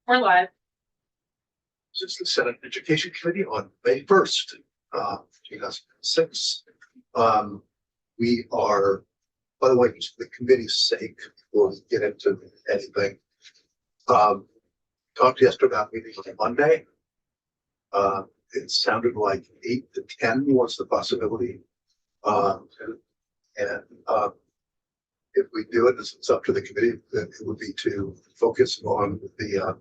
We're live. This is the Senate Education Committee on May 1st, 2006. We are, by the way, just for the committee's sake, before we get into anything, talked yesterday about meeting on Monday. It sounded like 8 to 10 was the possibility. If we do it, it's up to the committee, then it would be to focus on the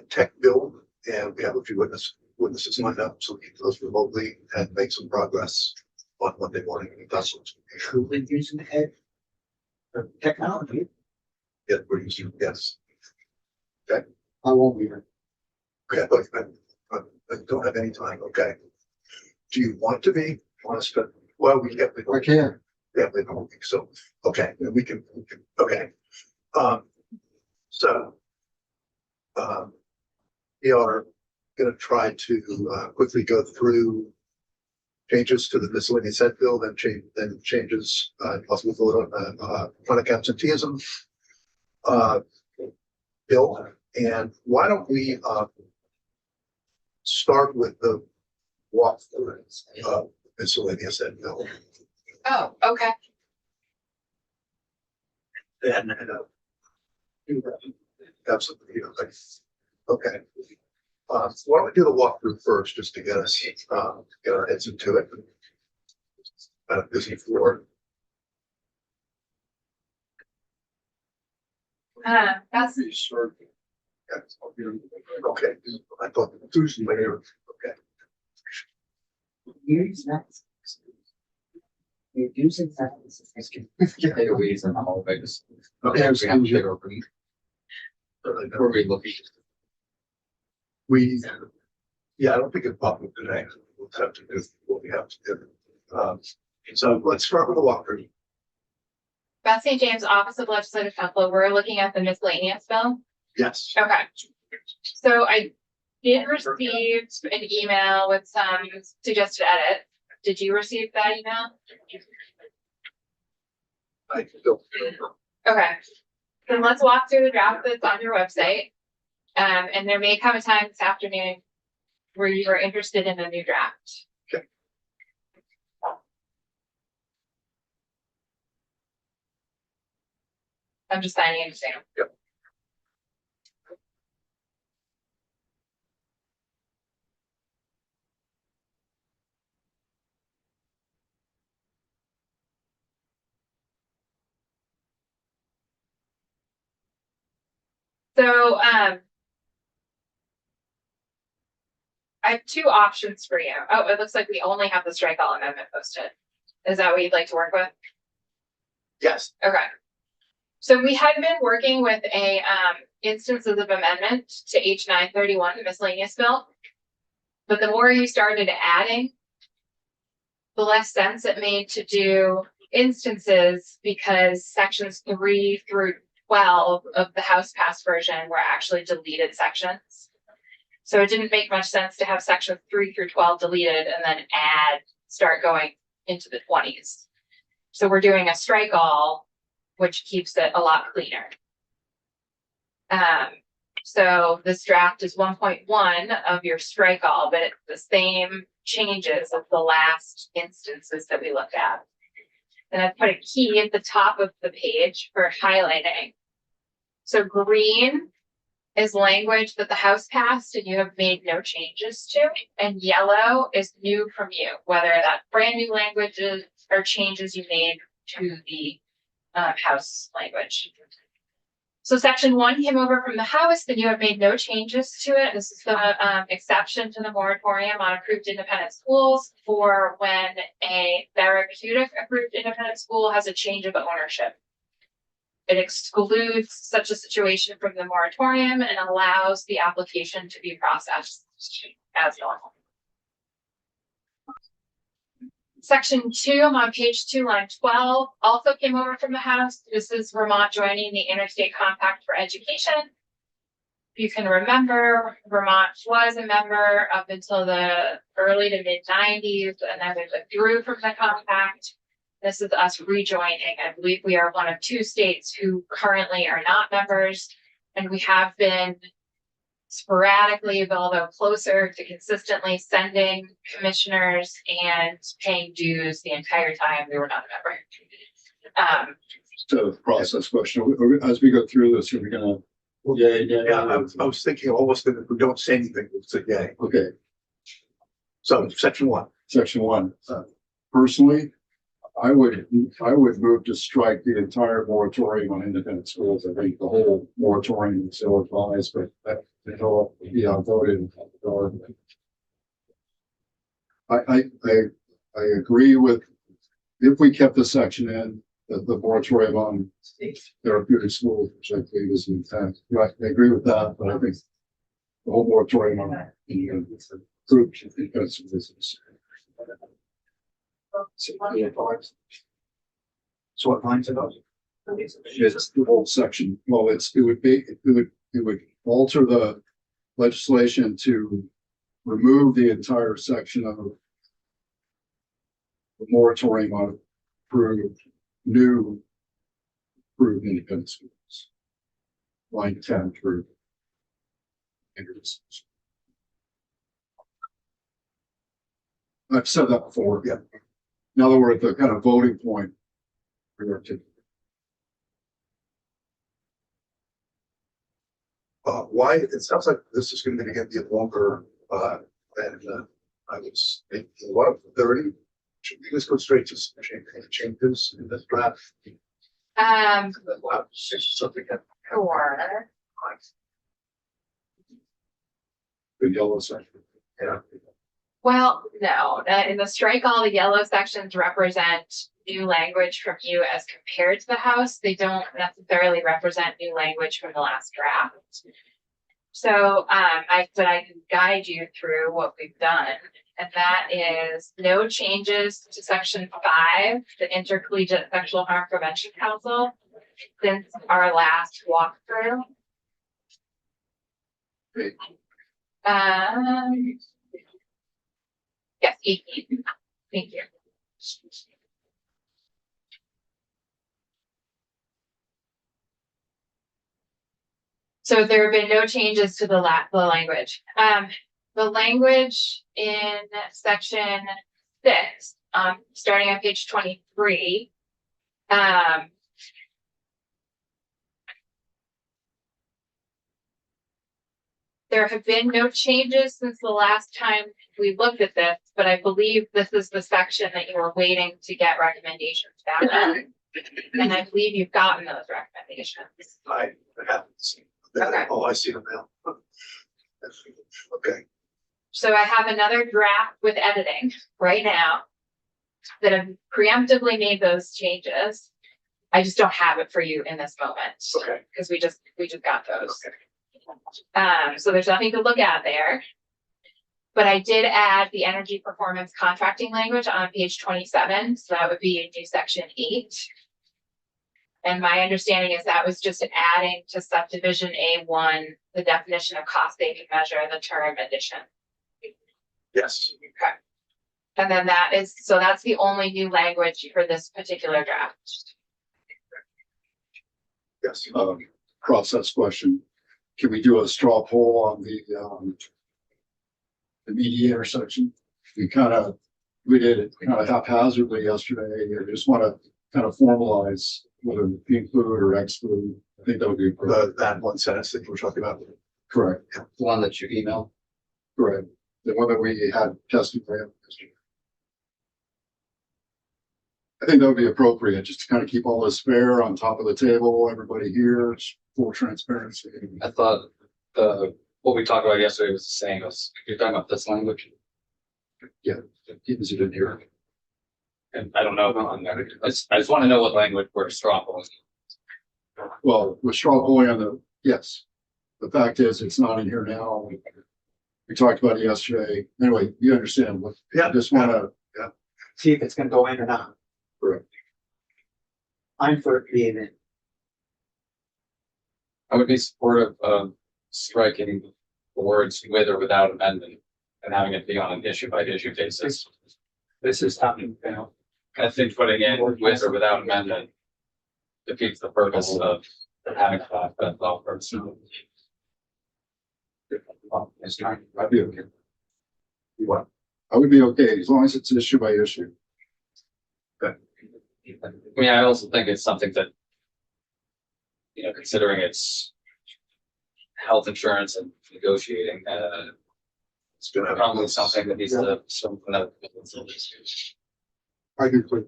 tech bill, and we have a few witnesses lined up, so we can do those remotely and make some progress on Monday morning. That's what's Truly using the technology. yeah, we're using, yes. I won't be here. Okay, but I don't have any time. Okay. Do you want to be? Want to spend? Well, we have. I can. Yeah, we don't think so. Okay, then we can. Okay. We are going to try to quickly go through changes to the miscellaneous ed bill, then changes, possibly vote on chronic absenteeism bill. And why don't we start with the walkthrough of miscellaneous ed bill? Oh, okay. And absolutely, okay. So why don't we do the walkthrough first, just to get us get our heads into it. Kind of busy floor. That's Okay, I thought Tuesday later. Okay. Use that. You're using that. Takeaways and all things. Okay. We have to share open. Where we looking? Yeah, I don't think it's public today. We'll have to do what we have to do. So let's start with the walkthrough. Beth St. James Office of Legislative Counsel. We're looking at the miscellaneous bill. Yes. Okay. So I did receive an email with some suggested edits. Did you receive that email? I don't. Okay. Then let's walk through the draft that's on your website. And there may come a time this afternoon where you are interested in a new draft. Okay. I'm just signing in soon. Yep. So, I have two options for you. Oh, it looks like we only have the strike all amendment posted. Is that what you'd like to work with? Yes. Okay. So we had been working with a instances of amendment to H 931, the miscellaneous bill. But the more you started adding, the less sense it made to do instances, because sections 3 through 12 of the House passed version were actually deleted sections. So it didn't make much sense to have sections 3 through 12 deleted and then start going into the 20s. So we're doing a strike all, which keeps it a lot cleaner. So this draft is 1.1 of your strike all, but it's the same changes as the last instances that we looked at. And I've put a key at the top of the page for highlighting. So green is language that the House passed and you have made no changes to, and yellow is new from you, whether that's brand new languages or changes you made to the House language. So section 1 came over from the House, and you have made no changes to it. This is the exception to the moratorium on approved independent schools for when a therapeutic approved independent school has a change of ownership. It excludes such a situation from the moratorium and allows the application to be processed as normal. Section 2, I'm on page 2, line 12, also came over from the House. This is Vermont joining the Interstate Compact for Education. If you can remember, Vermont was a member up until the early to mid 90s, and then we withdrew from the compact. This is us rejoining. I believe we are one of 2 states who currently are not members. And we have been sporadically, although closer to consistently sending commissioners and paying dues the entire time we were not a member. So process question, as we go through this, are we gonna? Yeah, I was thinking almost that if we don't say anything, we'll say yay. Okay, So section 1. section 1, personally, I would move to strike the entire moratorium on independent schools. I think the whole moratorium is ill advised, but that, voted. I agree with, if we kept the section in, the moratorium on therapeutic schools, which I believe is the intent. Right, I agree with that, but I think the whole moratorium on group defense business. So what lines are those? It's the whole section. Well, it would alter the legislation to remove the entire section of the moratorium on approved independent schools. Line 10 through. I've said that before. Yeah. Now that we're at the kind of voting point. Why, it sounds like this is going to get longer, than, I was thinking. What, 30? Should we just go straight to some changes in this draft? Something that. Sure. The yellow section. Yeah. Well, no, in the strike, all the yellow sections represent new language from you as compared to the House. They don't necessarily represent new language from the last draft. So, I can guide you through what we've done. And that is no changes to section 5, the Intercollegiate Sexual Harm Prevention Council, since our last walkthrough. Great. Yes, 18. Thank you. So there have been no changes to the language. The language in section 6, starting on page 23, there have been no changes since the last time we looked at this, but I believe this is the section that you were waiting to get recommendations back on. And I believe you've gotten those recommendations. I haven't seen. Okay. Oh, I see them now. Okay. So I have another draft with editing right now that have preemptively made those changes. I just don't have it for you in this moment. Okay. Because we just got those. Okay. So there's nothing to look at there. But I did add the energy performance contracting language on page 27. So that would be a new section 8. And my understanding is that was just adding to subdivision A1, the definition of cost saving measure, the term addition. Yes. Okay. And then that's the only new language for this particular draft. Yes. Process question. Can we do a straw poll on the mediator section? We did it kind of haphazardly yesterday. I just want to kind of formalize whether we include or exclude. I think that would be appropriate. That one sentence that you were talking about. Correct. The one that you emailed. Correct. The one that we had tested for yesterday. I think that would be appropriate, just to kind of keep all this fair on top of the table, everybody here, full transparency. I thought what we talked about yesterday was the same as you're talking about this language. Yeah, is it in here? And I don't know. I just want to know what language we're straw polling. Well, we're straw polling on the, yes. The fact is, it's not in here now. We talked about it yesterday. Anyway, you understand what, Yeah. I just want to. See if it's gonna go in or not. Correct. I'm for it being in. I would be supportive of striking the words with or without amendment and having it be on an issue by issue basis. This is happening now. I think putting in with or without amendment defeats the purpose of having that, but well, so. It's trying. I'd be okay. You want, I would be okay as long as it's issue by issue. I mean, I also think it's something that. You know, considering it's. Health insurance and negotiating, it's gonna have. probably something that needs to, something that. I do click.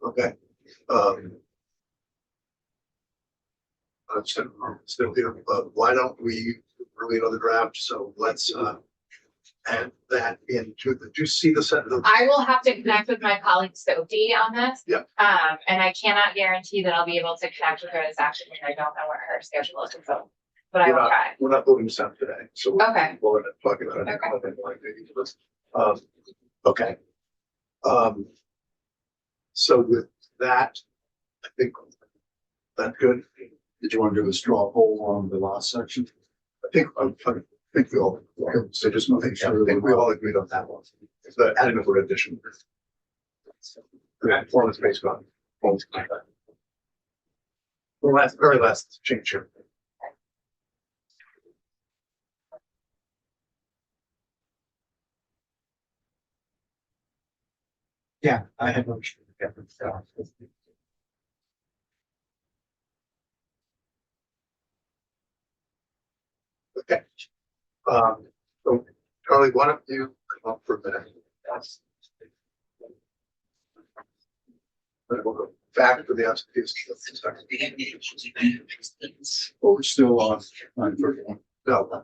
Okay. I'm still here, but why don't we really know the draft? So let's, add that into the, do you see the set of? I will have to connect with my colleague Sophie on this. Yeah. And I cannot guarantee that I'll be able to connect with her this afternoon. I don't know what her schedule is, so, but I will try. We're not voting this out today, so. Okay. We'll end up talking about it. Okay. So with that, I think that's good. Did you want to do a straw poll on the last section? I think we all, so just make sure, I think we all agreed on that one. It's the adding of an addition. Performance based on. The very last change here. Yeah, I have no. Okay. So Charlie, why don't you come up for a minute? Then we'll go back to the absentees. Well, we're still on 9:31. No.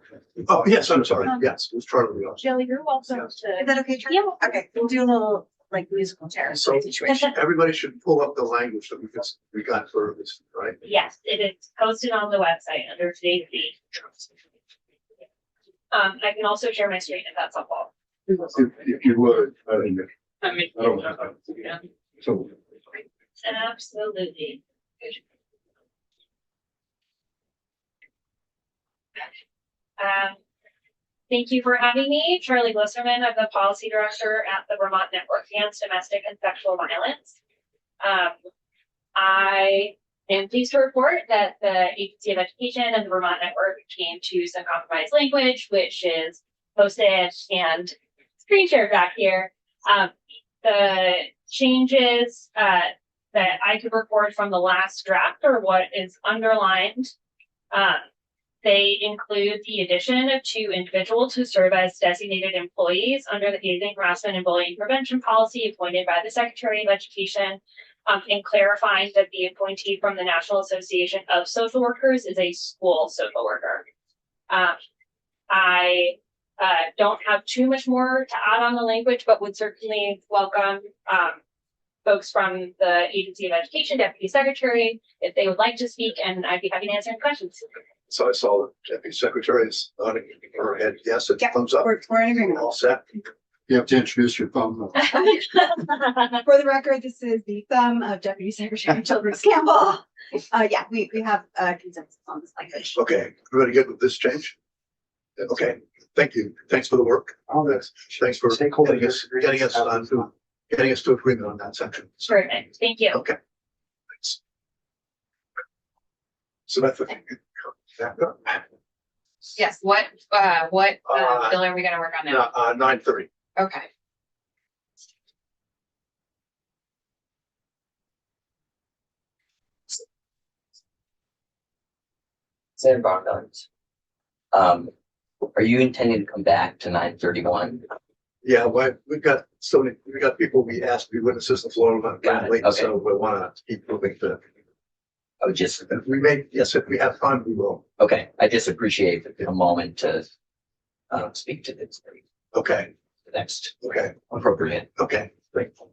Oh, yes, I'm sorry. Yes, it was Charlie. Jill, you're welcome Yes. to. Is that okay, Charlie? Yeah. Okay, we'll do a little like musical chairs So situation. everybody should pull up the language that we got for this, right? Yes, it is posted on the website under today's date. I can also share my screen if that's helpful. If you would, I think, I mean, I don't have. So, absolutely. Thank you for having me, Charlie Glisserman. I'm the policy director at the Vermont Network Against Domestic and Sexual Violence. I am pleased to report that the Agency of Education and the Vermont Network came to some compromise language, which is posted and screen shared back here. The changes that I could report from the last draft are what is underlined. They include the addition of 2 individuals who serve as designated employees under the hazing, harassment, and bullying prevention policy appointed by the Secretary of Education, and clarifying that the appointee from the National Association of Social Workers is a school social worker. I don't have too much more to add on the language, but would certainly welcome folks from the Agency of Education, Deputy Secretary, if they would like to speak, and I'd be happy to answer any questions. So I saw the deputy secretary is nodding her head, yes, it Yeah. thumbs up. We're in agreement. All set. you have to introduce your thumb. For the record, this is the thumb of Deputy Secretary Childress Campbell. Yeah, we have consensus on this language. Okay, everybody good with this change? Okay, thank you. Thanks for the work. Thanks for getting us to agreement on that section. Perfect, thank you. Okay. Thanks. So that's the. Yes, what bill are we gonna work on now? 9:30. Okay. Senator Bogdan. Are you intending to come back to 9:31? Yeah, well, we got people we asked to be witnesses to the floor, Got it, late, okay. so we wanna keep moving to. I would just, If we may, yes, if we have time, we will. okay, I just appreciate a moment to speak to this, Okay, the next okay, appropriate. okay, thank you.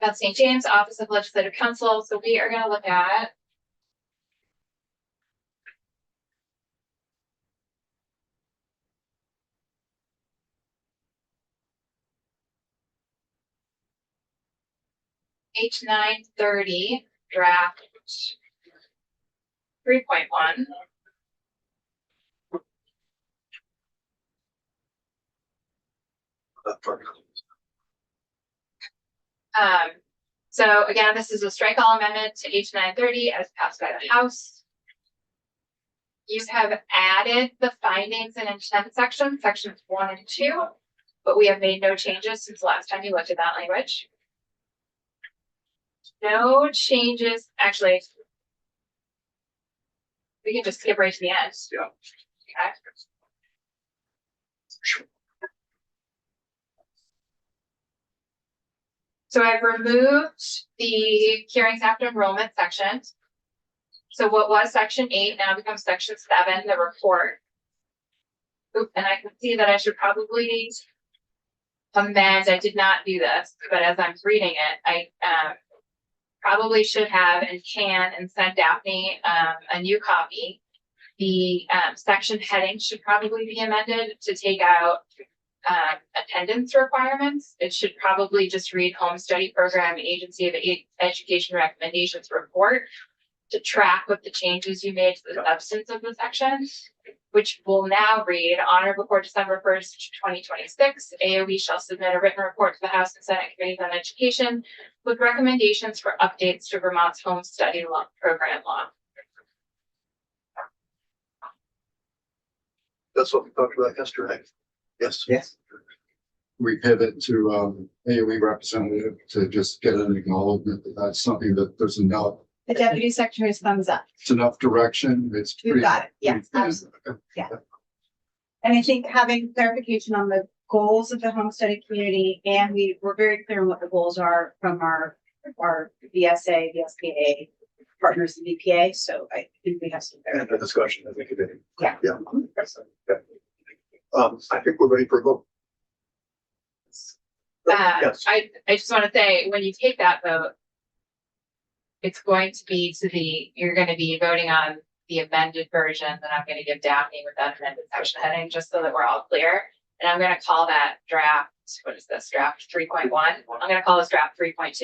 That's St. James Office of Legislative Counsel, so we are gonna look at. H 930 draft 3.1. So again, this is a strike all amendment to H 930 as passed by the House. You have added the findings and intent section, sections 1 and 2, but we have made no changes since the last time you looked at that language. No changes, actually. We can just skip right to the end. Yeah. Okay. So I've removed the hearings after enrollment section. So what was section 8 now becomes section 7, the report. Oop, and I can see that I should probably amend, I did not do this, but as I'm reading it, I probably should have and can and send Daphne a new copy. The section heading should probably be amended to take out attendance requirements. It should probably just read home study program agency of education recommendations report to track what the changes you made to the substance of the section, which will now read on or before December 1st, 2026, AOE shall submit a written report to the House and Senate Committees on Education with recommendations for updates to Vermont's home study law program law. That's what we talked about yesterday. Yes. Yes. We pivot to AOE representative to just get an acknowledgement that that's something that there's enough, The deputy secretary's thumbs up. it's enough direction. It's We've pretty. got it. Yes, pretty- absolutely. And I think having clarification on the goals of the home study community, and we were very clear on what the goals are from our VSA, VSPA partners in VPA. So I think we have some And clarity. the discussion, I think it is. Yeah. Yeah. Okay. I think we're ready for a vote. Yes. I just want to say, when you take that vote, it's going to be you're going to be voting on the amended version that I'm going to give Daphne with that amended section heading, just so that we're all clear. And I'm going to call that draft, what is this, draft 3.1? I'm going to call this draft 3.2.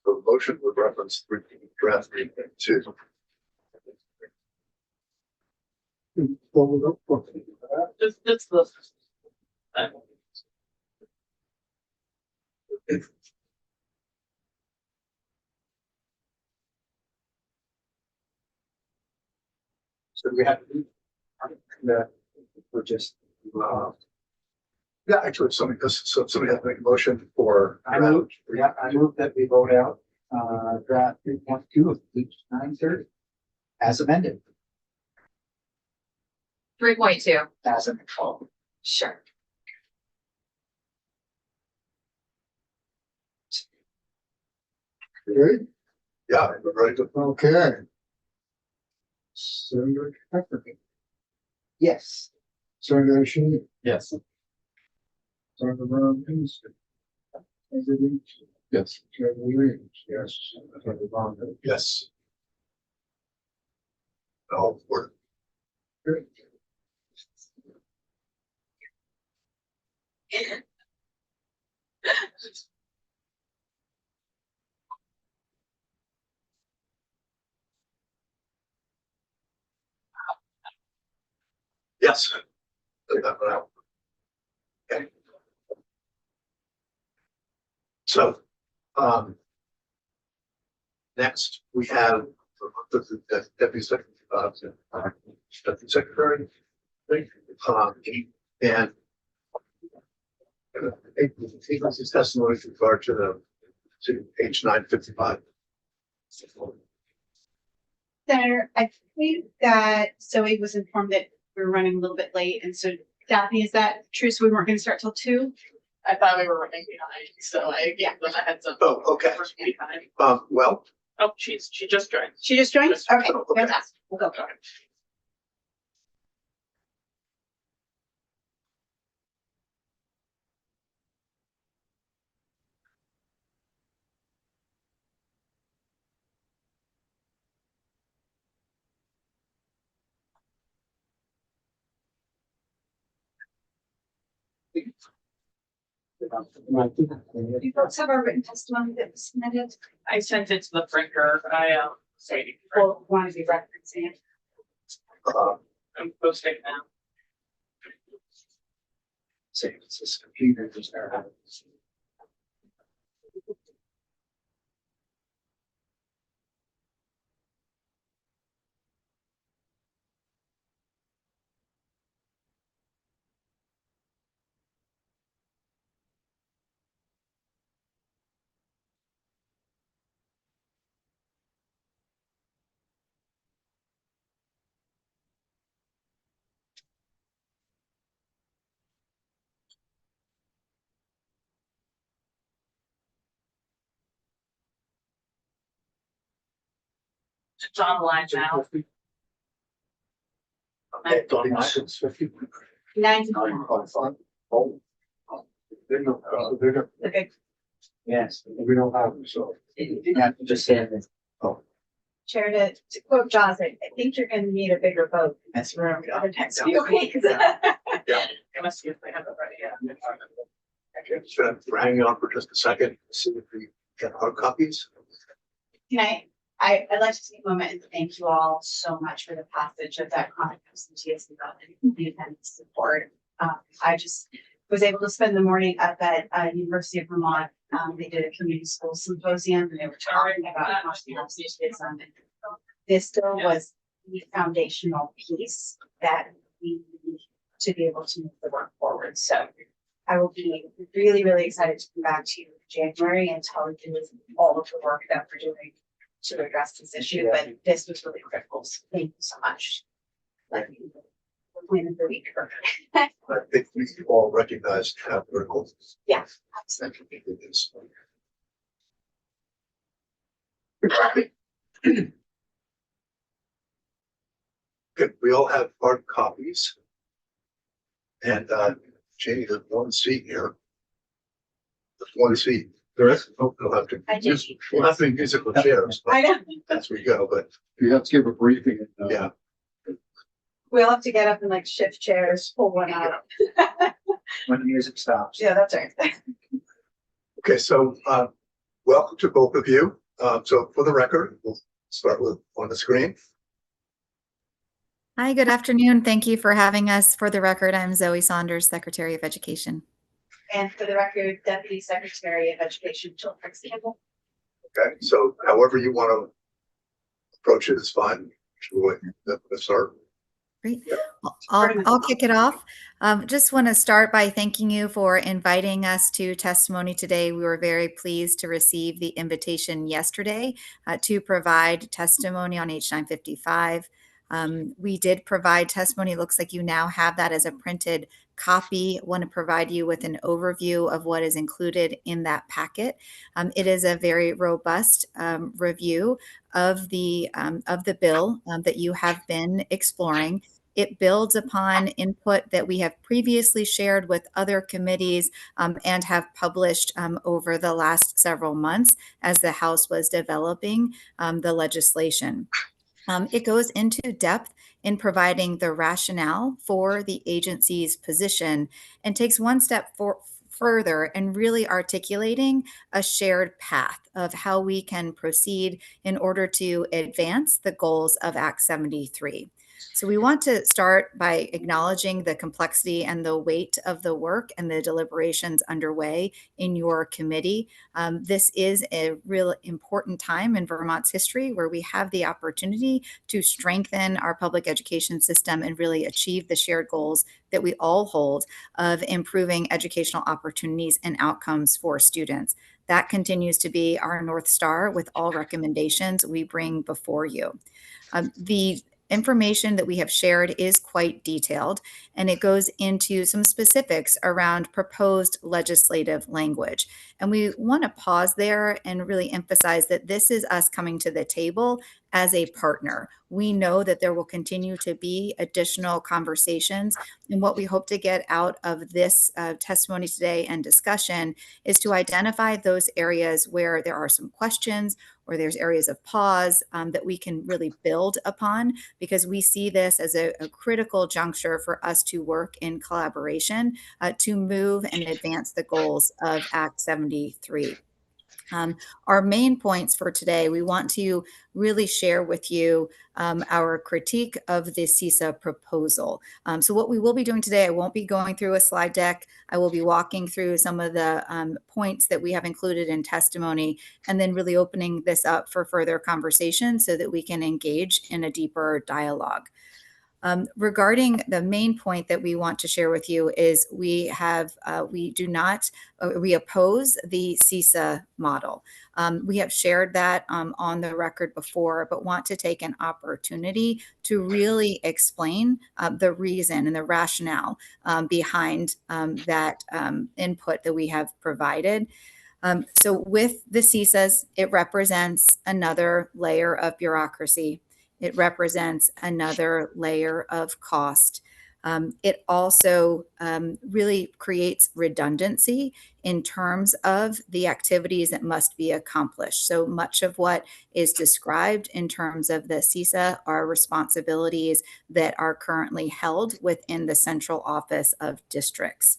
The motion would reference draft 3.2. It's the. So we have that we're just yeah, actually, somebody has to make a motion for. I move that we vote out, draft 3.2 of page 930. As amended, 3.2, as amended. sure. Great. Yeah, we're ready to. Okay. Senator Heffernan, Yes. Senator Shea, Yes. Senator Brown, yes, Senator Williams, yes, Senator Bond, Yes. All for. Yes. Okay. So, next we have the deputy secretary, and his testimony with regard to page 955. Senator, I think that Zoe was informed that we were running a little bit late, and so Daphne, is that true? So we weren't gonna start till 2? I thought we were running behind, so I gave them a heads up. Oh, okay. Behind. Well, Oh, she just joined. She just joined? Just- Okay, okay. fantastic. We'll go. You folks have our written testimony that was submitted. I sent it to the printer. Say, Or want to be referencing it? I'm posting it now. Say, it's this computer just there. It's on the line now. Okay, Donnie, 650. 9:00. Oh. Bigger. The big Yes. We don't have them, so. You have to just say it. chair to quote Johnson, I think you're gonna need a bigger boat in this room the other next few weeks. I must see if they have it ready yet. Okay, so we're hanging on for just a second, see if we get hard copies. Can I'd like to take a moment and thank you all so much for the passage of that chronic absenteeism bill and the attendance support. I just was able to spend the morning up at University of Vermont. They did a community school symposium and they were talking about chronic absenteeism. And this bill was the foundational piece that we need to be able to move the work forward. So I will be really, really excited to come back to you in January and tell you all of the work that we're doing to address this issue, but this was really critical. So thank you so much. Like, we're planning the week. I think we all recognize how critical. Yeah, Thank you. It is. Good, we all have hard copies. And Janie, there's one seat here. There's one seat. There is, oh, we'll have to, I just- we'll have to musical chairs, I but know. as we go, but You have to give a briefing. yeah. We'll have to get up and like shift chairs, pull one out. When the music stops. Yeah, that's right. Okay, so welcome to both of you. So for the record, we'll start with on the screen. Hi, good afternoon. Thank you for having us. For the record, I'm Zoe Saunders, Secretary of Education. And for the record, Deputy Secretary of Education, Jill Fricks Campbell. Okay, so however you want to approach it is fine. Let's start. Great. I'll kick it off. Just want to start by thanking you for inviting us to testimony today. We were very pleased to receive the invitation yesterday to provide testimony on H955. We did provide testimony. It looks like you now have that as a printed copy. I want to provide you with an overview of what is included in that packet. It is a very robust review of the bill that you have been exploring. It builds upon input that we have previously shared with other committees and have published over the last several months as the House was developing the legislation. It goes into depth in providing the rationale for the agency's position and takes one step further and really articulating a shared path of how we can proceed in order to advance the goals of Act 73. So we want to start by acknowledging the complexity and the weight of the work and the deliberations underway in your committee. This is a real important time in Vermont's history where we have the opportunity to strengthen our public education system and really achieve the shared goals that we all hold of improving educational opportunities and outcomes for students. That continues to be our North Star with all recommendations we bring before you. The information that we have shared is quite detailed, and it goes into some specifics around proposed legislative language. And we want to pause there and really emphasize that this is us coming to the table as a partner. We know that there will continue to be additional conversations, and what we hope to get out of this testimony today and discussion is to identify those areas where there are some questions or there's areas of pause that we can really build upon, because we see this as a critical juncture for us to work in collaboration to move and advance the goals of Act 73. Our main points for today, we want to really share with you our critique of the CISA proposal. So what we will be doing today, I won't be going through a slide deck. I will be walking through some of the points that we have included in testimony, and then really opening this up for further conversation so that we can engage in a deeper dialogue. Regarding the main point that we want to share with you is we oppose the CISA model. We have shared that on the record before, but want to take an opportunity to really explain the reason and the rationale behind that input that we have provided. So with the CISAs, it represents another layer of bureaucracy. It represents another layer of cost. It also really creates redundancy in terms of the activities that must be accomplished. So much of what is described in terms of the CISA are responsibilities that are currently held within the central office of districts.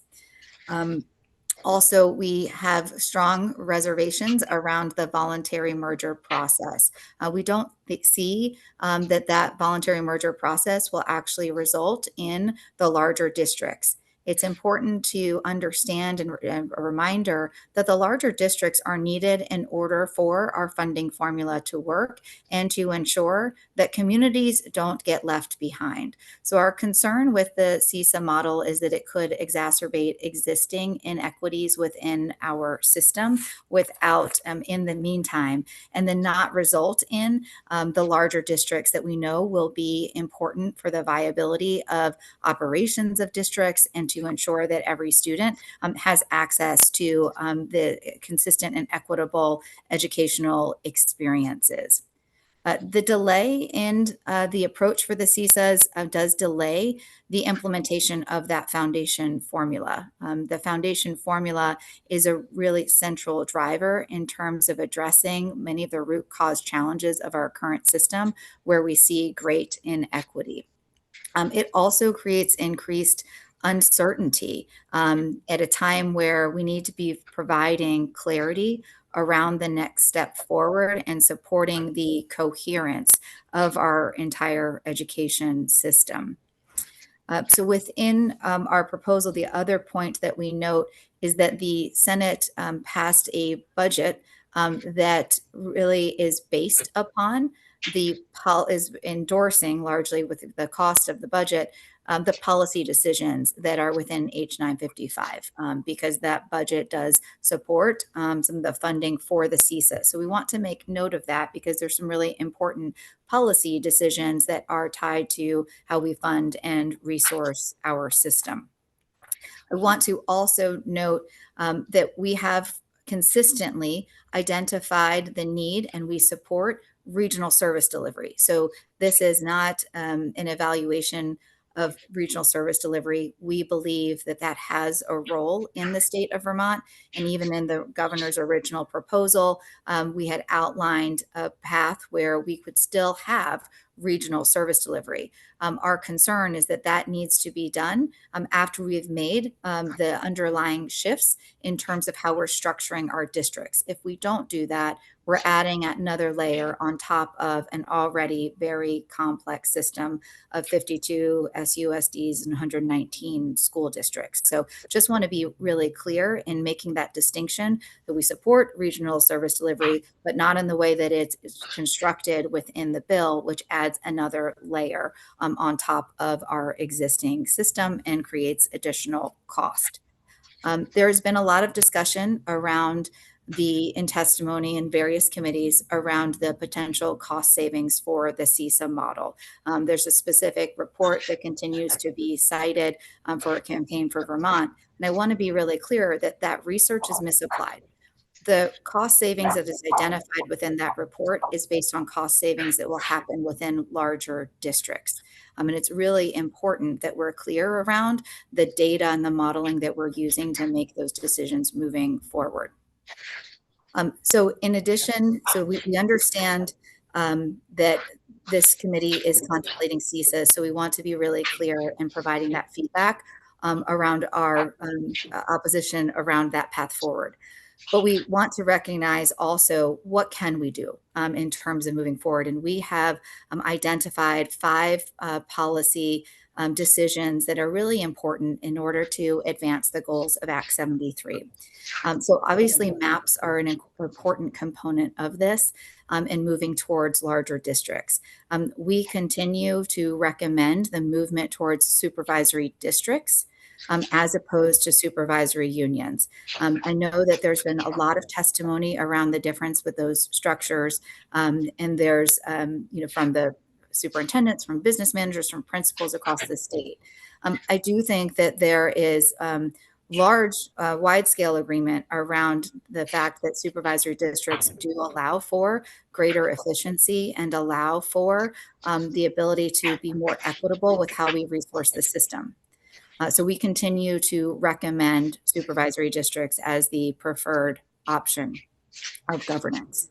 Also, we have strong reservations around the voluntary merger process. We don't see that voluntary merger process will actually result in the larger districts. It's important to understand and a reminder that the larger districts are needed in order for our funding formula to work and to ensure that communities don't get left behind. So our concern with the CISA model is that it could exacerbate existing inequities within our system without, in the meantime, and then not result in the larger districts that we know will be important for the viability of operations of districts and to ensure that every student has access to the consistent and equitable educational experiences. The delay in the approach for the CISAs does delay the implementation of that foundation formula. The foundation formula is a really central driver in terms of addressing many of the root cause challenges of our current system where we see great inequity. It also creates increased uncertainty at a time where we need to be providing clarity around the next step forward and supporting the coherence of our entire education system. So within our proposal, the other point that we note is that the Senate passed a budget that really is based upon is endorsing largely with the cost of the budget, the policy decisions that are within H955, because that budget does support some of the funding for the CISA. So we want to make note of that because there's some really important policy decisions that are tied to how we fund and resource our system. I want to also note that we have consistently identified the need and we support regional service delivery. So this is not an evaluation of regional service delivery. We believe that that has a role in the state of Vermont. And even in the governor's original proposal, we had outlined a path where we could still have regional service delivery. Our concern is that that needs to be done after we've made the underlying shifts in terms of how we're structuring our districts. If we don't do that, we're adding another layer on top of an already very complex system of 52 SUSDs and 119 school districts. So just want to be really clear in making that distinction that we support regional service delivery, but not in the way that it's constructed within the bill, which adds another layer on top of our existing system and creates additional cost. There's been a lot of discussion around in testimony in various committees around the potential cost savings for the CISA model. There's a specific report that continues to be cited for a campaign for Vermont. And I want to be really clear that that research is misapplied. The cost savings that is identified within that report is based on cost savings that will happen within larger districts. And it's really important that we're clear around the data and the modeling that we're using to make those decisions moving forward. So in addition, so we understand that this committee is contemplating CISA, so we want to be really clear in providing that feedback around our opposition around that path forward. But we want to recognize also what can we do in terms of moving forward. And we have identified 5 policy decisions that are really important in order to advance the goals of Act 73. So obviously maps are an important component of this and moving towards larger districts. We continue to recommend the movement towards supervisory districts as opposed to supervisory unions. I know that there's been a lot of testimony around the difference with those structures, and there's, from the superintendents, from business managers, from principals across the state. I do think that there is large, wide scale agreement around the fact that supervisory districts do allow for greater efficiency and allow for the ability to be more equitable with how we resource the system. So we continue to recommend supervisory districts as the preferred option of governance.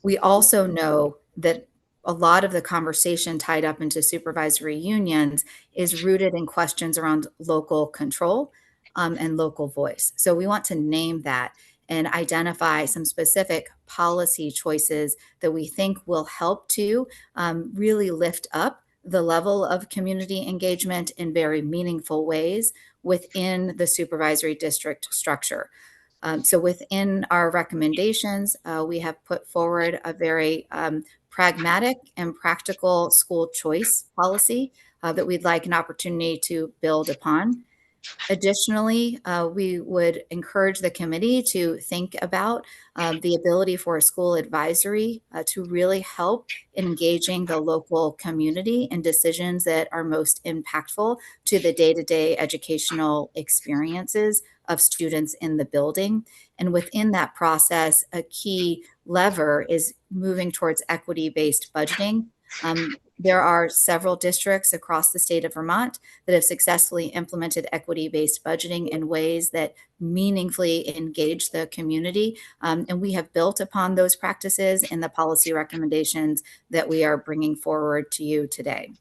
We also know that a lot of the conversation tied up into supervisory unions is rooted in questions around local control and local voice. So we want to name that and identify some specific policy choices that we think will help to really lift up the level of community engagement in very meaningful ways within the supervisory district structure. So within our recommendations, we have put forward a very pragmatic and practical school choice policy that we'd like an opportunity to build upon. Additionally, we would encourage the committee to think about the ability for a school advisory to really help in engaging the local community in decisions that are most impactful to the day-to-day educational experiences of students in the building. And within that process, a key lever is moving towards equity-based budgeting. There are several districts across the state of Vermont that have successfully implemented equity-based budgeting in ways that meaningfully engage the community. And we have built upon those practices in the policy recommendations that we are bringing forward to you today.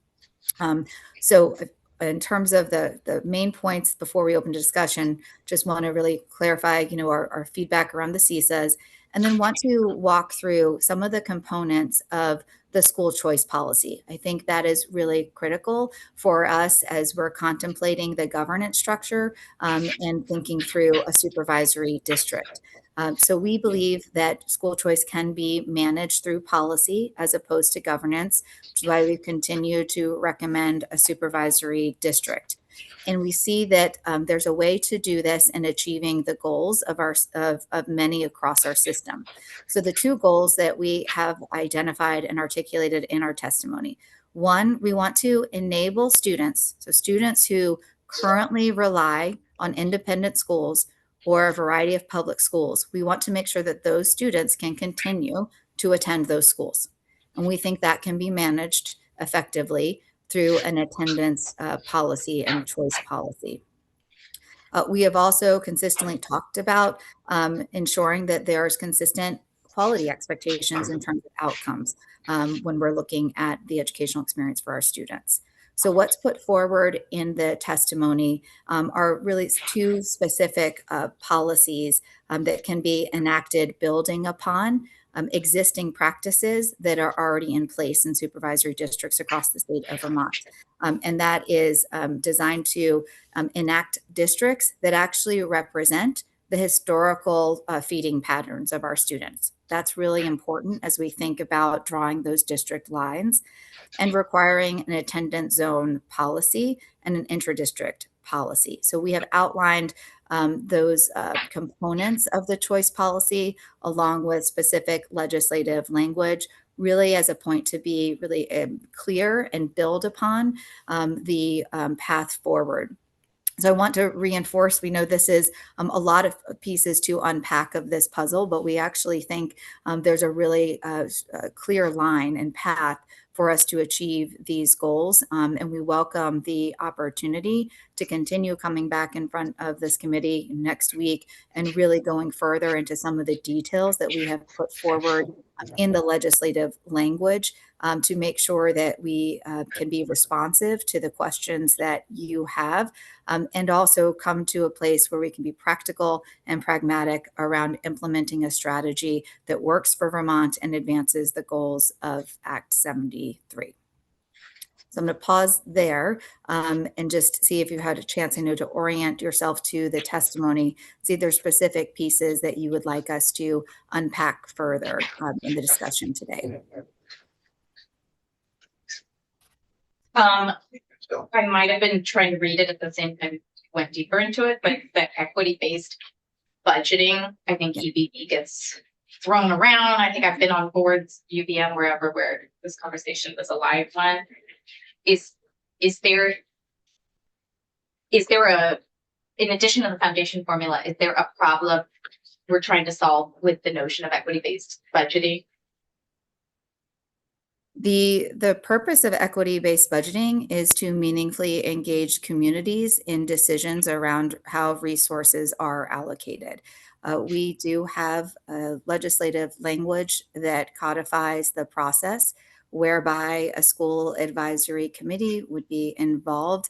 So in terms of the main points before we open to discussion, just want to really clarify, our feedback around the CSAs, and then want to walk through some of the components of the school choice policy. I think that is really critical for us as we're contemplating the governance structure and thinking through a supervisory district. So we believe that school choice can be managed through policy as opposed to governance, which is why we continue to recommend a supervisory district. And we see that there's a way to do this in achieving the goals of many across our system. So the two goals that we have identified and articulated in our testimony. One, we want to enable students, so students who currently rely on independent schools or a variety of public schools. We want to make sure that those students can continue to attend those schools. And we think that can be managed effectively through an attendance policy and choice policy. We have also consistently talked about ensuring that there's consistent quality expectations in terms of outcomes when we're looking at the educational experience for our students. So what's put forward in the testimony are really two specific policies that can be enacted building upon existing practices that are already in place in supervisory districts across the state of Vermont. And that is designed to enact districts that actually represent the historical feeding patterns of our students. That's really important as we think about drawing those district lines, and requiring an attendance zone policy and an intra-district policy. So we have outlined those components of the choice policy along with specific legislative language, really as a point to be really clear and build upon the path forward. So I want to reinforce, we know this is a lot of pieces to unpack of this puzzle, but we actually think there's a really clear line and path for us to achieve these goals. And we welcome the opportunity to continue coming back in front of this committee next week and really going further into some of the details that we have put forward in the legislative language to make sure that we can be responsive to the questions that you have, and also come to a place where we can be practical and pragmatic around implementing a strategy that works for Vermont and advances the goals of Act 73. So I'm going to pause there and just see if you had a chance, to orient yourself to the testimony, see if there's specific pieces that you would like us to unpack further in the discussion today. I might have been trying to read it at the same time, went deeper into it, but the equity-based budgeting, I think EBB gets thrown around. I think I've been on boards, UVM, wherever, where this conversation was a live one. Is there a in addition to the foundation formula, is there a problem we're trying to solve with the notion of equity-based budgeting? The purpose of equity-based budgeting is to meaningfully engage communities in decisions around how resources are allocated. We do have legislative language that codifies the process whereby a school advisory committee would be involved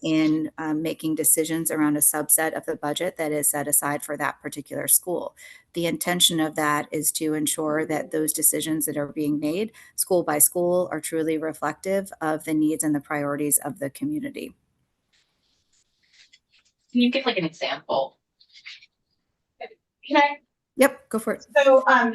in making decisions around a subset of the budget that is set aside for that particular school. The intention of that is to ensure that those decisions that are being made school by school are truly reflective of the needs and the priorities of the community. Can you give like an example? Can I? Yep, go for it.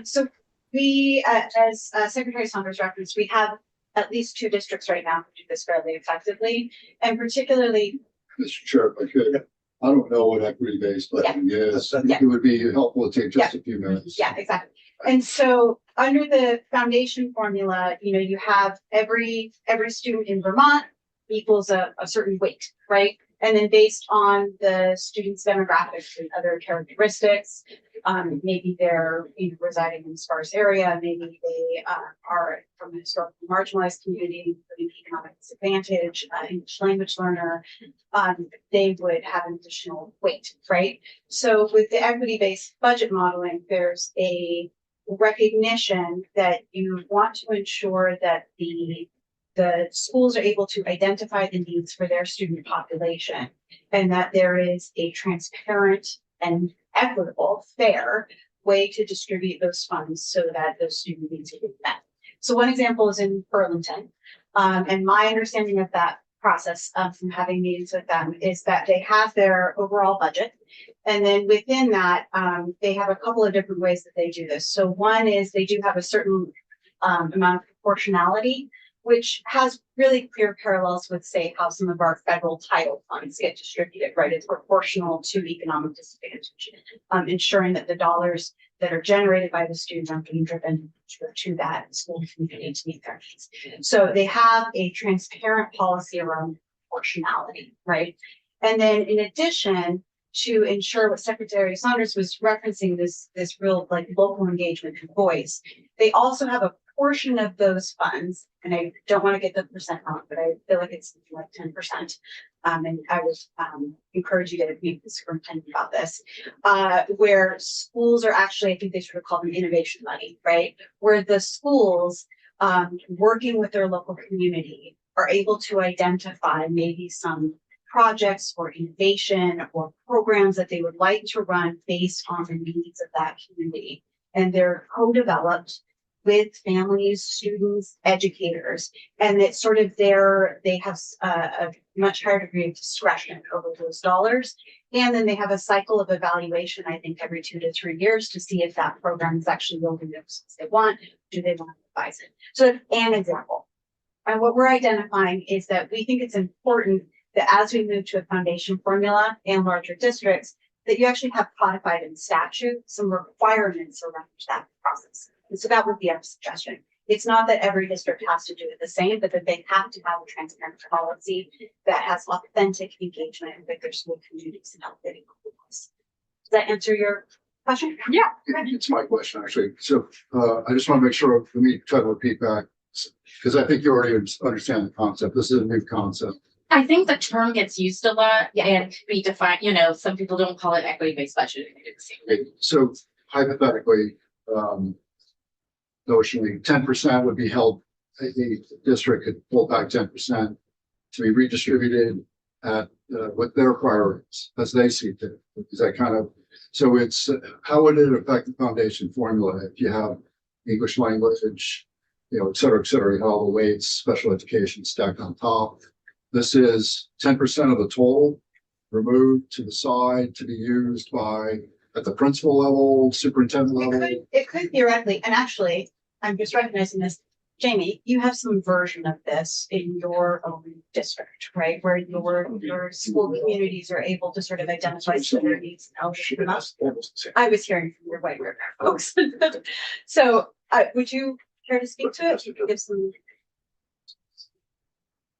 So we, as Secretary Saunders referenced, we have at least 2 districts right now who do this fairly effectively, and particularly. Mr. Chair, if I could, I don't know what equity-based budgeting is. Yeah. It would be helpful to take just a few minutes. Yeah, exactly. And so under the foundation formula, you know, you have every student in Vermont equals a certain weight, right? And then based on the student's demographics and other characteristics, maybe they're residing in a sparse area, maybe they are from a historically marginalized community, including economic disadvantage, English language learner, they would have an additional weight, right? So with the equity-based budget modeling, there's a recognition that you want to ensure that the schools are able to identify the needs for their student population and that there is a transparent and equitable, fair way to distribute those funds so that those student needs are being met. So one example is in Burlington. And my understanding of that process from having meetings with them is that they have their overall budget. And then within that, they have a couple of different ways that they do this. So one is they do have a certain amount of proportionality, which has really clear parallels with, say, how some of our federal title funds get distributed, right? It's proportional to economic disadvantage, ensuring that the dollars that are generated by the student are being driven to that school community to meet their needs. So they have a transparent policy around proportionality, right? And then in addition, to ensure what Secretary Saunders was referencing, this real like local engagement and voice, they also have a portion of those funds, and I don't want to get the percent wrong, but I feel like it's something like 10%. And I would encourage you to meet the superintendent about this, where schools are actually, I think they sort of call them innovation money, right? Where the schools working with their local community are able to identify maybe some projects or innovation or programs that they would like to run based on the needs of that community. And they're co-developed with families, students, educators, and it's sort of they have a much higher degree of discretion over those dollars. And then they have a cycle of evaluation, I think, every 2 to 3 years to see if that program is actually yielding the results they want. Do they want to revise it? So that's an example. And what we're identifying is that we think it's important that as we move to a foundation formula and larger districts, that you actually have codified in statute some requirements around that process. And so that would be our suggestion. It's not that every district has to do it the same, but that they have to have a transparent policy that has authentic engagement with their school communities and help getting this. Does that answer your question? Yeah. It's my question, actually. So I just want to make sure, let me try to repeat back, because I think you already understand the concept. This is a new concept. I think the term gets used a lot and we define, some people don't call it equity-based budgeting. Okay, so hypothetically, notionally 10% would be held, the district could pull back 10% to be redistributed at with their priorities as they see fit. Is that kind of, so it's, how would it affect the foundation formula if you have English language, et cetera, you have all the weights, special education stacked on top. This is 10% of the total removed to the side to be used by at the principal level, superintendent level. It could theoretically, and actually, I'm just recognizing this. Jamie, you have some version of this in your own district, right? Where your school communities are able to sort of identify their needs. I was hearing from your white river folks. So would you care to speak to it? Give some.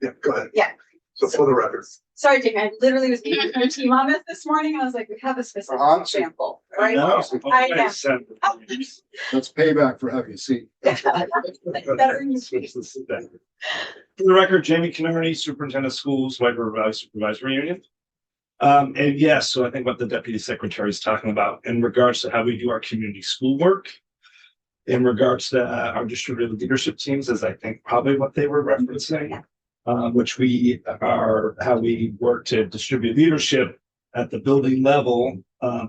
Yeah, go ahead. Yeah. So for the record, Sorry, Jamie, I literally was meeting with my team on this morning. I was like, we have a specific example, right? No, I know. That's payback for having a seat. Better use- For the record, Jamie Canary, Superintendent of Schools, White River Valley Supervisory Union. And yes, so I think what the Deputy Secretary is talking about in regards to how we do our community schoolwork. In regards to our distributed leadership teams, is I think probably what they were referencing. Which we are, how we work to distribute leadership at the building level,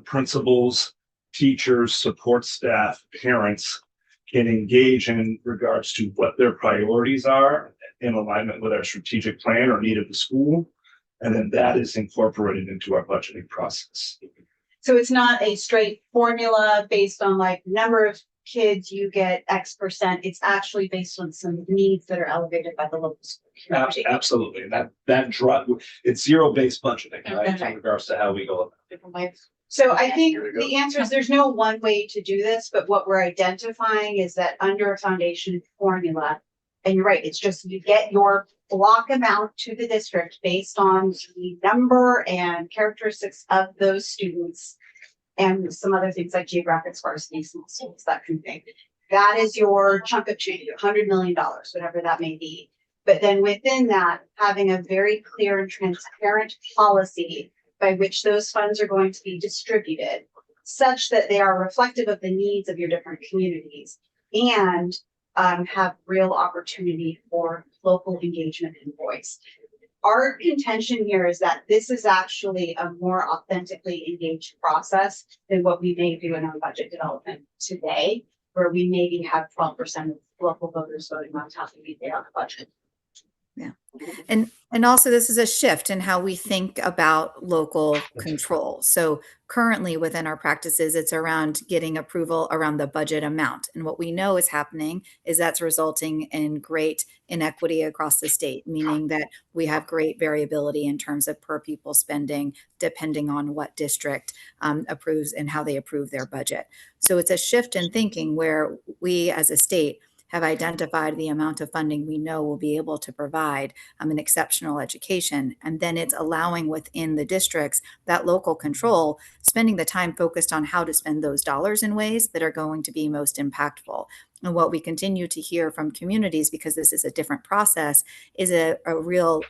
principals, teachers, support staff, parents can engage in regards to what their priorities are in alignment with our strategic plan or need of the school. And then that is incorporated into our budgeting process. So it's not a straight formula based on like number of kids you get X%. It's actually based on some needs that are elevated by the local school community. Absolutely. And that drive, it's zero-based budgeting, right? Okay. In regards to how we go. So I think the answer is there's no one way to do this, but what we're identifying is that under a foundation formula, and you're right, it's just you get your block amount to the district based on the number and characteristics of those students and some other things like geographic sparsity, small schools, that kind of thing. That is your chunk of change, $100 million, whatever that may be. But then within that, having a very clear and transparent policy by which those funds are going to be distributed such that they are reflective of the needs of your different communities and have real opportunity for local engagement and voice. Our contention here is that this is actually a more authentically engaged process than what we may do in our budget development today, where we maybe have 12% of local voters voting on how we pay on the budget. Yeah. And also this is a shift in how we think about local control. So currently within our practices, it's around getting approval around the budget amount. And what we know is happening is that's resulting in great inequity across the state, meaning that we have great variability in terms of per pupil spending, depending on what district approves and how they approve their budget. So it's a shift in thinking where we as a state have identified the amount of funding we know will be able to provide an exceptional education. And then it's allowing within the districts that local control, spending the time focused on how to spend those dollars in ways that are going to be most impactful. And what we continue to hear from communities, because this is a different process, is a real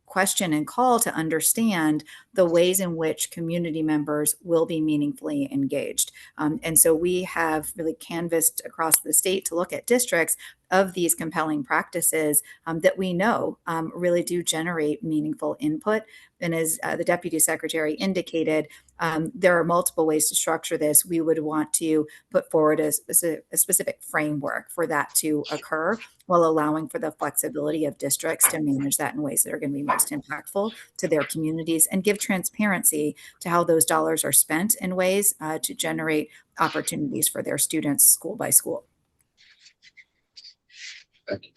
question and call to understand the ways in which community members will be meaningfully engaged. And so we have really canvassed across the state to look at districts of these compelling practices that we know really do generate meaningful input. And as the Deputy Secretary indicated, there are multiple ways to structure this. We would want to put forward a specific framework for that to occur while allowing for the flexibility of districts to manage that in ways that are going to be most impactful to their communities and give transparency to how those dollars are spent in ways to generate opportunities for their students school by school. Thank you.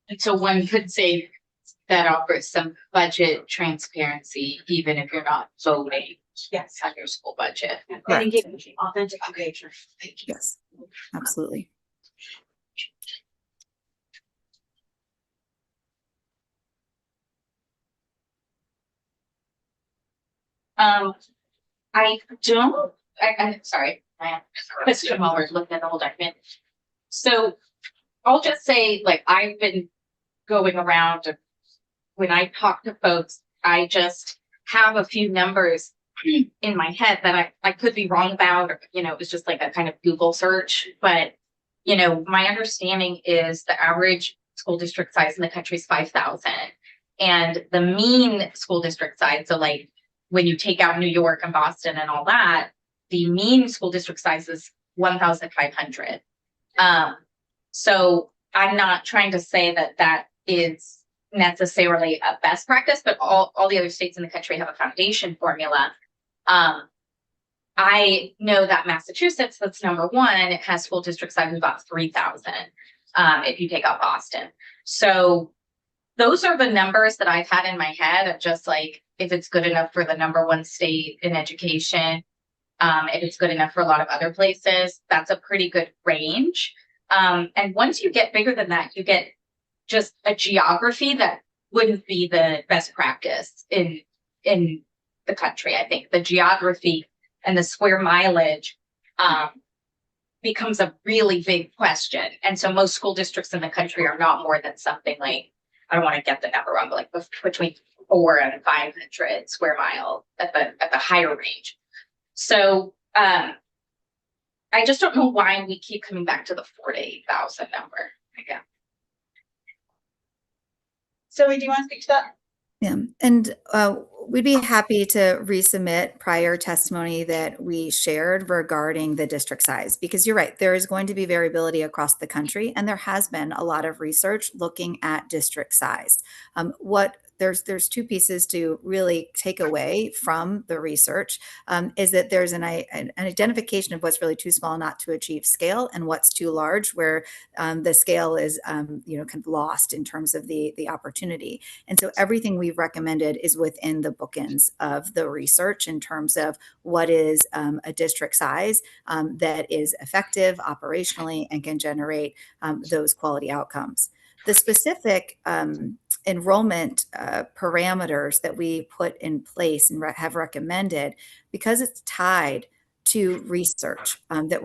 And so one could say that offers some budget transparency, even if you're not voting Yes. on your school budget. And Correct. engagement, authentic engagement. Thank you. Yes, absolutely. I'm sorry, my question while we're looking at the whole document. So I'll just say, like, I've been going around and when I talk to folks, I just have a few numbers in my head that I could be wrong about, or, you know, it was just like a kind of Google search. But, you know, my understanding is the average school district size in the country is 5,000. And the mean school district size, so like when you take out New York and Boston and all that, the mean school district size is 1,500. So I'm not trying to say that that is necessarily a best practice, but all the other states in the country have a foundation formula. I know that Massachusetts, that's number one, it has school district size of about 3,000 if you take out Boston. So those are the numbers that I've had in my head of just like, if it's good enough for the number one state in education, if it's good enough for a lot of other places, that's a pretty good range. And once you get bigger than that, you get just a geography that wouldn't be the best practice in the country. I think the geography and the square mileage becomes a really big question. And so most school districts in the country are not more than something like, I don't want to get the number wrong, but like between 400 and 500 square mile at the higher range. So I just don't know why we keep coming back to the 4,000 to 8,000 number again. Zoe, do you want to speak to that? Yeah, and we'd be happy to resubmit prior testimony that we shared regarding the district size, because you're right, there is going to be variability across the country, and there has been a lot of research looking at district size. There's two pieces to really take away from the research, is that there's an identification of what's really too small not to achieve scale, and what's too large where the scale is kind of lost in terms of the opportunity. And so everything we've recommended is within the bookends of the research in terms of what is a district size that is effective operationally and can generate those quality outcomes. The specific enrollment parameters that we put in place and have recommended, because it's tied to research that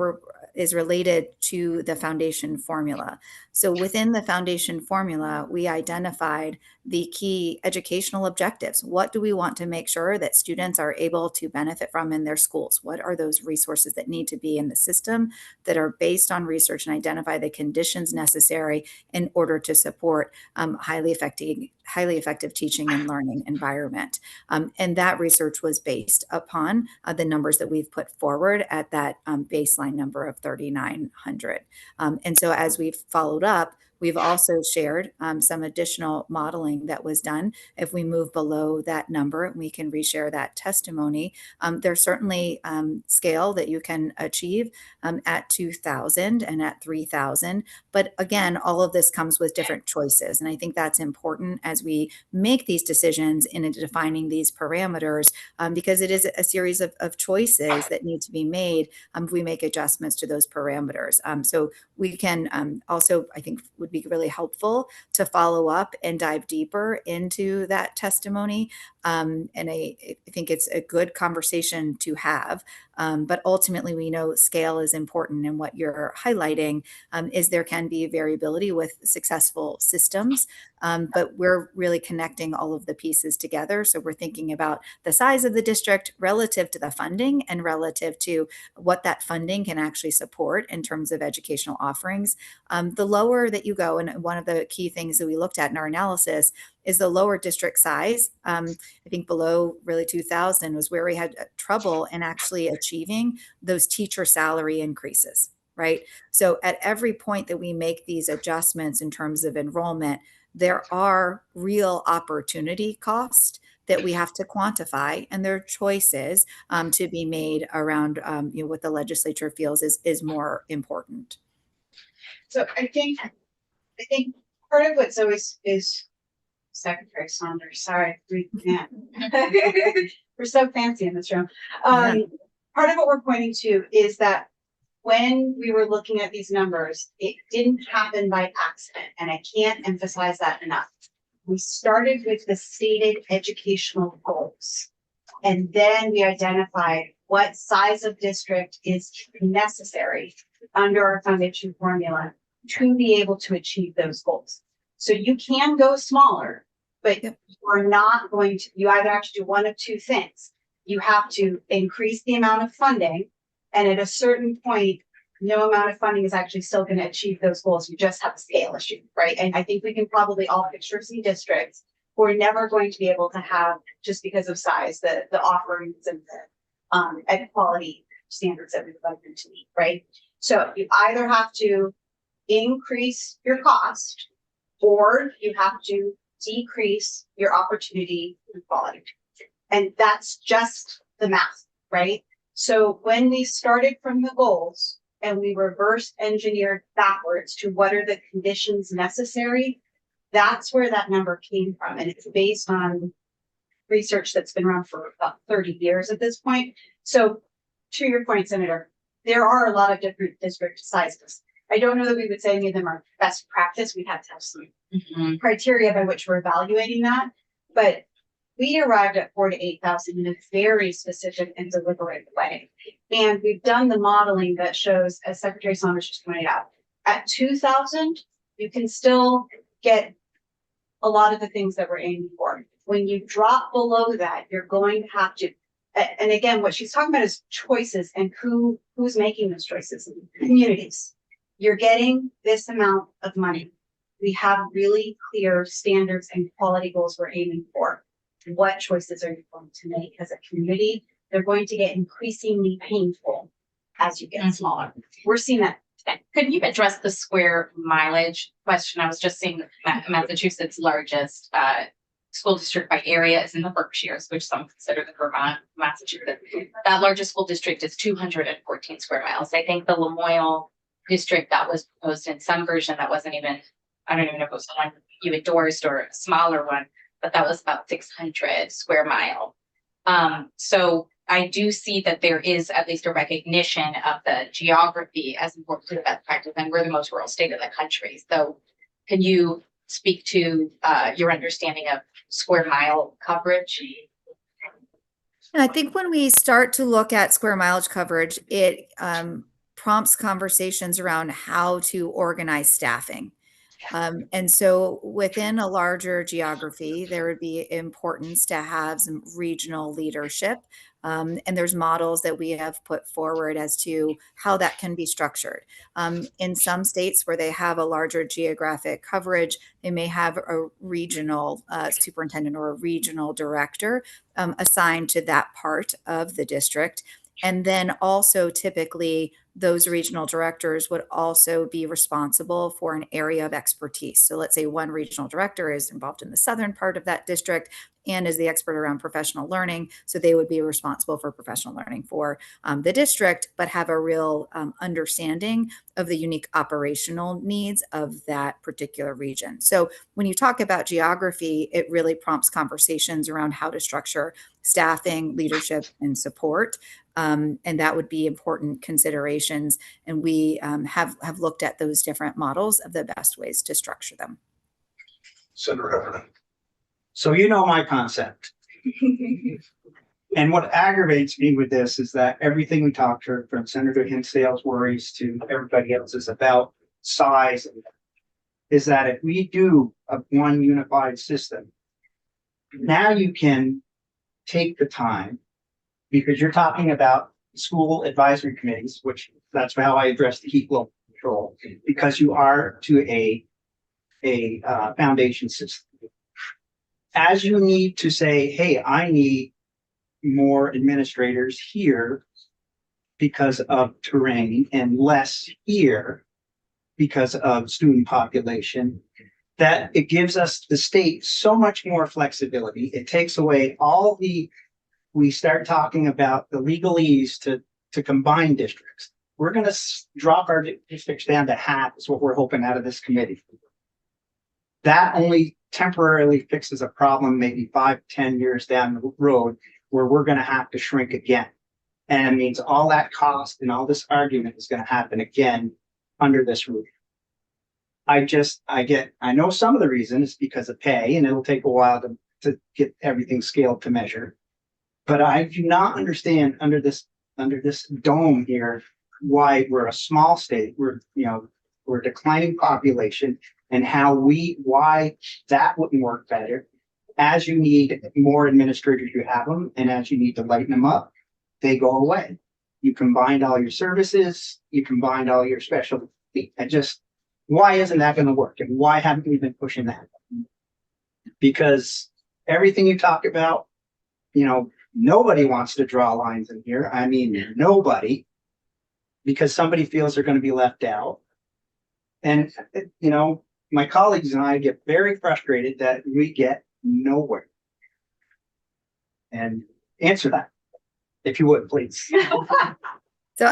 is related to the foundation formula. So within the foundation formula, we identified the key educational objectives. What do we want to make sure that students are able to benefit from in their schools? What are those resources that need to be in the system that are based on research and identify the conditions necessary in order to support highly effective teaching and learning environment? And that research was based upon the numbers that we've put forward at that baseline number of 3,900. And so as we've followed up, we've also shared some additional modeling that was done. If we move below that number, we can reshare that testimony. There's certainly scale that you can achieve at 2,000 and at 3,000. But again, all of this comes with different choices. And I think that's important as we make these decisions in defining these parameters, because it is a series of choices that need to be made if we make adjustments to those parameters. So we can also, I think, would be really helpful to follow up and dive deeper into that testimony. And I think it's a good conversation to have. But ultimately, we know scale is important. And what you're highlighting is there can be variability with successful systems. But we're really connecting all of the pieces together. So we're thinking about the size of the district relative to the funding and relative to what that funding can actually support in terms of educational offerings. The lower that you go, and one of the key things that we looked at in our analysis is the lower district size. I think below really 2,000 was where we had trouble in actually achieving those teacher salary increases, right? So at every point that we make these adjustments in terms of enrollment, there are real opportunity costs that we have to quantify, and there are choices to be made around what the legislature feels is more important. So I think part of what's always is Secretary Saunders, sorry, we can't. We're so fancy in this room. Part of what we're pointing to is that when we were looking at these numbers, it didn't happen by accident, and I can't emphasize that enough. We started with the stated educational goals, and then we identified what size of district is necessary under our foundation formula to be able to achieve those goals. So you can go smaller, but you're not going to, you either have to do one of two things. You have to increase the amount of funding, and at a certain point, no amount of funding is actually still going to achieve those goals. You just have a scale issue, right? And I think we can probably all picture some districts who are never going to be able to have, just because of size, the offerings and the quality standards that we'd like them to meet, right? So you either have to increase your cost, or you have to decrease your opportunity and quality. And that's just the math, right? So when we started from the goals and we reverse engineered backwards to what are the conditions necessary, that's where that number came from. And it's based on research that's been run for about 30 years at this point. So to your point, Senator, there are a lot of different district sizes. I don't know that we would say any of them are best practice. We have to have some Mhm. criteria by which we're evaluating that. But we arrived at 4,000 to 8,000 in a very specific and deliberate way. And we've done the modeling that shows, as Secretary Saunders just pointed out, at 2,000, you can still get a lot of the things that we're aiming for. When you drop below that, you're going to have to, and again, what she's talking about is choices and who's making those choices. Communities. You're getting this amount of money. We have really clear standards and quality goals we're aiming for. What choices are you going to make as a community? They're going to get increasingly painful as you get smaller. We're seeing that. Could you address the square mileage question? I was just seeing that Massachusetts' largest school district by area is in the Berkshires, which some consider the Vermont, Massachusetts. That largest school district is 214 square miles. I think the Lamoille district that was proposed in some version that wasn't even, I don't even know if it was the one you endorsed or a smaller one, but that was about 600 square mile. So I do see that there is at least a recognition of the geography as important to the best practice, and we're the most rural state in the country. So can you speak to your understanding of square mile coverage? I think when we start to look at square mileage coverage, it prompts conversations around how to organize staffing. And so within a larger geography, there would be importance to have some regional leadership. And there's models that we have put forward as to how that can be structured. In some states where they have a larger geographic coverage, they may have a regional superintendent or a regional director assigned to that part of the district. And then also typically those regional directors would also be responsible for an area of expertise. So let's say one regional director is involved in the southern part of that district and is the expert around professional learning. So they would be responsible for professional learning for the district, but have a real understanding of the unique operational needs of that particular region. So when you talk about geography, it really prompts conversations around how to structure staffing, leadership, and support. And that would be important considerations. And we have looked at those different models of the best ways to structure them. Senator Heffernan. So you know my concept. And what aggravates me with this is that everything we talk to, from Senator Hinsdale's worries to everybody else, is about size. Is that if we do a one unified system, now you can take the time, because you're talking about school advisory committees, which that's how I address the heat load control, because you are to a foundation system. As you need to say, hey, I need more administrators here because of terrain and less here because of student population, that it gives us, the state, so much more flexibility. It takes away all the, we start talking about the legalese to combine districts. We're going to drop our districts down to half is what we're hoping out of this committee. That only temporarily fixes a problem maybe 5-10 years down the road where we're going to have to shrink again. And it means all that cost and all this argument is going to happen again under this roof. I know some of the reason is because of pay, and it'll take a while to get everything scaled to measure. But I do not understand under this dome here why we're a small state. We're declining population, and why that wouldn't work better. As you need more administrators, you have them, and as you need to lighten them up, they go away. You combined all your services, you combined all your specialty. Why isn't that going to work? And why haven't we been pushing that? Because everything you talk about, nobody wants to draw lines in here. I mean, nobody, because somebody feels they're going to be left out. And, my colleagues and I get very frustrated that we get nowhere. And answer that, if you would, please. So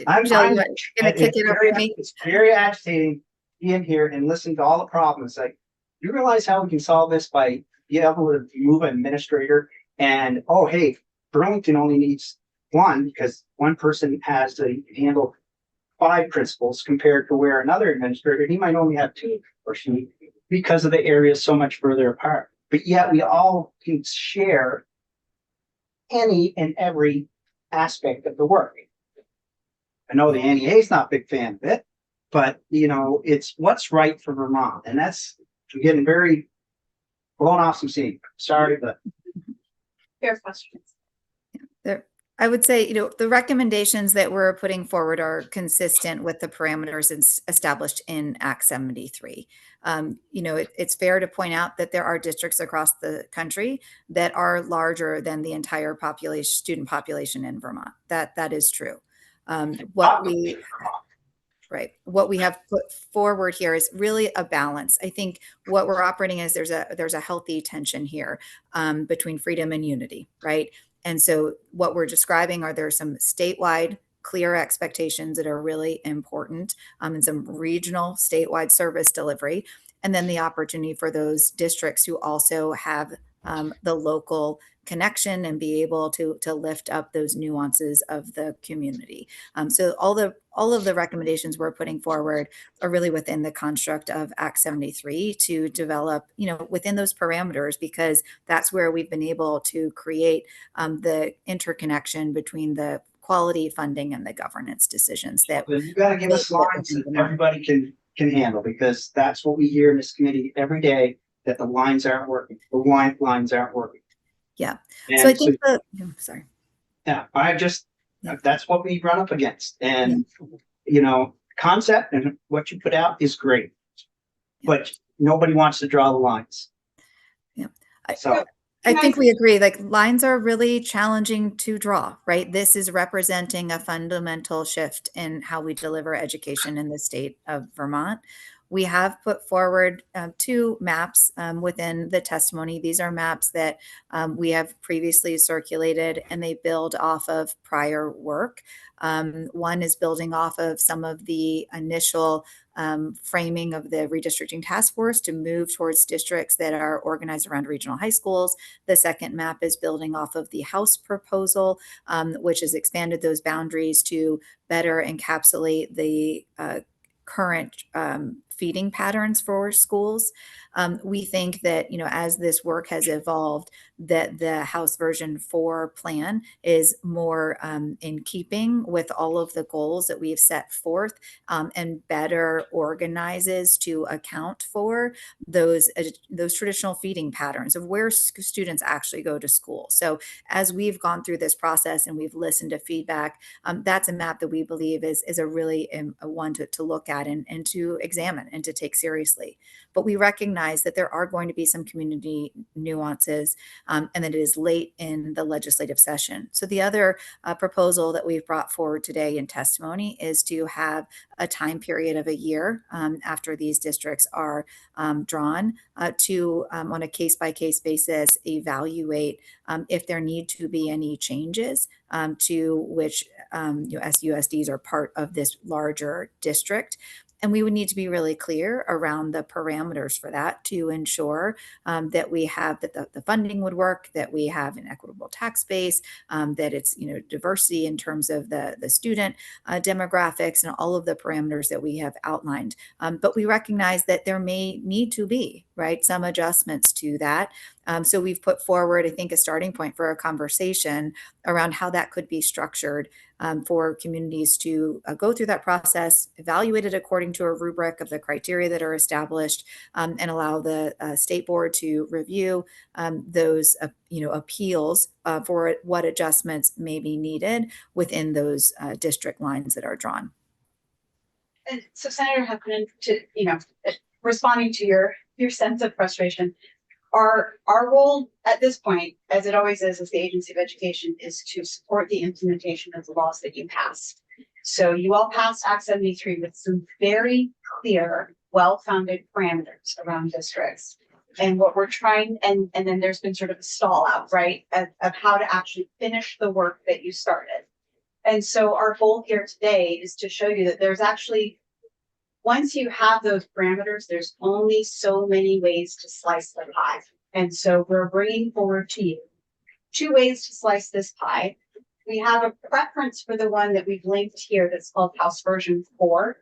I'm Jill, you want to kick it over to me? It's very agitating being here and listen to all the problems. Like, you realize how we can solve this by being able to move an administrator and, oh, hey, Burlington only needs one because one person has to handle 5 principals compared to where another administrator, he might only have 2 or she, because of the areas so much further apart. But yet we all can share any and every aspect of the work. I know the NEA is not a big fan of it, but you know, it's what's right for Vermont. And that's, I'm getting very blown off some steam. Sorry, but Fair questions. I would say, you know, the recommendations that we're putting forward are consistent with the parameters established in Act 73. You know, it's fair to point out that there are districts across the country that are larger than the entire population, student population in Vermont. That is true. What we have put forward here is really a balance. I think what we're operating as there's a healthy tension here between freedom and unity, right? And so what we're describing are there some statewide clear expectations that are really important and some regional statewide service delivery. And then the opportunity for those districts who also have the local connection and be able to lift up those nuances of the community. So all of the recommendations we're putting forward are really within the construct of Act 73 to develop, you know, within those parameters, because that's where we've been able to create the interconnection between the quality funding and the governance decisions that you got to give us lines that everybody can handle, because that's what we hear in this committee every day, that the lines aren't working. The lines aren't working. Yeah. And so I think sorry. Yeah, that's what we run up against. And, you know, concept and what you put out is great, but nobody wants to draw the lines. Yeah. So I think we agree, like lines are really challenging to draw, right? This is representing a fundamental shift in how we deliver education in the state of Vermont. We have put forward 2 maps within the testimony. These are maps that we have previously circulated, and they build off of prior work. One is building off of some of the initial framing of the redistricting task force to move towards districts that are organized around regional high schools. The second map is building off of the House proposal, which has expanded those boundaries to better encapsulate the current feeding patterns for schools. We think that, you know, as this work has evolved, that the House version 4 plan is more in keeping with all of the goals that we have set forth and better organizes to account for those traditional feeding patterns of where students actually go to school. So as we've gone through this process and we've listened to feedback, that's a map that we believe is a really a one to look at and to examine and to take seriously. But we recognize that there are going to be some community nuances and that it is late in the legislative session. So the other proposal that we've brought forward today in testimony is to have a time period of a year after these districts are drawn to, on a case-by-case basis, evaluate if there need to be any changes to which SUSDs are part of this larger district. And we would need to be really clear around the parameters for that to ensure that we have that the funding would work, that we have an equitable tax base, that it's, you know, diversity in terms of the student demographics and all of the parameters that we have outlined. But we recognize that there may need to be, right, some adjustments to that. So we've put forward, I think, a starting point for a conversation around how that could be structured for communities to go through that process, evaluate it according to a rubric of the criteria that are established, and allow the state board to review those appeals for what adjustments may be needed within those district lines that are drawn. And so Senator Heffernan, responding to your sense of frustration, our role at this point, as it always is as the Agency of Education, is to support the implementation of the laws that you pass. So you all passed Act 73 with some very clear, well-founded parameters around districts. And what we're trying, and then there's been sort of a stall out, right, of how to actually finish the work that you started. And so our goal here today is to show you that there's actually, once you have those parameters, there's only so many ways to slice the pie. And so we're bringing forward to you 2 ways to slice this pie. we have a preference for the one that we've linked here that's called House Version 4,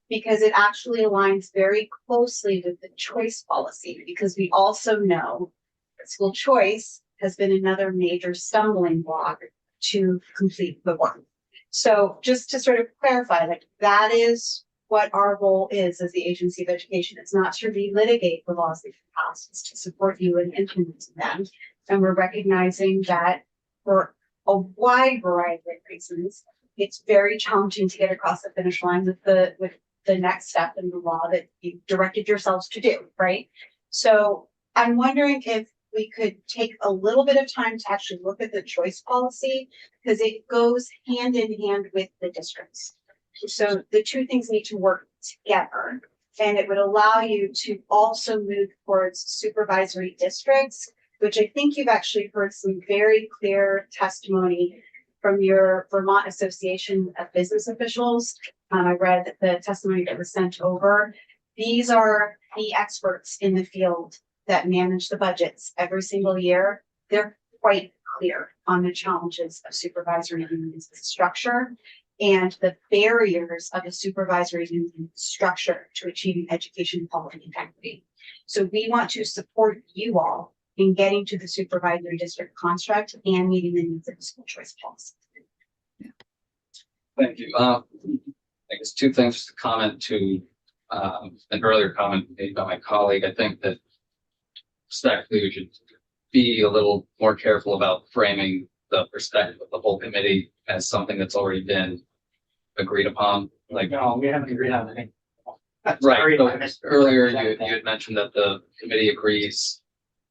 because it actually aligns very closely with the choice policy, because we also know that school choice has been another major stumbling block to complete the work. So just to sort of clarify, like that is what our role is as the Agency of Education. It's not to relitigate the laws that you passed, it's to support you in implementing them. And we're recognizing that for a wide variety of reasons, it's very challenging to get across the finish line with the next step in the law that you directed yourselves to do, right? So I'm wondering if we could take a little bit of time to actually look at the choice policy, because it goes hand in hand with the districts. So the two things need to work together, and it would allow you to also move towards supervisory districts, which I think you've actually heard some very clear testimony from your Vermont Association of Business Officials. I read the testimony that was sent over. These are the experts in the field that manage the budgets every single year. They're quite clear on the challenges of supervisory union structure and the barriers of a supervisory union structure to achieving education quality and equity. So we want to support you all in getting to the supervisory district construct and meeting the needs of the school choice policy. Thank you. I guess two things just to comment to an earlier comment made by my colleague. I think that respectfully we should be a little more careful about framing the perspective of the whole committee as something that's already been agreed upon. Like, No, we haven't agreed on anything. right. So earlier you had mentioned that the committee agrees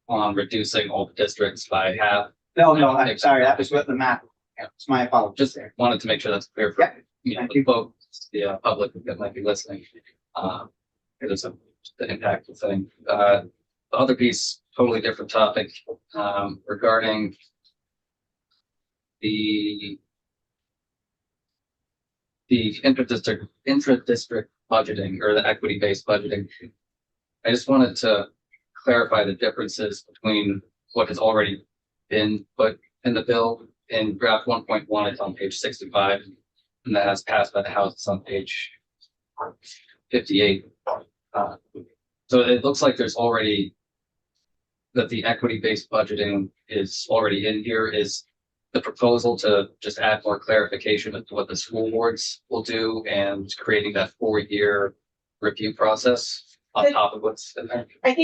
on reducing all the districts by half. No, I'm sorry, that was with the map. It's my apologies Just there. wanted to make sure that's clear for Thank the folks, the public that might be listening. Because it's the impactful thing. The other piece, totally different topic, regarding the intra-district budgeting or the equity-based budgeting. I just wanted to clarify the differences between what has already been put in the bill in draft 1.1. It's on page 65, and that has passed by the House. It's on page 58. So it looks like there's already that the equity-based budgeting is already in here. Is the proposal to just add more clarification as to what the school boards will do and creating that 4-year review process on top of what's in there? I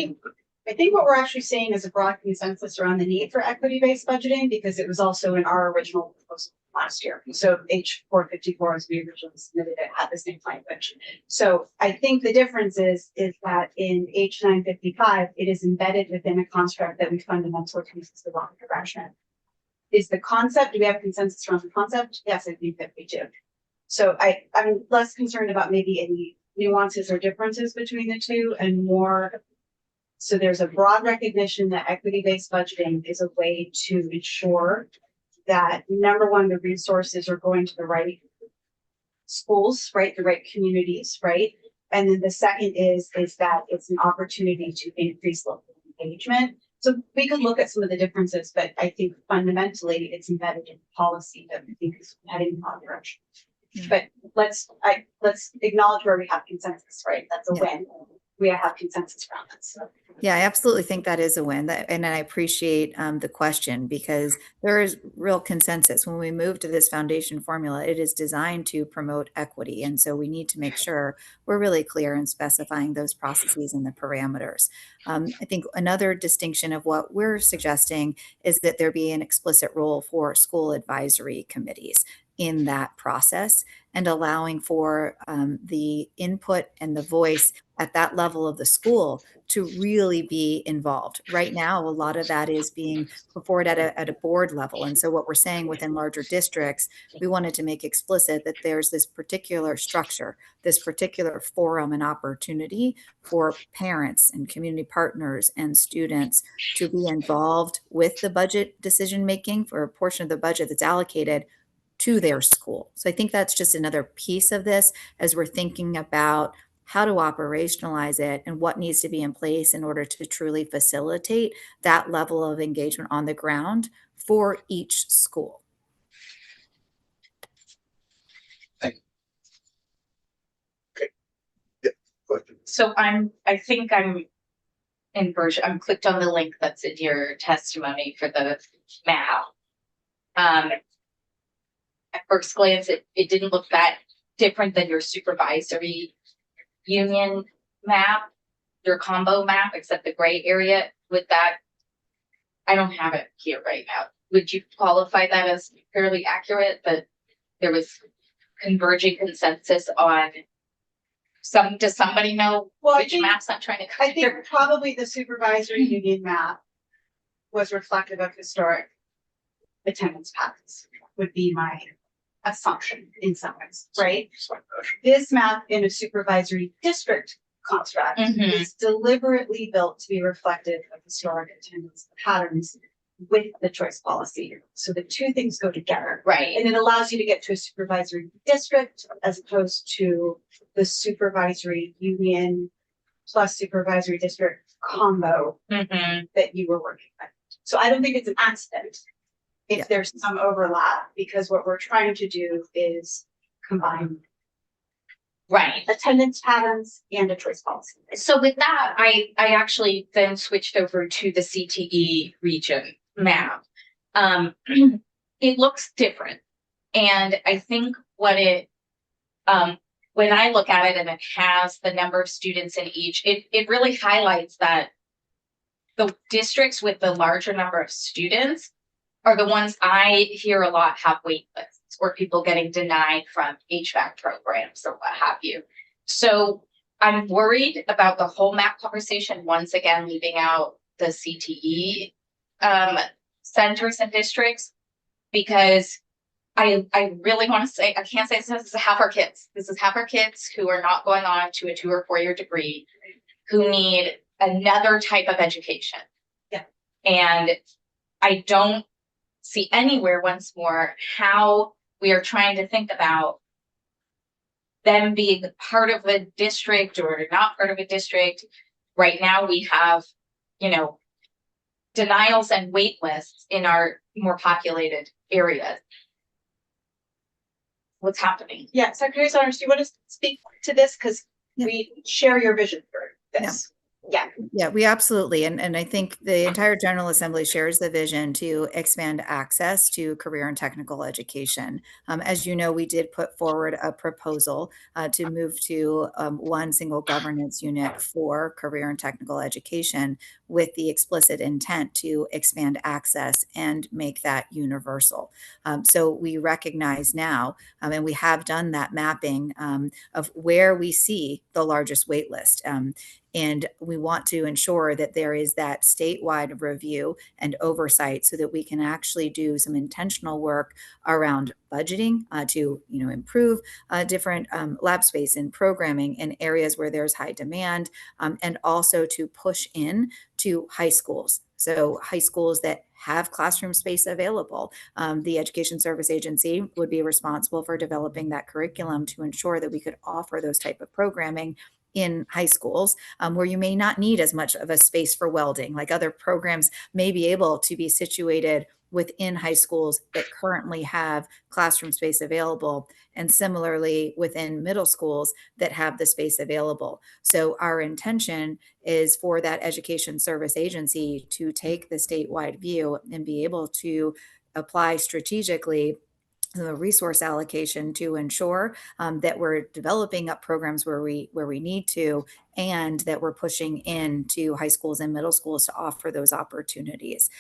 think what we're actually seeing is a broad consensus around the need for equity-based budgeting, because it was also in our original proposal last year. So H 454, as we originally submitted it, had the same language. So I think the difference is that in H 955, it is embedded within a construct that we fundamentally uses the wrong direction. Is the concept, do we have consensus around the concept? Yes, I think that we do. So I'm less concerned about maybe any nuances or differences between the two and more. So there's a broad recognition that equity-based budgeting is a way to ensure that, number one, the resources are going to the right schools, right? The right communities, right? And then the second is that it's an opportunity to increase local engagement. So we could look at some of the differences, but I think fundamentally it's embedded in policy that we think is heading in the wrong direction. But let's acknowledge where we have consensus, right? That's a win. We have consensus around that. So. Yeah, I absolutely think that is a win. And I appreciate the question, because there is real consensus. When we move to this foundation formula, it is designed to promote equity. And so we need to make sure we're really clear in specifying those processes and the parameters. I think another distinction of what we're suggesting is that there be an explicit role for school advisory committees in that process, and allowing for the input and the voice at that level of the school to really be involved. Right now, a lot of that is being put forward at a board level. And so what we're saying within larger districts, we wanted to make explicit that there's this particular structure, this particular forum and opportunity for parents and community partners and students to be involved with the budget decision-making for a portion of the budget that's allocated to their school. So I think that's just another piece of this as we're thinking about how to operationalize it and what needs to be in place in order to truly facilitate that level of engagement on the ground for each school. So I think I'm I'm clicked on the link that's in your testimony for the map. At first glance, it didn't look that different than your supervisory union map, your combo map, except the gray area with that. I don't have it here right now. Would you qualify that as fairly accurate, that there was converging consensus on does somebody know Well, I which think- maps I'm trying to I compare? think probably the supervisory union map was reflective of historic attendance patterns, would be my assumption in some ways, right? This map in a supervisory district construct Mhm. is deliberately built to be reflective of historic attendance patterns with the choice policy. So the two things go together. Right. And it allows you to get to a supervisory district as opposed to the supervisory union plus supervisory district combo Mhm. that you were working with. So I don't think it's an accident if Yeah. there's some overlap, because what we're trying to do is combine Right. attendance patterns and a choice policy. So with that, I actually then switched over to the CTE region map. It looks different. And I think when I look at it and it has the number of students in each, it really highlights that the districts with the larger number of students are the ones I hear a lot have wait lists, or people getting denied from HVAC programs or what have you. So I'm worried about the whole map conversation, once again, leaving out the CTE centers and districts, because I really want to say, I can't say this is half our kids. This is half our kids who are not going on to a 2 or 4 year degree, who need another type of education. Yeah. And I don't see anywhere, once more, how we are trying to think about them being part of a district or not part of a district. Right now we have, denials and wait lists in our more populated areas. What's happening? Yeah, Secretary Saunders, do you want to speak to this? Because Yeah. we share your vision for this. Yeah. Yeah, we absolutely. And I think the entire General Assembly shares the vision to expand access to career and technical education. As you know, we did put forward a proposal to move to one single governance unit for career and technical education, with the explicit intent to expand access and make that universal. So we recognize now, and we have done that mapping of where we see the largest wait list. And we want to ensure that there is that statewide review and oversight so that we can actually do some intentional work around budgeting to improve different lab space and programming in areas where there's high demand, and also to push in to high schools. So high schools that have classroom space available. The Education Service Agency would be responsible for developing that curriculum to ensure that we could offer those type of programming in high schools, where you may not need as much of a space for welding. Like other programs may be able to be situated within high schools that currently have classroom space available, and similarly within middle schools that have the space available. So our intention is for that Education Service Agency to take the statewide view and be able to apply strategically the resource allocation to ensure that we're developing up programs where we need to, and that we're pushing into high schools and middle schools to offer those opportunities.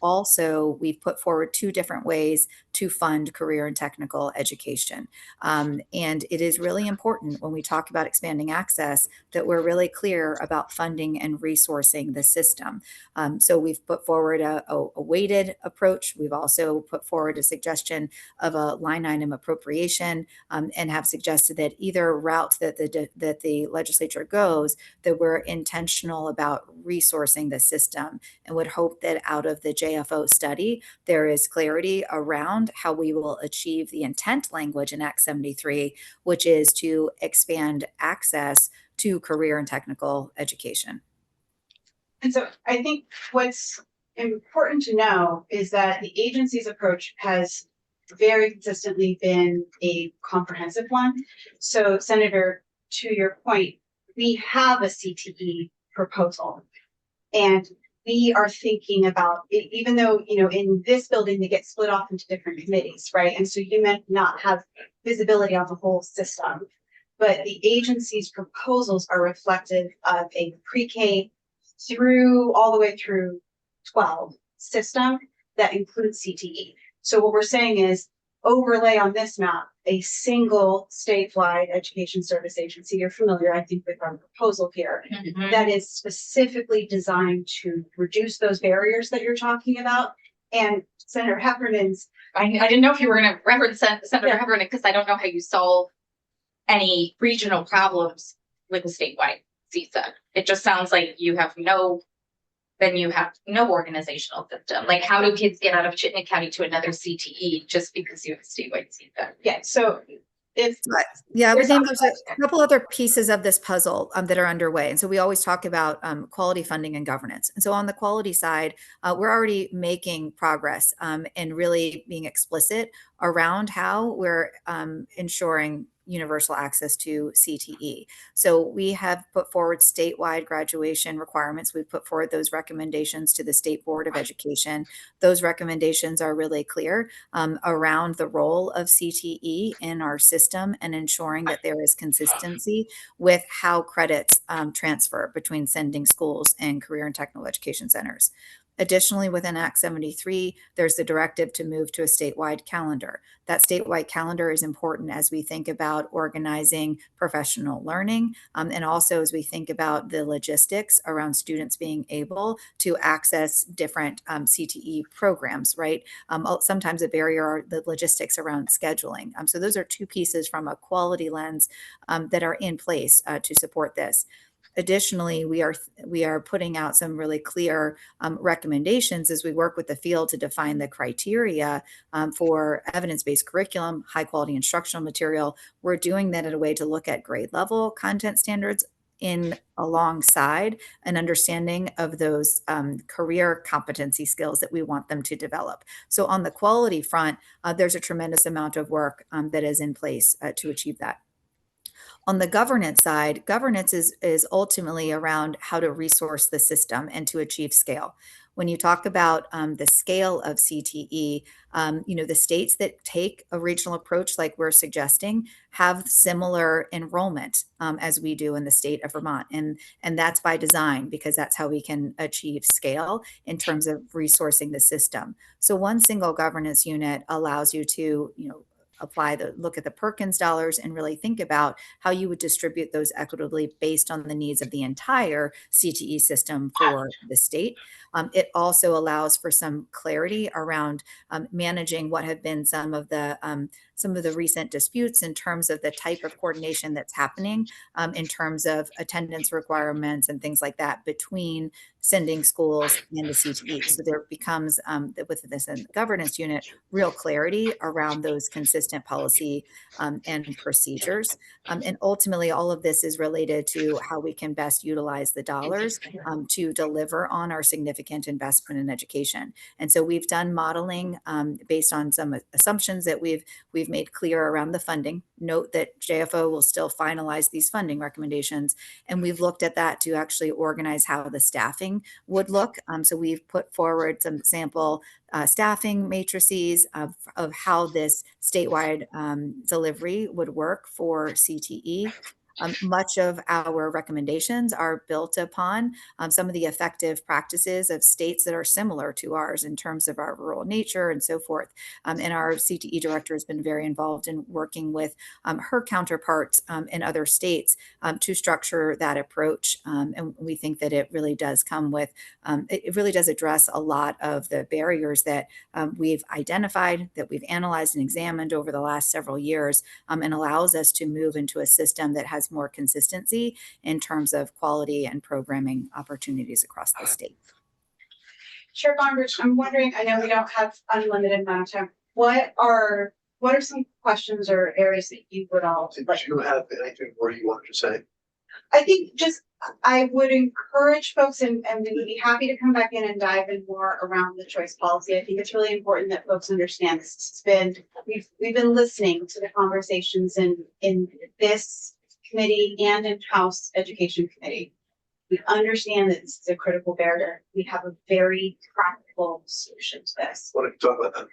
Also, we've put forward 2 different ways to fund career and technical education. And it is really important when we talk about expanding access that we're really clear about funding and resourcing the system. So we've put forward a weighted approach. We've also put forward a suggestion of a line item appropriation, and have suggested that either route that the legislature goes, that we're intentional about resourcing the system, and would hope that out of the JFO study, there is clarity around how we will achieve the intent language in Act 73, which is to expand access to career and technical education. And so I think what's important to know is that the agency's approach has very consistently been a comprehensive one. So Senator, to your point, we have a CTE proposal. And we are thinking about, even though, in this building, they get split off into different committees, right? And so you might not have visibility on the whole system. But the agency's proposals are reflective of a pre-K through all the way through 12 system that includes CTE. So what we're saying is overlay on this map a single statewide education service agency. You're familiar, I think, with our proposal here that is specifically designed to reduce those barriers that you're talking about. And Senator Heffernan's. I didn't know if you were going to reference Senator Heffernan, because I don't know how you solve any regional problems with a statewide CSA. It just sounds like you have no organizational system. Like, how do kids get out of Chittenden County to another CTE just because you have a statewide CSA? Yeah, so if I would think there's a couple other pieces of this puzzle that are underway. And so we always talk about quality funding and governance. And so on the quality side, we're already making progress and really being explicit around how we're ensuring universal access to CTE. So we have put forward statewide graduation requirements. We've put forward those recommendations to the State Board of Education. Those recommendations are really clear around the role of CTE in our system and ensuring that there is consistency with how credits transfer between sending schools and career and technical education centers. Additionally, within Act 73, there's the directive to move to a statewide calendar. That statewide calendar is important as we think about organizing professional learning, and also as we think about the logistics around students being able to access different CTE programs, right? Sometimes a barrier are the logistics around scheduling. So those are two pieces from a quality lens that are in place to support this. Additionally, we are putting out some really clear recommendations as we work with the field to define the criteria for evidence-based curriculum, high quality instructional material. We're doing that in a way to look at grade level content standards in alongside an understanding of those career competency skills that we want them to develop. So on the quality front, there's a tremendous amount of work that is in place to achieve that. On the governance side, governance is ultimately around how to resource the system and to achieve scale. When you talk about the scale of CTE, the states that take a regional approach like we're suggesting have similar enrollment as we do in the state of Vermont. And that's by design, because that's how we can achieve scale in terms of resourcing the system. So one single governance unit allows you to, look at the Perkins dollars and really think about how you would distribute those equitably based on the needs of the entire CTE system for the state. It also allows for some clarity around managing what have been some of the recent disputes in terms of the type of coordination that's happening in terms of attendance requirements and things like that between sending schools and the CTE. So there becomes, with this governance unit, real clarity around those consistent policy and procedures. And ultimately, all of this is related to how we can best utilize the dollars to deliver on our significant investment in education. And so we've done modeling based on some assumptions that we've made clear around the funding. Note that JFO will still finalize these funding recommendations. And we've looked at that to actually organize how the staffing would look. So we've put forward some sample staffing matrices of how this statewide delivery would work for CTE. Much of our recommendations are built upon some of the effective practices of states that are similar to ours in terms of our rural nature and so forth. And our CTE director has been very involved in working with her counterparts in other states to structure that approach. And we think that it really does come with, it really does address a lot of the barriers that we've identified, that we've analyzed and examined over the last several years, and allows us to move into a system that has more consistency in terms of quality and programming opportunities across the state. Chair Bondridge, I'm wondering, I know we don't have unlimited amount of time. What are some questions or areas that you would all like? Do you have anything more you wanted to say? I think I would encourage folks and we would be happy to come back in and dive in more around the choice policy. I think it's really important that folks understand this. We've been listening to the conversations in this committee and in House Education Committee. We understand that this is a critical barrier. We have a very practical solution to this. Why don't you talk about that?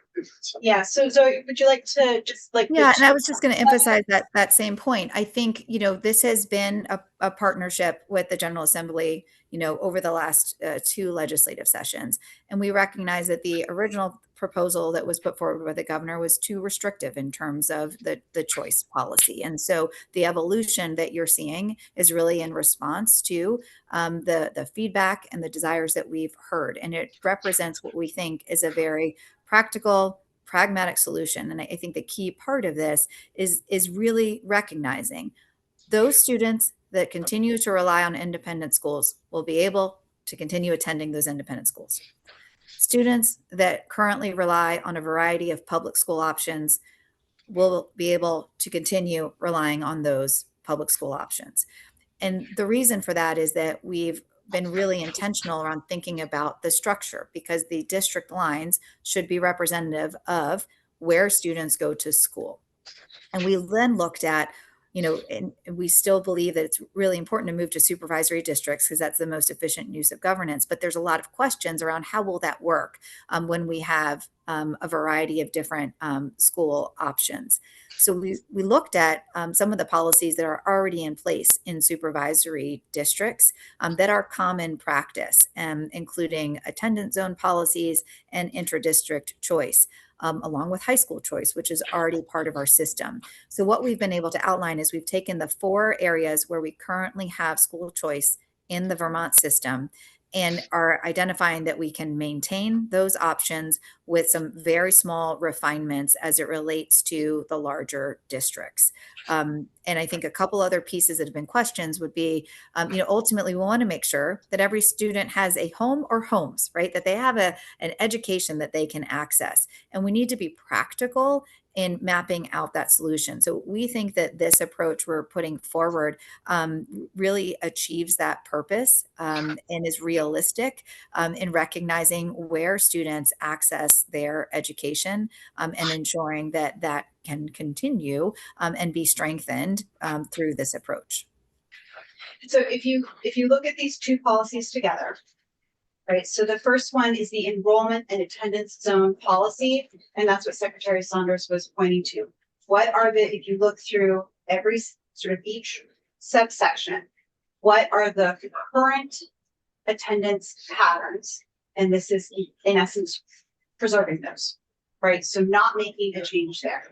Yeah, so Zoe, would you like to just like? Yeah, and I was just going to emphasize that same point. I think, this has been a partnership with the General Assembly, over the last 2 legislative sessions. And we recognize that the original proposal that was put forward by the governor was too restrictive in terms of the choice policy. And so the evolution that you're seeing is really in response to the feedback and the desires that we've heard. And it represents what we think is a very practical, pragmatic solution. And I think the key part of this is really recognizing those students that continue to rely on independent schools will be able to continue attending those independent schools. Students that currently rely on a variety of public school options will be able to continue relying on those public school options. And the reason for that is that we've been really intentional around thinking about the structure, because the district lines should be representative of where students go to school. And we then looked at, and we still believe that it's really important to move to supervisory districts because that's the most efficient use of governance. But there's a lot of questions around how will that work when we have a variety of different school options. So we looked at some of the policies that are already in place in supervisory districts that are common practice, including attendance zone policies and intra-district choice. Along with high school choice, which is already part of our system. So what we've been able to outline is we've taken the 4 areas where we currently have school choice in the Vermont system and are identifying that we can maintain those options with some very small refinements as it relates to the larger districts. And I think a couple other pieces that have been questions would be, ultimately we want to make sure that every student has a home or homes, right? That they have an education that they can access. And we need to be practical in mapping out that solution. So we think that this approach we're putting forward really achieves that purpose and is realistic in recognizing where students access their education and ensuring that that can continue and be strengthened through this approach. So if you look at these 2 policies together, right? So the first one is the enrollment and attendance zone policy, and that's what Secretary Saunders was pointing to. What are if you look through every sort of each subsection, what are the current attendance patterns? And this is in essence preserving those, right? So not making a change there.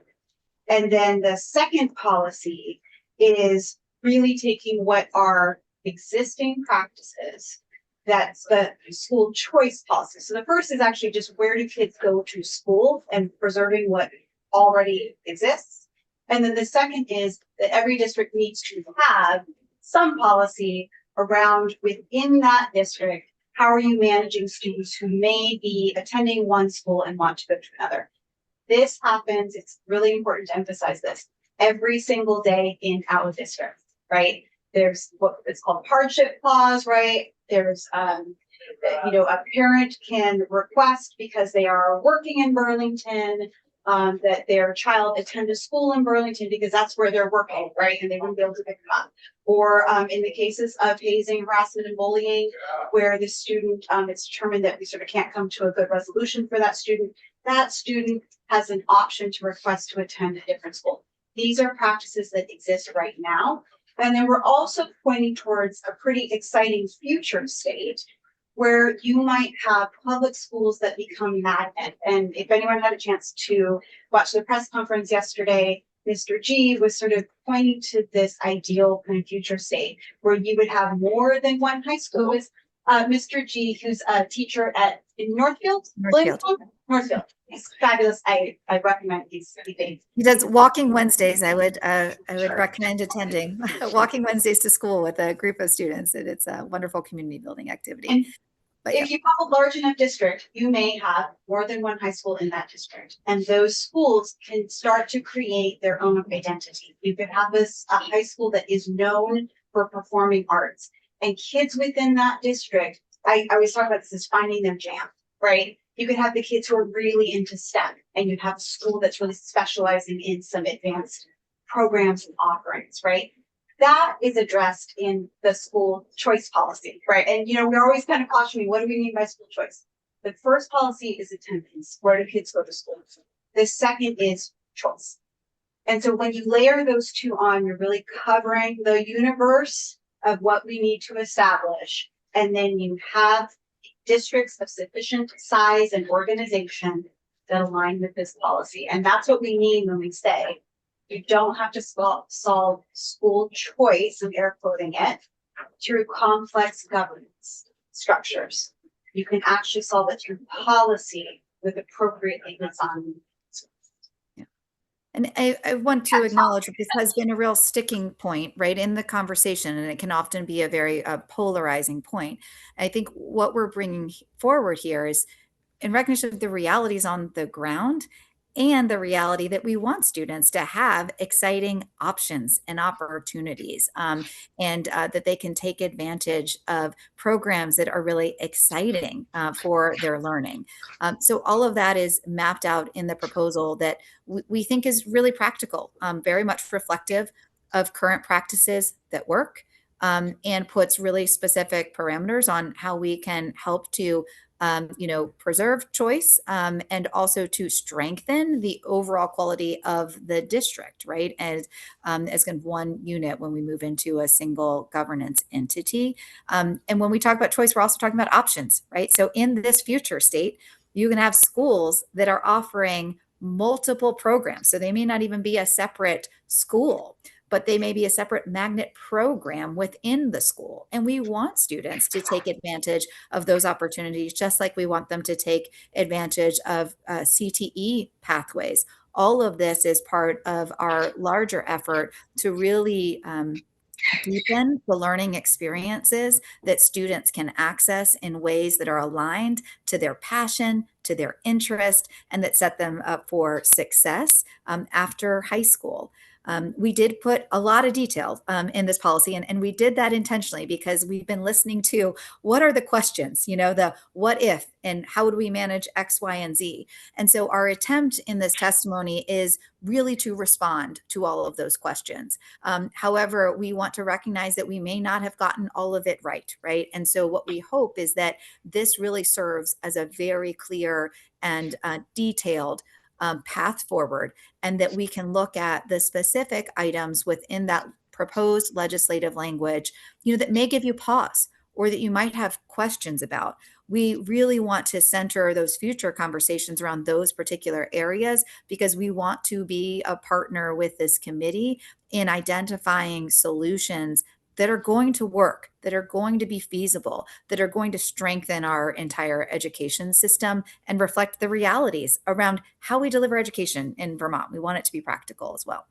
And then the second policy is really taking what are existing practices. That's the school choice policy. So the first is actually just where do kids go to school and preserving what already exists. And then the second is that every district needs to have some policy around within that district. How are you managing students who may be attending one school and want to go to another? This happens, it's really important to emphasize this, every single day in our district, right? There's what it's called hardship clause, right? There's, a parent can request because they are working in Burlington, that their child attend a school in Burlington because that's where they're working, right? And they wouldn't be able to pick them up. Or in the cases of hazing, harassment, and bullying, where the student, it's determined that we sort of can't come to a good resolution for that student has an option to request to attend a different school. These are practices that exist right now. And then we're also pointing towards a pretty exciting future state where you might have public schools that become magnet. And if anyone had a chance to watch the press conference yesterday, Mr. G was sort of pointing to this ideal kind of future state where you would have more than one high school. Mr. G, who's a teacher in Northfield. Northfield. He's fabulous. I recommend he's. He does walking Wednesdays. I would recommend attending walking Wednesdays to school with a group of students. It's a wonderful community building activity. But if you have a large enough district, you may have more than one high school in that district, and those schools can start to create their own identity. You could have a high school that is known for performing arts, and kids within that district. I always talk about this as finding their jam, right? You could have the kids who are really into STEM, and you'd have a school that's really specializing in some advanced programs and offerings, right? that is addressed in the school choice policy, right? And, we're always kind of cautioning, what do we mean by school choice? The first policy is attendance. Where do kids go to school? The second is choice. And so when you layer those two on, you're really covering the universe of what we need to establish. And then you have districts of sufficient size and organization that align with this policy. And that's what we mean when we say you don't have to solve school choice, I'm air quoting it, through complex governance structures. You can actually solve it through policy with appropriate leaders on. And I want to acknowledge that this has been a real sticking point, right, in the conversation, and it can often be a very polarizing point. I think what we're bringing forward here is in recognition of the realities on the ground and the reality that we want students to have exciting options and opportunities, and that they can take advantage of programs that are really exciting for their learning. So all of that is mapped out in the proposal that we think is really practical, very much reflective of current practices that work, and puts really specific parameters on how we can help to preserve choice, and also to strengthen the overall quality of the district, right? As kind of one unit when we move into a single governance entity. And when we talk about choice, we're also talking about options, right? So in this future state, you can have schools that are offering multiple programs. So they may not even be a separate school, but they may be a separate magnet program within the school. And we want students to take advantage of those opportunities, just like we want them to take advantage of CTE pathways. All of this is part of our larger effort to really deepen the learning experiences that students can access in ways that are aligned to their passion, to their interest, and that set them up for success after high school. We did put a lot of detail in this policy, and we did that intentionally because we've been listening to what are the questions, the what if, and how would we manage X, Y, and Z. And so our attempt in this testimony is really to respond to all of those questions. However, we want to recognize that we may not have gotten all of it right? And so what we hope is that this really serves as a very clear and detailed path forward, and that we can look at the specific items within that proposed legislative language, that may give you pause or that you might have questions about. We really want to center those future conversations around those particular areas because we want to be a partner with this committee in identifying solutions that are going to work, that are going to be feasible, that are going to strengthen our entire education system and reflect the realities around how we deliver education in Vermont. We want it to be practical as well.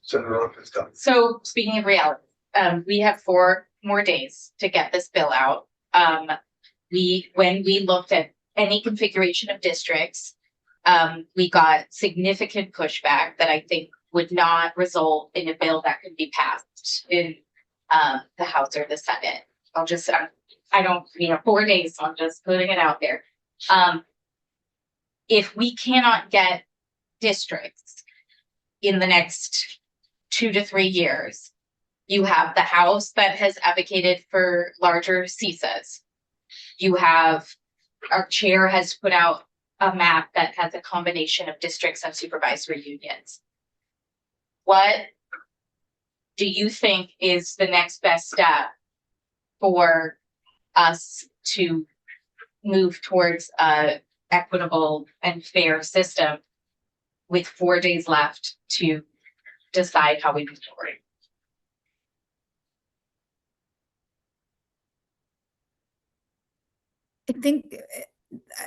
Senator Roth is done. So speaking of reality, we have 4 more days to get this bill out. When we looked at any configuration of districts, we got significant pushback that I think would not result in a bill that could be passed in the House or the Senate. I don't, 4 days, so I'm just putting it out there. If we cannot get districts in the next 2 to 3 years, you have the House that has advocated for larger CSAs. You have, our chair has put out a map that has a combination of districts and supervisory unions. What do you think is the next best step for us to move towards a equitable and fair system with 4 days left to decide how we move forward? I think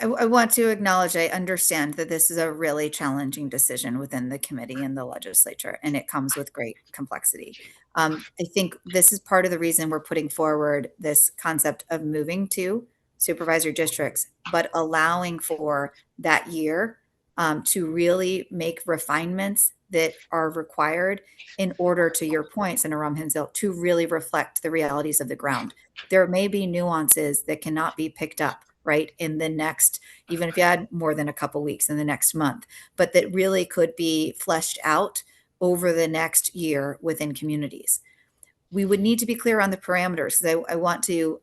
I want to acknowledge, I understand that this is a really challenging decision within the committee and the legislature, and it comes with great complexity. I think this is part of the reason we're putting forward this concept of moving to supervisory districts, but allowing for that year to really make refinements that are required in order, to your point, Senator Rom-Hinsdale, to really reflect the realities of the ground. There may be nuances that cannot be picked up right in the next, even if you had more than a couple weeks in the next month, but that really could be fleshed out over the next year within communities. We would need to be clear on the parameters, because I want to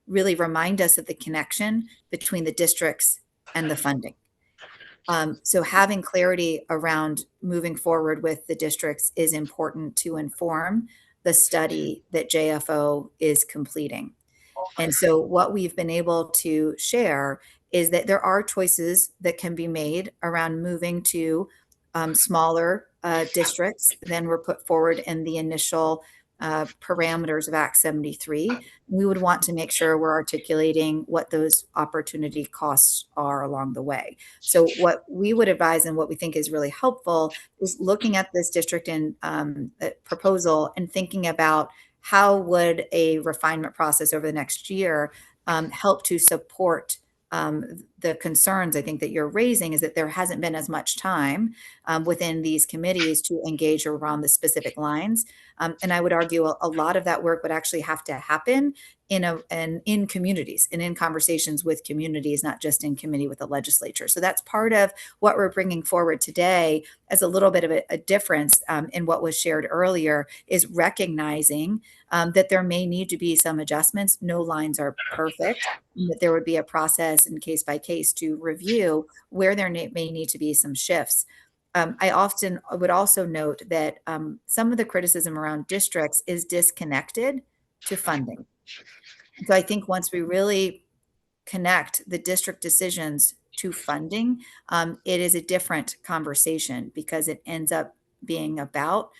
really remind us of the connection between the districts and the funding. So having clarity around moving forward with the districts is important to inform the study that JFO is completing. And so what we've been able to share is that there are choices that can be made around moving to smaller districts than were put forward in the initial parameters of Act 73. We would want to make sure we're articulating what those opportunity costs are along the way. So what we would advise and what we think is really helpful is looking at this district and proposal and thinking about how would a refinement process over the next year help to support the concerns I think that you're raising, is that there hasn't been as much time within these committees to engage around the specific lines. And I would argue a lot of that work would actually have to happen in communities and in conversations with communities, not just in committee with the legislature. So that's part of what we're bringing forward today as a little bit of a difference in what was shared earlier, is recognizing that there may need to be some adjustments. No lines are perfect, that there would be a process and case by case to review where there may need to be some shifts. I often would also note that some of the criticism around districts is disconnected to funding. So I think once we really connect the district decisions to funding, it is a different conversation, because it ends up being about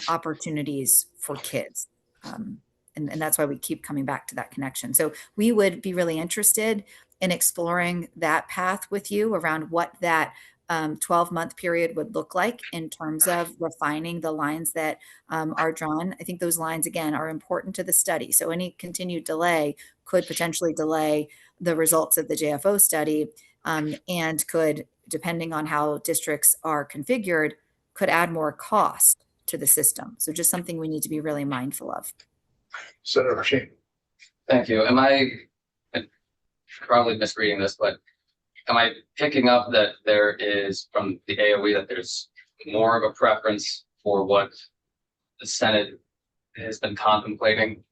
opportunities for kids. And that's why we keep coming back to that connection. So we would be really interested in exploring that path with you around what that 12-month period would look like in terms of refining the lines that are drawn. I think those lines, again, are important to the study. So any continued delay could potentially delay the results of the JFO study, and could, depending on how districts are configured, could add more cost to the system. So just something we need to be really mindful of. Senator Shane. Thank you. Am I probably misreading this, but am I picking up that there is from the AOE that there's more of a preference for what the Senate has been contemplating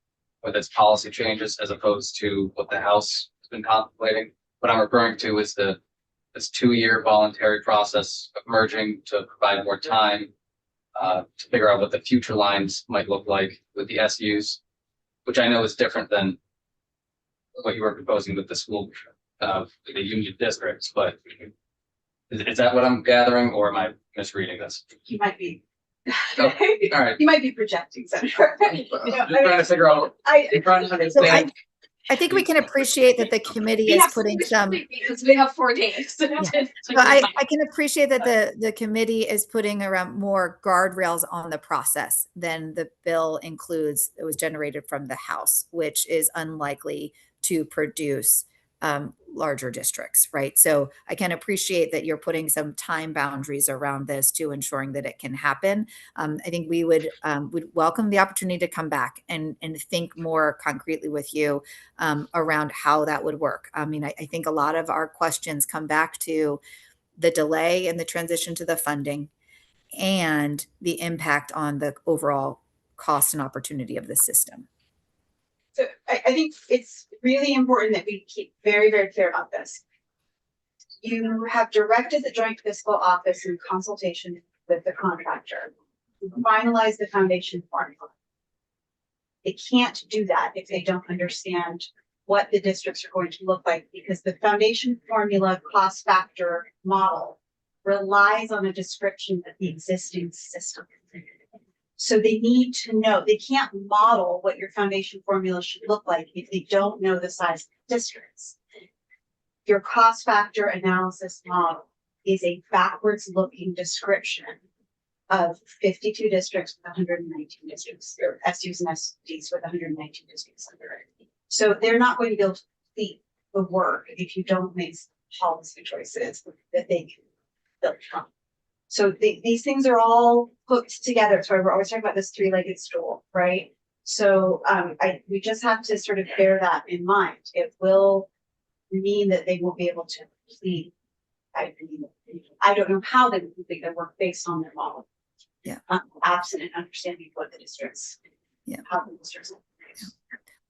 with its policy changes as opposed to what the House has been contemplating? What I'm referring to is this 2-year voluntary process of merging to provide more time to figure out what the future lines might look like with the SUs, which I know is different than what you were proposing with the school, the union districts, but is that what I'm gathering, or am I misreading this? You might be. Oh, all right. You might be projecting, Senator. Just trying to figure out. I'm trying to understand. I think we can appreciate that the committee is putting some. Because we have 4 days. So I can appreciate that the committee is putting around more guardrails on the process than the bill includes that was generated from the House, which is unlikely to produce larger districts, right? So I can appreciate that you're putting some time boundaries around this to ensuring that it can happen. I think we would welcome the opportunity to come back and think more concretely with you around how that would work. I mean, I think a lot of our questions come back to the delay in the transition to the funding and the impact on the overall cost and opportunity of the system. So I think it's really important that we keep very, very clear about this. You have directed the Joint Fiscal Office in consultation with the contractor to finalize the foundation formula. They can't do that if they don't understand what the districts are going to look like, because the foundation formula cost factor model relies on a description of the existing system. So they need to know, they can't model what your foundation formula should look like if they don't know the size of the districts. Your cost factor analysis model is a backwards looking description of 52 districts with 119 districts, or SUs and SDs with 119 districts under it. So they're not going to be able to complete the work if you don't make policy choices that they can build from. So these things are all hooked together. That's why we're always talking about this 3-legged stool, right? So we just have to sort of bear that in mind. It will mean that they won't be able to complete. I don't know how they will complete their work based on their model. Absent an understanding of what the districts. Yeah. How the districts.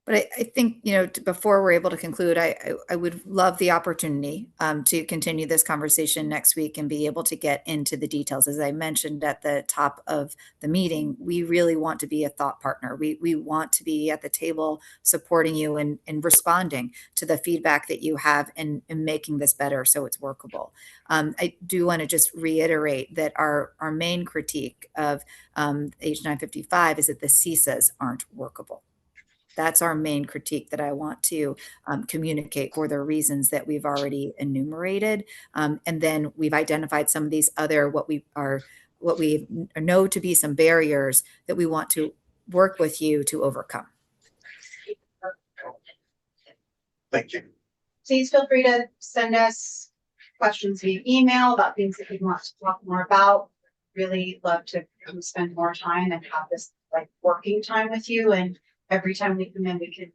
But I think, before we're able to conclude, I would love the opportunity to continue this conversation next week and be able to get into the details. As I mentioned at the top of the meeting, we really want to be a thought partner. We want to be at the table supporting you and responding to the feedback that you have and making this better so it's workable. I do want to just reiterate that our main critique of Age 955 is that the CISAs aren't workable. That's our main critique that I want to communicate for the reasons that we've already enumerated. And then we've identified some of these other, what we know to be some barriers that we want to work with you to overcome. Thank you. Please feel free to send us questions via email about things that you want to talk more about. Really love to come spend more time and have this like working time with you. And every time we come in, we can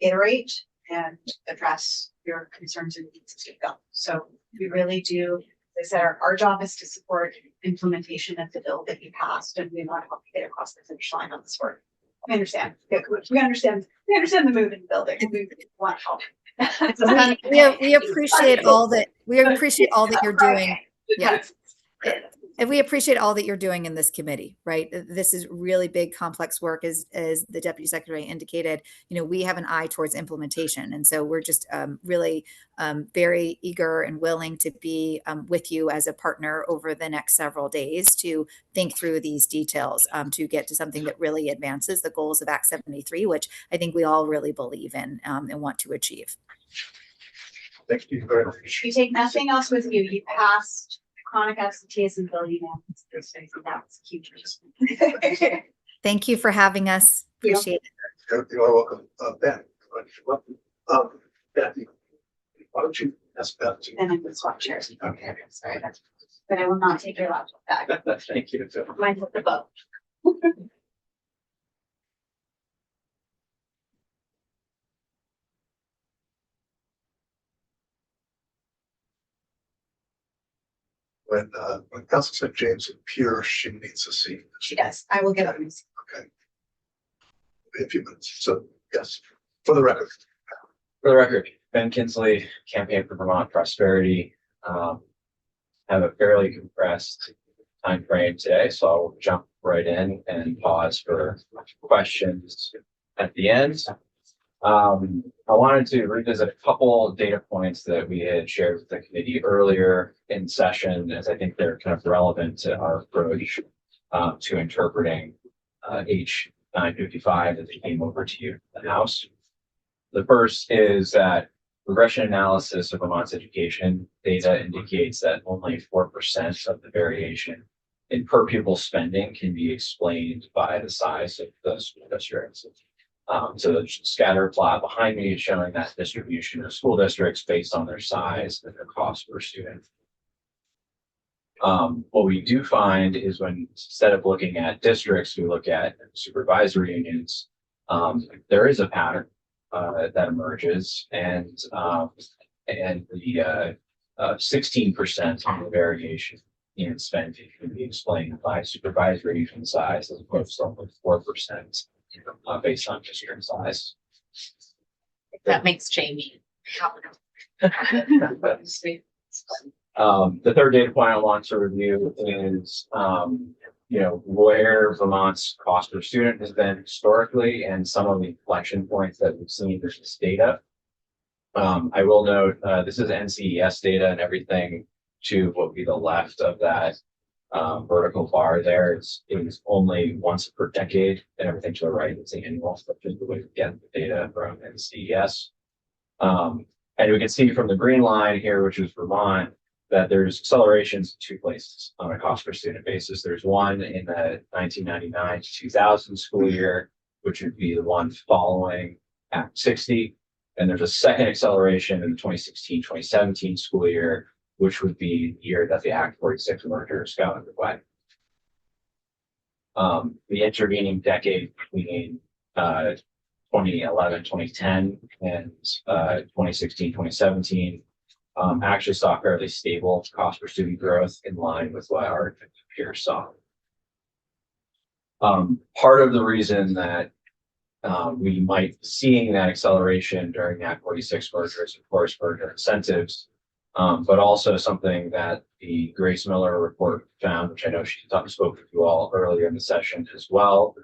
iterate and address your concerns and needs as we go. So we really do, as I said, our job is to support implementation of the bill that you passed, and we want to help you get across the finish line on this work. We understand. We understand the move in the building. We want help. We appreciate all that you're doing. Yeah. And we appreciate all that you're doing in this committee, right? This is really big, complex work, as the Deputy Secretary indicated. We have an eye towards implementation. And so we're just really very eager and willing to be with you as a partner over the next several days to think through these details to get to something that really advances the goals of Act 73, which I think we all really believe in and want to achieve. Thank you very much. You take nothing else with you. You passed chronic absenteeism bill, that's huge. Thank you for having us. Appreciate it. You are welcome. Ben, Kathy, why don't you ask Beth to? And I'm going to swap chairs. Okay, sorry. But I will not take your laptop back. Thank you. Mine with the boat. When Councilman James appears, she needs to see. She does. I will get up. Okay. In a few minutes. So yes, for the record. For the record, Ben Kinsley, Campaign for Vermont Prosperity. Have a fairly compressed time frame today, so I'll jump right in and pause for questions at the end. I wanted to revisit a couple data points that we had shared with the committee earlier in session, as I think they're kind of relevant to our approach to interpreting H 955 as it came over to you in the House. The first is that regression analysis of Vermont's education data indicates that only 4% of the variation in per pupil spending can be explained by the size of the school districts. So the scatter plot behind me is showing that distribution of school districts based on their size and their cost per student. What we do find is when instead of looking at districts, we look at supervisory unions, there is a pattern that emerges, and the 16% on the variation in spending can be explained by supervisory union size as opposed to only 4%. Based on district size. That makes Jamie happy. The third data point I want to review is, where Vermont's cost per student has been historically and some of the inflection points that we've seen in this data. I will note, this is NCES data, and everything to what would be the left of that vertical bar there is only once per decade, and everything to the right is annual, which is the way to get the data from NCES. And we can see from the green line here, which is Vermont, that there's accelerations in two places on a cost per student basis. There's one in the 1999 to 2000 school year, which would be the one following Act 60. And there's a second acceleration in the 2016-2017 school year, which would be the year that the Act 46 mergers got underway. The intervening decade between 2011, 2010, and 2016, 2017 actually saw fairly stable cost per student growth in line with what our peers saw. Part of the reason that we might be seeing that acceleration during Act 46 mergers, of course, merger incentives, but also something that the Grace Miller report found, which I know she spoke with you all earlier in the session as well,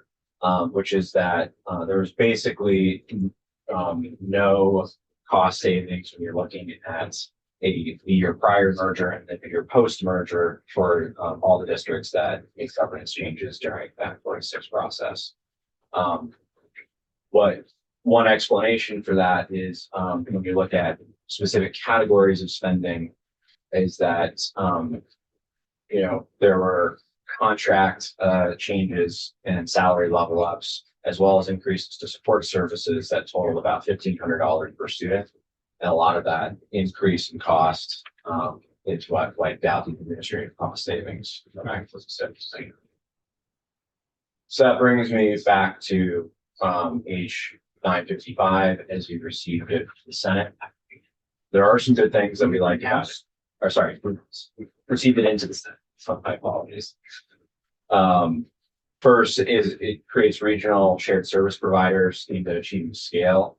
which is that there was basically no cost savings when you're looking at the year prior merger and the year post merger for all the districts that make governance changes during that 46 process. What one explanation for that is when you look at specific categories of spending, is that there were contract changes and salary level ups, as well as increases to support services that totaled about $1,500 per student. And a lot of that increase in cost is what wiped out the administrative cost savings from Act 46. So that brings me back to H 955 as we received it from the Senate. There are some good things that we like about it. Or sorry, we received it into the Senate. My apologies. First is it creates regional shared service providers aimed at achieving scale.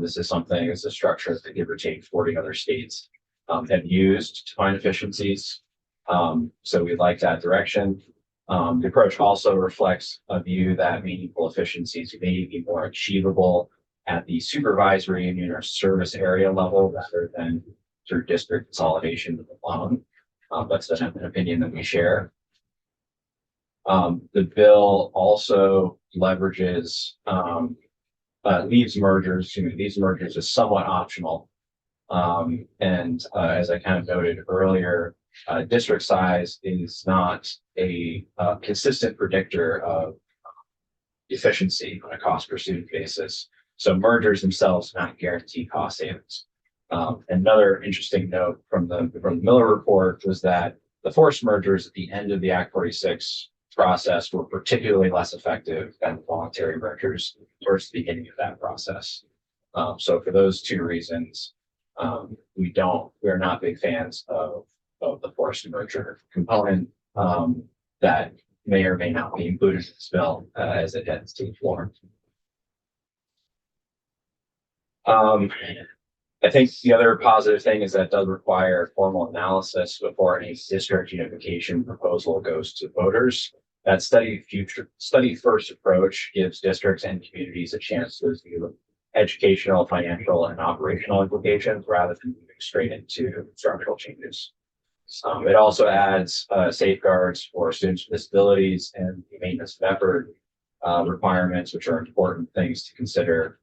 This is something, it's a structure that give or take 40 other states have used to find efficiencies. So we like that direction. The approach also reflects a view that meaningful efficiencies may be more achievable at the supervisory union or service area level rather than through district consolidation alone. That's an opinion that we share. The bill also leverages, leaves mergers. These mergers is somewhat optional. As I kind of noted earlier, district size is not a consistent predictor of efficiency on a cost per student basis. So mergers themselves do not guarantee cost savings. Another interesting note from the Miller report was that the forced mergers at the end of the Act 46 process were particularly less effective than the voluntary mergers towards the beginning of that process. So for those two reasons, we're not big fans of the forced merger component that may or may not be included in this bill as it heads to the floor. I think the other positive thing is that it does require formal analysis before any district unification proposal goes to voters. That study first approach gives districts and communities a chance to review educational, financial, and operational implications rather than moving straight into structural changes. It also adds safeguards for students with disabilities and the maintenance of effort requirements, which are important things to consider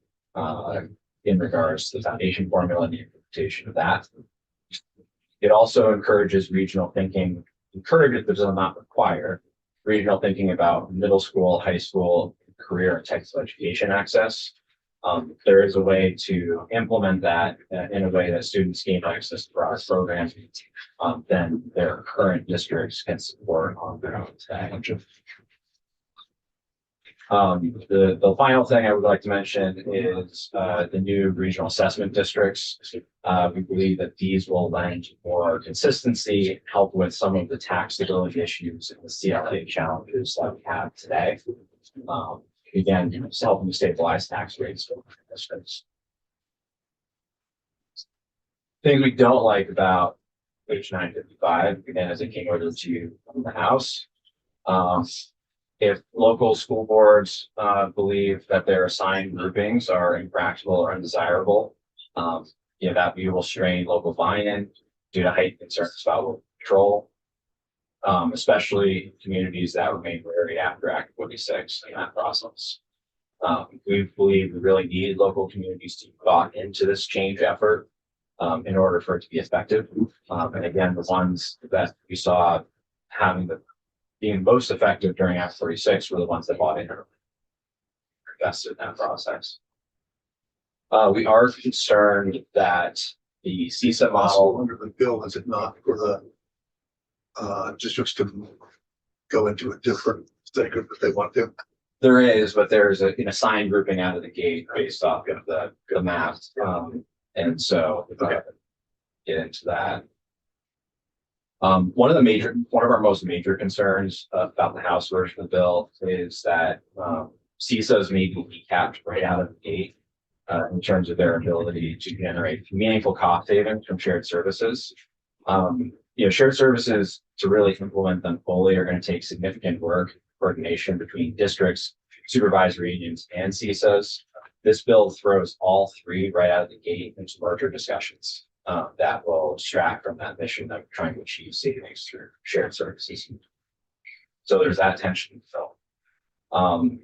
in regards to the foundation formula and the implementation of that. It also encourages regional thinking, but does not require regional thinking about middle school, high school, career and technical education access. There is a way to implement that in a way that students gain access to broad programs than their current districts can support on their own today. The final thing I would like to mention is the new regional assessment districts. We believe that these will lend more consistency and help with some of the tax stability issues and the CLA challenges that we have today. Again, just helping to stabilize tax rates for districts. Things we don't like about H 955, again, as it came over to you from the House. If local school boards believe that their assigned groupings are impractical or undesirable, that view will strain local buy-in due to heightened concerns about local control, especially communities that remain wary after Act 46 in that process. We believe we really need local communities to be bought into this change effort in order for it to be effective. And again, the ones that we saw being most effective during Act 46 were the ones that bought in early, invested in that process. We are concerned that the CSA model under the bill, is it not for the districts to go into a different segment if they want to? There is, but there's an assigned grouping out of the gate based off of the map. And so get into that. One of our most major concerns about the House version of the bill is that CISOs may be capped right out of the gate in terms of their ability to generate meaningful cost savings from shared services. Shared services, to really implement them fully, are going to take significant work, coordination between districts, supervisory unions, and CISOs. This bill throws all three right out of the gate into merger discussions that will distract from that mission of trying to achieve savings through shared services. So there's that tension. So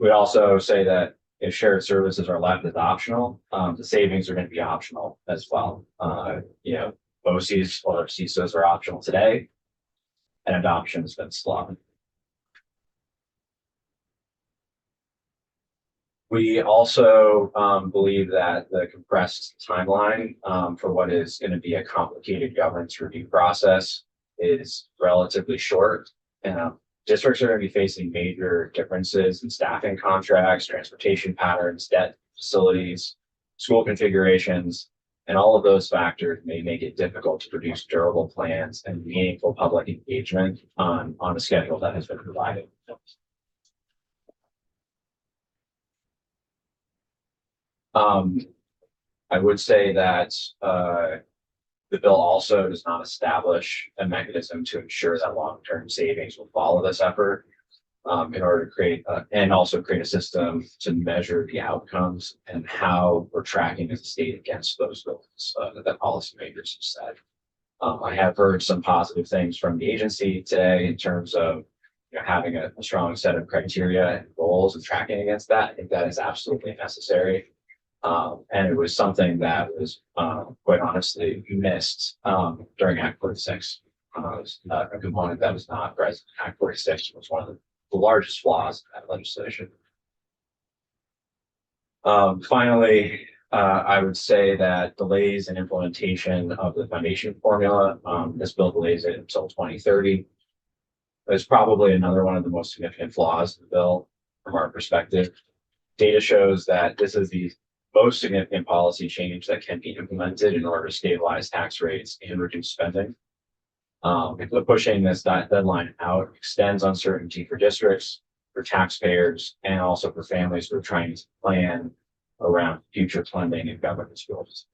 we also say that if shared services are left as optional, the savings are going to be optional as well. OCs or CISOs are optional today, and adoption has been slow. We also believe that the compressed timeline for what is going to be a complicated governance review process is relatively short. Districts are going to be facing major differences in staffing contracts, transportation patterns, debt facilities, school configurations, and all of those factors may make it difficult to produce durable plans and meaningful public engagement on a schedule that has been provided. I would say that the bill also does not establish a mechanism to ensure that long-term savings will follow this effort in order to create and also create a system to measure the outcomes and how we're tracking as a state against those goals that policymakers have said. I have heard some positive things from the agency today in terms of having a strong set of criteria and goals and tracking against that. I think that is absolutely necessary. And it was something that was quite honestly missed during Act 46. A component that was not present in Act 46 was one of the largest flaws in that legislation. Finally, I would say that delays in implementation of the foundation formula, this bill delays it until 2030. It's probably another one of the most significant flaws in the bill from our perspective. Data shows that this is the most significant policy change that can be implemented in order to stabilize tax rates and reduce spending. Pushing this deadline out extends uncertainty for districts, for taxpayers, and also for families who are trying to plan around future funding and government schools.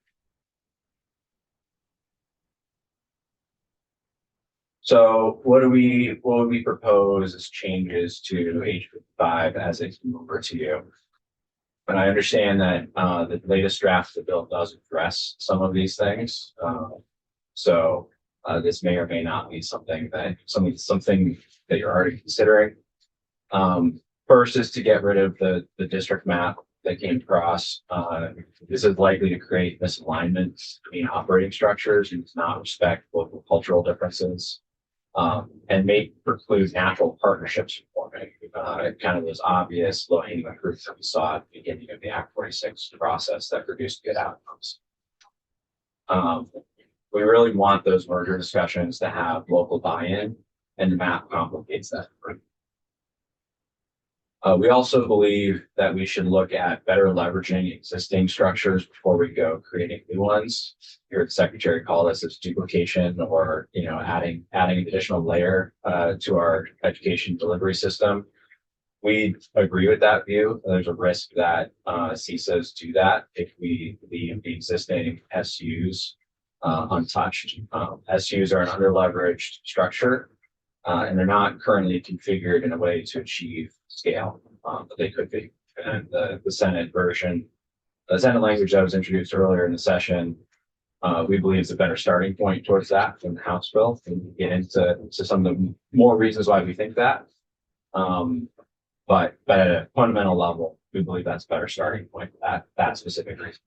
So what would we propose as changes to H55 as it's over to you? And I understand that the latest draft of the bill does address some of these things. So this may or may not be something that you're already considering. First is to get rid of the district map that came across. This is likely to create misalignment between operating structures and does not respect local cultural differences. And may preclude natural partnerships forming. Kind of those obvious low-hanging fruits that we saw at the beginning of the Act 46 process that produced good outcomes. We really want those merger discussions to have local buy-in, and the map complicates that. We also believe that we should look at better leveraging existing structures before we go creating new ones. You heard the secretary call this as duplication, or adding an additional layer to our education delivery system. We agree with that view. There's a risk that CISOs do that if we leave the existing SUs untouched. SUs are an under-leveraged structure, and they're not currently configured in a way to achieve scale, but they could be. And the Senate version, the Senate language that was introduced earlier in the session, we believe is a better starting point towards that than the House bill. And get into some of the more reasons why we think that. But at a fundamental level, we believe that's a better starting point for that specific reason.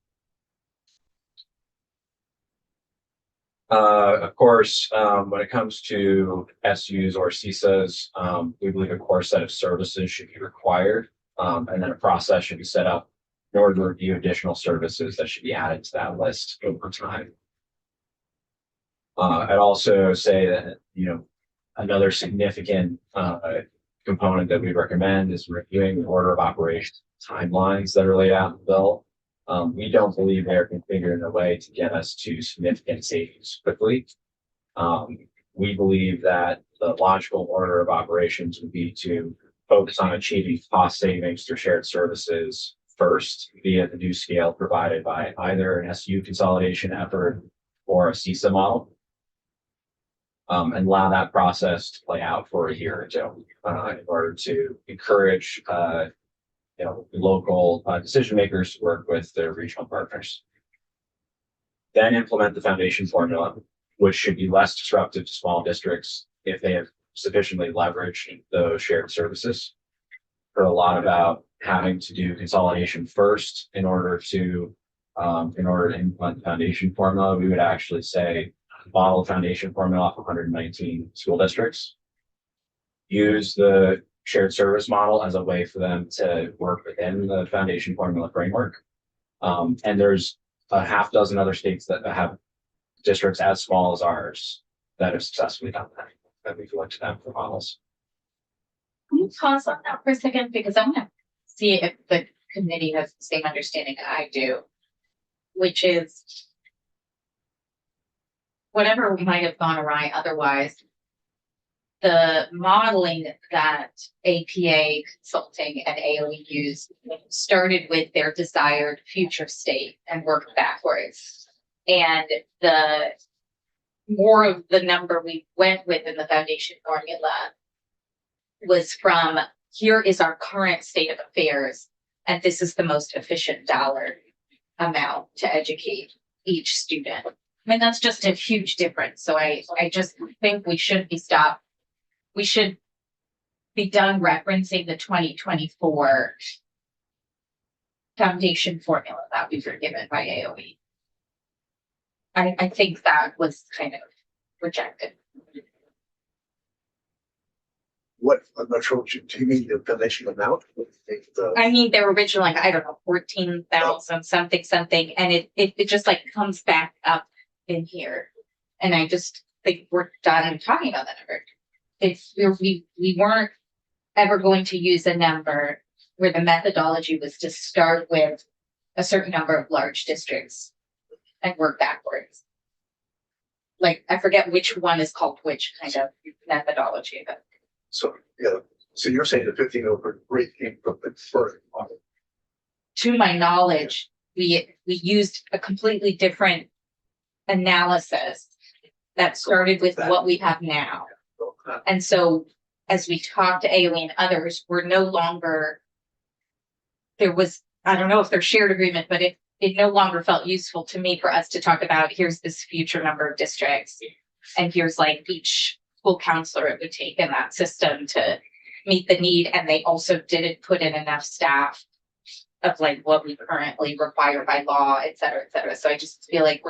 Of course, when it comes to SUs or CISOs, we believe a core set of services should be required, and then a process should be set up in order to review additional services that should be added to that list over time. I'd also say that, another significant component that we recommend is reviewing the order of operations timelines that are laid out in the bill. We don't believe they're configured in a way to get us to significant savings quickly. we believe that the logical order of operations would be to focus on achieving cost savings through shared services first via the new scale provided by either an SU consolidation effort or a CISA model. And allow that process to play out for a year or two in order to encourage local decision makers to work with their regional partners. Then implement the foundation formula, which should be less disruptive to small districts if they have sufficiently leveraged those shared services. Heard a lot about having to do consolidation first in order to implement the foundation formula. We would actually say model foundation formula off 119 school districts. Use the shared service model as a way for them to work within the foundation formula framework. And there's a half dozen other states that have districts as small as ours that have successfully done that we've looked to them for models. Can you pause on that for a second? Because I want to see if the committee has the same understanding I do, which is whatever might have gone awry otherwise, the modeling that APA Consulting and AOE used started with their desired future state and worked backwards. And the more of the number we went with in the foundation formula was from, here is our current state of affairs, and this is the most efficient dollar amount to educate each student. I mean, that's just a huge difference. So I just think we should be done referencing the 2024 foundation formula that we were given by AOE. I think that was kind of rejected. What, I'm not sure what do you mean the foundation amount? I mean, they were originally like, I don't know, 14,000 something, and it just like comes back up in here. And I just think we're done talking about that number. We weren't ever going to use a number where the methodology was to start with a certain number of large districts and work backwards. Like, I forget which one is called which kind of methodology, but. So, yeah, so you're saying the 1503 came from the first model? To my knowledge, we used a completely different analysis that started with what we have now. And so as we talked to AOE and others, we're no longer, there was, I don't know if there's shared agreement, but it no longer felt useful to me for us to talk about, here's this future number of districts. And here's like each school counselor it would take in that system to meet the need. And they also didn't put in enough staff of like what we currently require by law, et cetera, et cetera. So I just feel like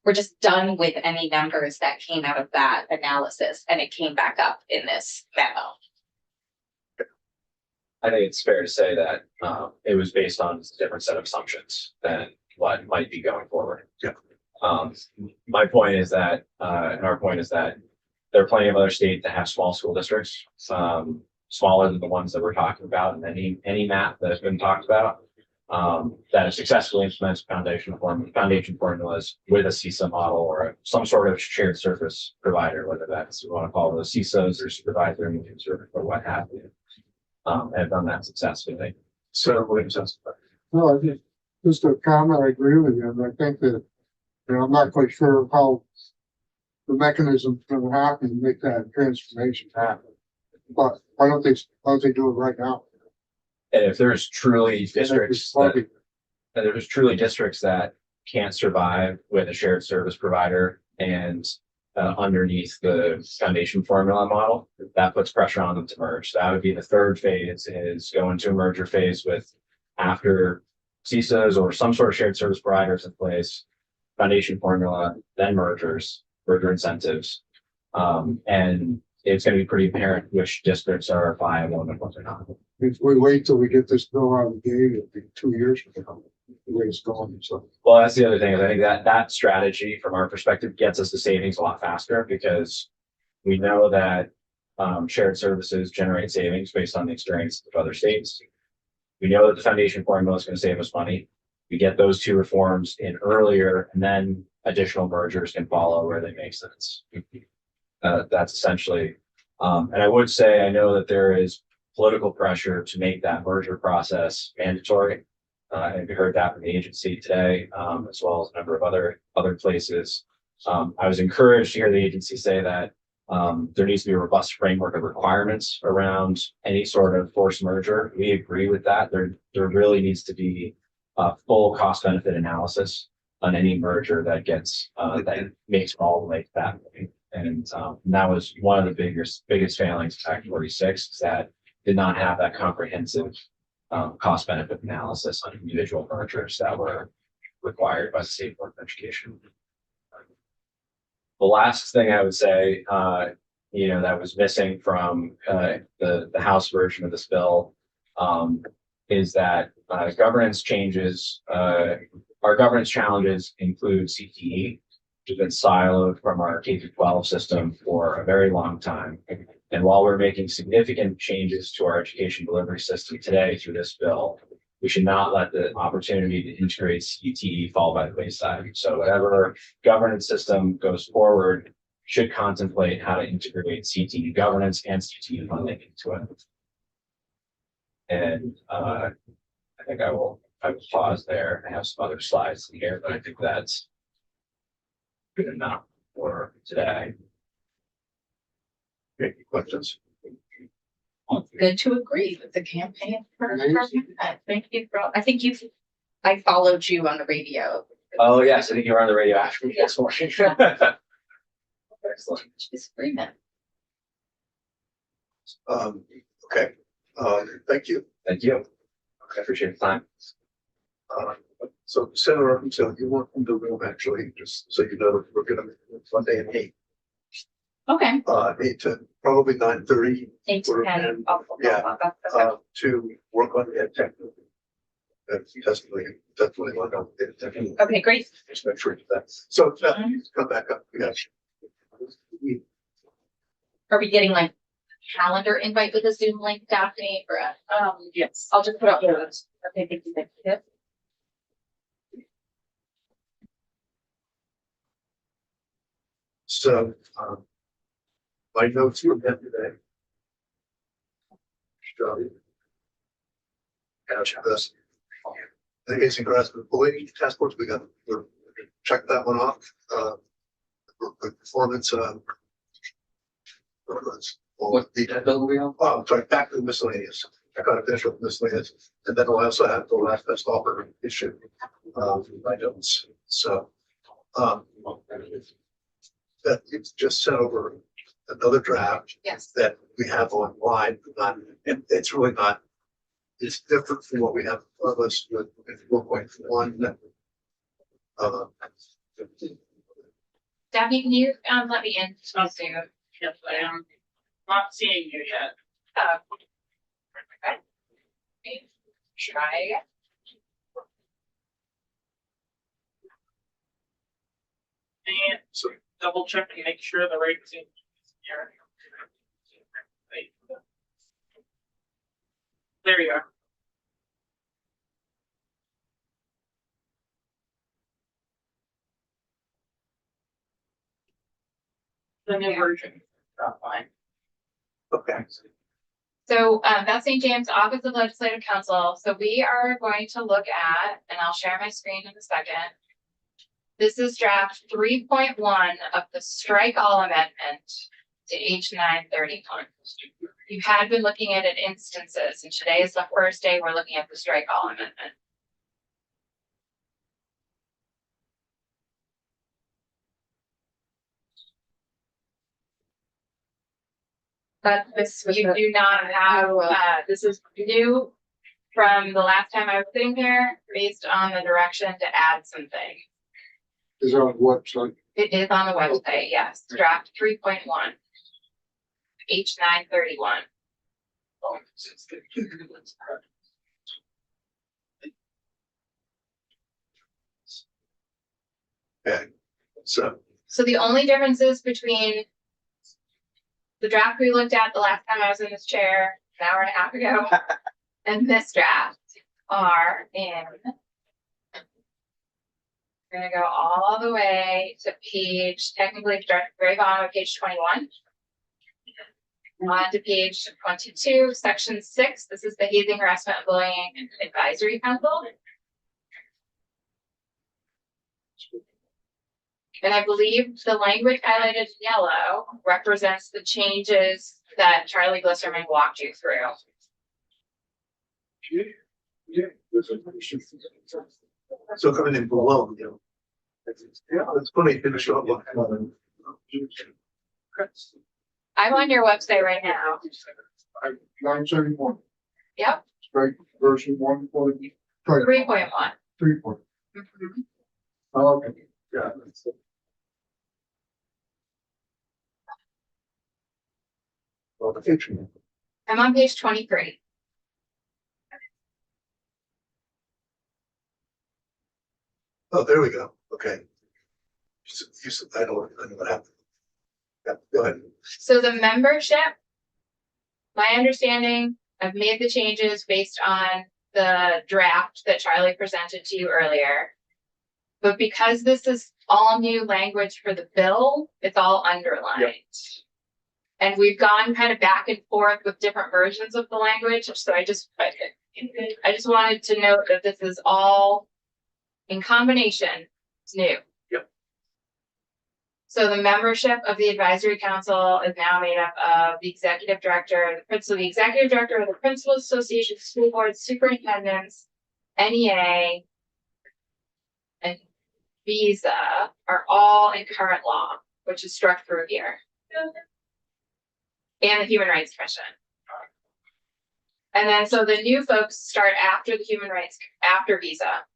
we're just done with any numbers that came out of that analysis, and it came back up in this memo. I think it's fair to say that it was based on a different set of assumptions than what might be going forward. Yeah. My point is that, and our point is that there are plenty of other states that have small school districts, smaller than the ones that we're talking about, and any map that has been talked about, that have successfully implemented foundation formulas with a CISA model or some sort of shared service provider, whether that's, we want to call those CISOs or supervisor meetings or what have you, have done that successfully. So, No, I think just a comment, I agree with you, and I think that, I'm not quite sure how the mechanism's gonna happen to make that transformation happen. But why don't they do it right now? And if there's truly districts that can't survive with a shared service provider and underneath the foundation formula model, that puts pressure on them to merge. That would be the third phase, is go into a merger phase with, after CISAs or some sort of shared service providers in place, foundation formula, then merger incentives. And it's going to be pretty apparent which districts are viable and what they're not. If we wait till we get this bill out of the gate, it'll be 2 years from now, the way it's going, so. Well, that's the other thing. I think that strategy from our perspective gets us to savings a lot faster, because we know that shared services generate savings based on the experience of other states. We know that the foundation formula is going to save us money. We get those two reforms in earlier, and then additional mergers can follow where they make sense. That's essentially, and I would say, I know that there is political pressure to make that merger process mandatory. And we heard that from the agency today, as well as a number of other places. I was encouraged to hear the agency say that there needs to be a robust framework of requirements around any sort of forced merger. We agree with that. There really needs to be a full cost benefit analysis on any merger that gets that makes all the way to that point. And that was one of the biggest failings of Act 46, is that did not have that comprehensive cost benefit analysis on individual mergers that were required by the State Board of Education. The last thing I would say, that was missing from the House version of this bill is that governance changes, our governance challenges include CTE, which has been siloed from our K-12 system for a very long time. And while we're making significant changes to our education delivery system today through this bill, we should not let the opportunity to integrate CTE fall by the wayside. So whatever governance system goes forward should contemplate how to integrate CTE governance and CTE funding into it. And I think I will pause there. I have some other slides in here, but I think that's good enough for today. Any questions? Good to agree with the campaign. Thank you for, I followed you on the radio. Oh, yes, I think you were on the radio after me this morning. Excellent. Disagreement. Okay, thank you. Thank you. I appreciate the time. So Senator Arkansas, you weren't in the room actually, just so you know, we're gonna Monday at 8. Okay. 8 to probably 9:30. 8 to 10. To work on the ed tech. That's definitely want to know. Okay, great. Just make sure that. So come back up. Yeah. Are we getting like calendar invite with a Zoom link, Daphne, or? Yes, I'll just put up those. Okay, thank you. Yep. So, my notes from them today. Catch this. The Hazing Harassment Bullying Task Force, we're check that one off. The performance, What the bill are we on? oh, I'm sorry, back to the miscellaneous. I got to finish with miscellaneous, and then we'll also have the last best offer issue. My notes, so. That it's just sent over another draft. Yes. That we have online, it's really not, it's different from what we have of us with 4.1. Daphne, can you let me in? I'll see you. Yes, I am not seeing you yet. Okay. Try again. And so double check and make sure the right thing is here. There you are. The new version. Fine. Okay. So that's St. James Office of Legislative Counsel. So we are going to look at, and I'll share my screen in a second. This is draft 3.1 of the strike all amendment to H 931. You had been looking at it instances, and today is the first day we're looking at the strike all amendment. But this, you do not have, this is new from the last time I was sitting here, based on the direction to add some things. Is it on the website? It is on the website, yes, draft 3.1. H 931. Okay, so the only differences between the draft we looked at the last time I was in this chair, an hour and a half ago, and this draft are in. We're gonna go all the way to page, technically, start at the very bottom of page 21. On to page 22, section 6. This is the Hazing, Harassment, and Bullying Advisory Council. And I believe the language highlighted in yellow represents the changes that Charlie Glisserman walked you through. So coming in below, you know. Yeah, it's funny, finish up. I'm on your website right now. 971, Yep, right, version 1.3. 3.1. 3. Mhm. Okay, yeah. Well, the fiction. I'm on page 23. Oh, there we go. Okay. I don't have. Yeah, go ahead. So the membership, my understanding, I've made the changes based on the draft that Charlie presented to you earlier. But because this is all new language for the bill, it's all underlined. Yep. And we've gone kind of back and forth with different versions of the language, so I just wanted to note that this is all in combination, it's new. Yep. So the membership of the advisory council is now made up of the executive director, the executive director of the Principal Association, school boards, superintendents, NEA, and Visa are all in current law, which is struck through here. And the Human Rights Commission. And then so the new folks start after the human rights, after Visa.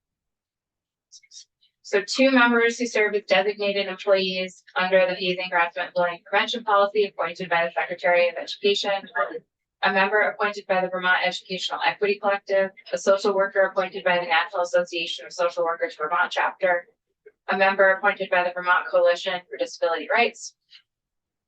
So 2 members who serve as designated employees under the Hazing, Harassment, and Bullying Prevention Policy appointed by the Secretary of Education, a member appointed by the Vermont Educational Equity Collective, a social worker appointed by the National Association of Social Workers Vermont chapter, a member appointed by the Vermont Coalition for Disability Rights,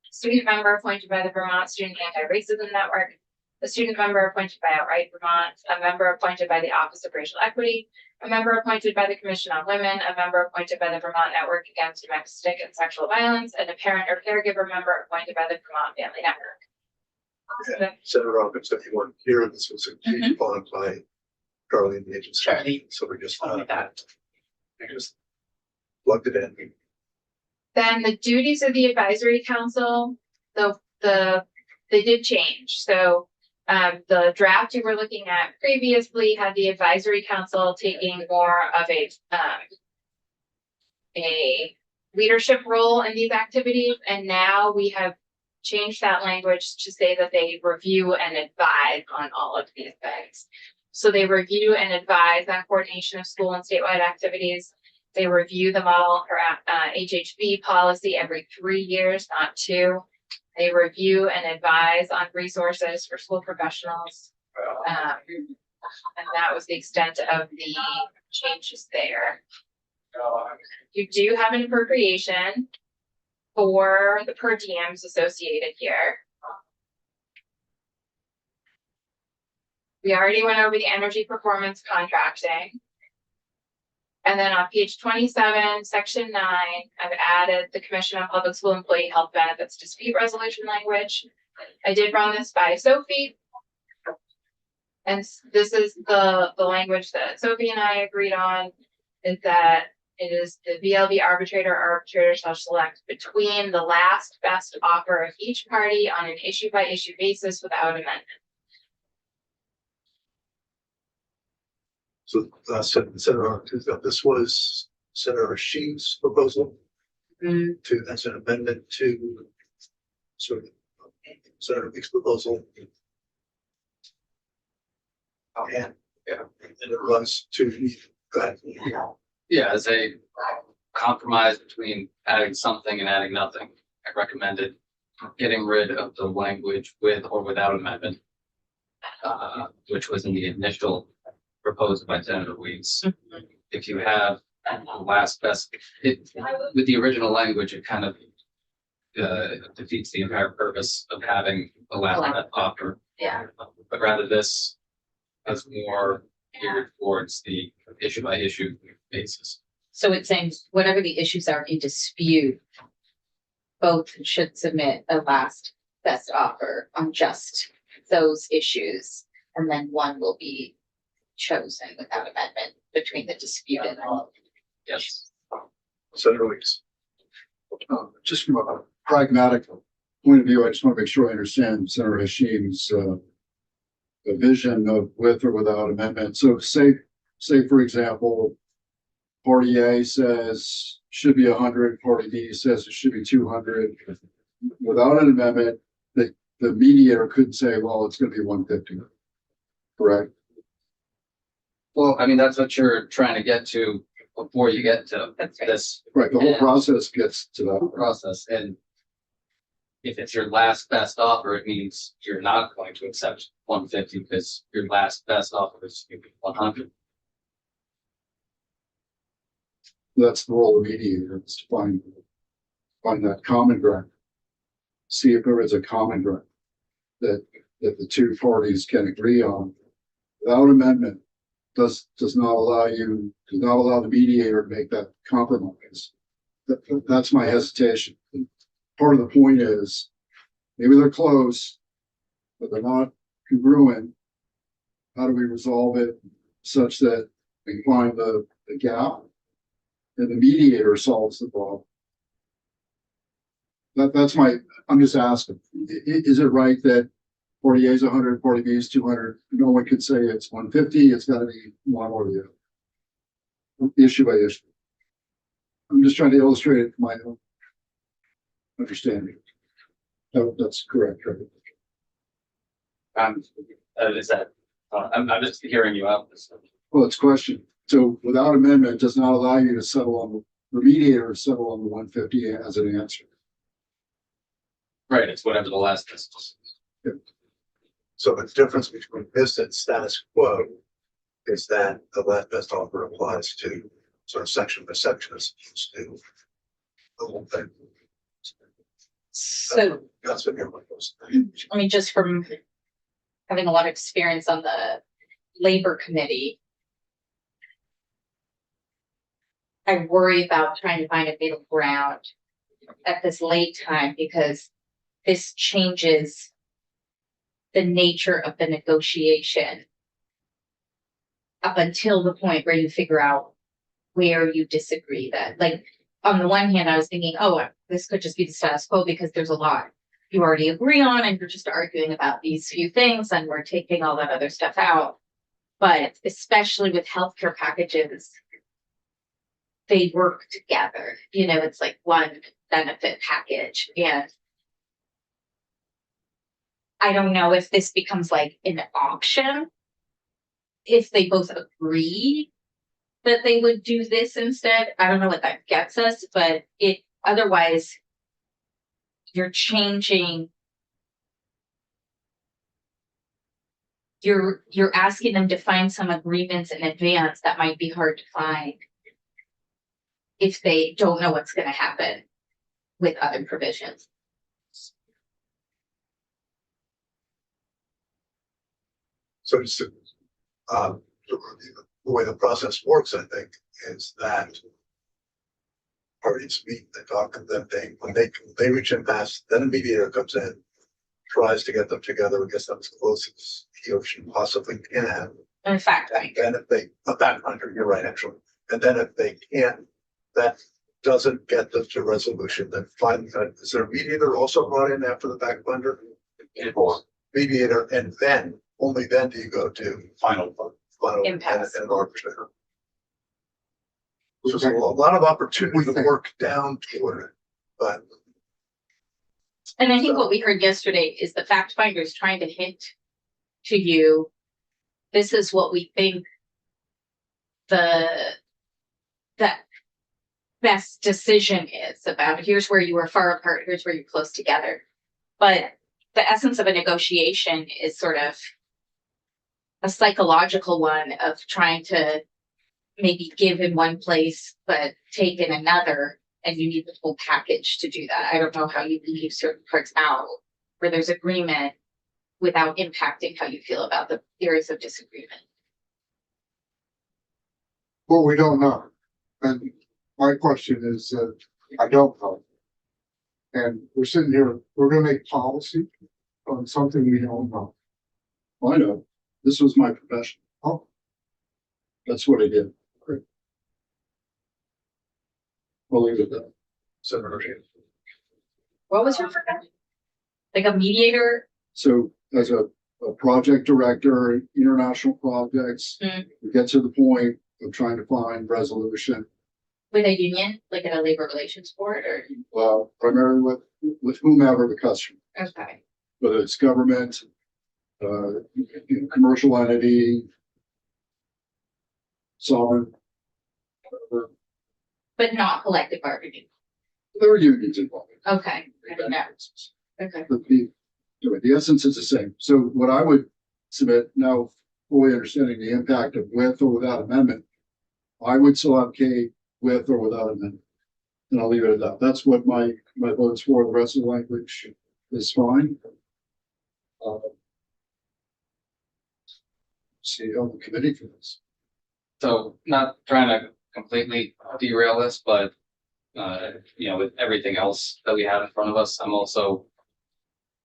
student member appointed by the Vermont Student Anti-Racism Network, a student member appointed by Outright Vermont, a member appointed by the Office of Racial Equity, a member appointed by the Commission on Women, a member appointed by the Vermont Network Against Domestic and Sexual Violence, and a parent or caregiver member appointed by the Vermont Family Network. Yeah, Senator Robbins, if you weren't here, this was agreed upon by Charlie and the agency. Charlie. So we just, Oh my God. we just plugged it in. Then the duties of the advisory council, they did change. So the draft you were looking at previously had the advisory council taking more of a leadership role in these activities. And now we have changed that language to say that they review and advise on all of these things. So they review and advise on coordination of school and statewide activities. They review the model for HHV policy every 3 years, not 2. They review and advise on resources for school professionals. And that was the extent of the changes there. You do have an appropriation for the per diems associated here. We already went over the energy performance contracting. And then on page 27, section 9, I've added the Commission on Public School Employee Health Benefits dispute resolution language. I did run this by Sophie. And this is the language that Sophie and I agreed on, is that it is the VLB arbitrator shall select between the last best offer of each party on an issue by issue basis without amendment. So Senator, this was Senator Shee's proposal to, as an amendment to sort of Senator Meek's proposal. And it runs to, go ahead. Yeah, as a compromise between adding something and adding nothing, I recommended getting rid of the language with or without amendment, which was in the initial proposed by Senator Weeks. If you have the last best, with the original language, it kind of defeats the entire purpose of having a last best offer. Yeah. But rather this is more geared towards the issue by issue basis. So it's saying whatever the issues are in dispute, both should submit a last best offer on just those issues. And then one will be chosen without amendment between the disputed. Yes. Senator Weeks. Just from a pragmatic point of view, I just want to make sure I understand Senator Hashim's vision of with or without amendment. So say for example, Party A says should be 100, Party B says it should be 200. Without an amendment, the mediator couldn't say, well, it's going to be 150. Correct? Well, I mean, that's what you're trying to get to before you get to this Right. The whole process gets to that. process. And if it's your last best offer, it means you're not going to accept 150 because your last best offer is 100. That's the role of the mediator, is to find that common ground. See if there is a common ground that the two parties can agree on without amendment. Does not allow the mediator to make that compromise. That's my hesitation. Part of the point is maybe they're close, but they're not congruent. How do we resolve it such that we find the gap and the mediator solves the problem? I'm just asking, is it right that Party A is 100, Party B is 200? No one can say it's 150. It's got to be one or the other. Issue by issue. I'm just trying to illustrate it from my own understanding. That's correct, right? Is that, I'm just hearing you out. Well, it's question. So without amendment does not allow you to settle on the mediator to settle on the 150 as an answer. Right, it's whatever the last is. So the difference between this and status quo is that the last best offer applies to sort of section by section as opposed to the whole thing. So, That's what everyone goes. I mean, just from having a lot of experience on the labor committee, I worry about trying to find a middle ground at this late time because this changes the nature of the negotiation up until the point where you figure out where you disagree. That, like, on the one hand, I was thinking, oh, this could just be the status quo because there's a lot you already agree on and you're just arguing about these few things and we're taking all that other stuff out. But especially with healthcare packages, they work together. You know, it's like one benefit package. And I don't know if this becomes like an auction, if they both agree that they would do this instead. I don't know what that gets us, but it otherwise you're changing. You're asking them to find some agreements in advance that might be hard to find if they don't know what's going to happen with other provisions. So just to, the way the process works, I think, is that parties meet, they talk, and then when they reach impasse, then a mediator comes in, tries to get them together, and gets them as close as he or she possibly can. In fact, And then if they, a backfinder, you're right, actually. And then if they can't, that doesn't get them to resolution, then finally, is there a mediator also brought in after the backfinder? Mediator, and then, only then do you go to final Impasse. and arbitrator. So there's a lot of opportunity to work down toward it, but and I think what we heard yesterday is the fact finders trying to hint to you, this is what we think that best decision is about. Here's where you are far apart, here's where you're close together. But the essence of a negotiation is sort of a psychological one of trying to maybe give in one place, but take in another. And you need the full package to do that. I don't know how you leave certain parts out where there's agreement without impacting how you feel about the areas of disagreement. Well, we don't know. And my question is, I don't know. And we're sitting here, we're gonna make policy on something we don't know. Well, I know, this was my profession. Oh. That's what I did. Great. We'll leave it at that. Senator Hughes. What was your profession? Like a mediator? So as a project director, in international projects, Mm. we get to the point of trying to find resolution, With a union, like in a labor relations board or? primarily with whomever the customer, Okay. whether it's government, commercial entity, sovereign, whatever. But not collective bargaining. There are unions involved. Okay. I didn't know. Okay. But the essence is the same. So what I would submit now, fully understanding the impact of with or without amendment, I would still advocate with or without amendment. And I'll leave it at that. That's what my vote's for. The rest of the language is fine. See how the committee feels. So not trying to completely derail this, but with everything else that we have in front of us, I'm also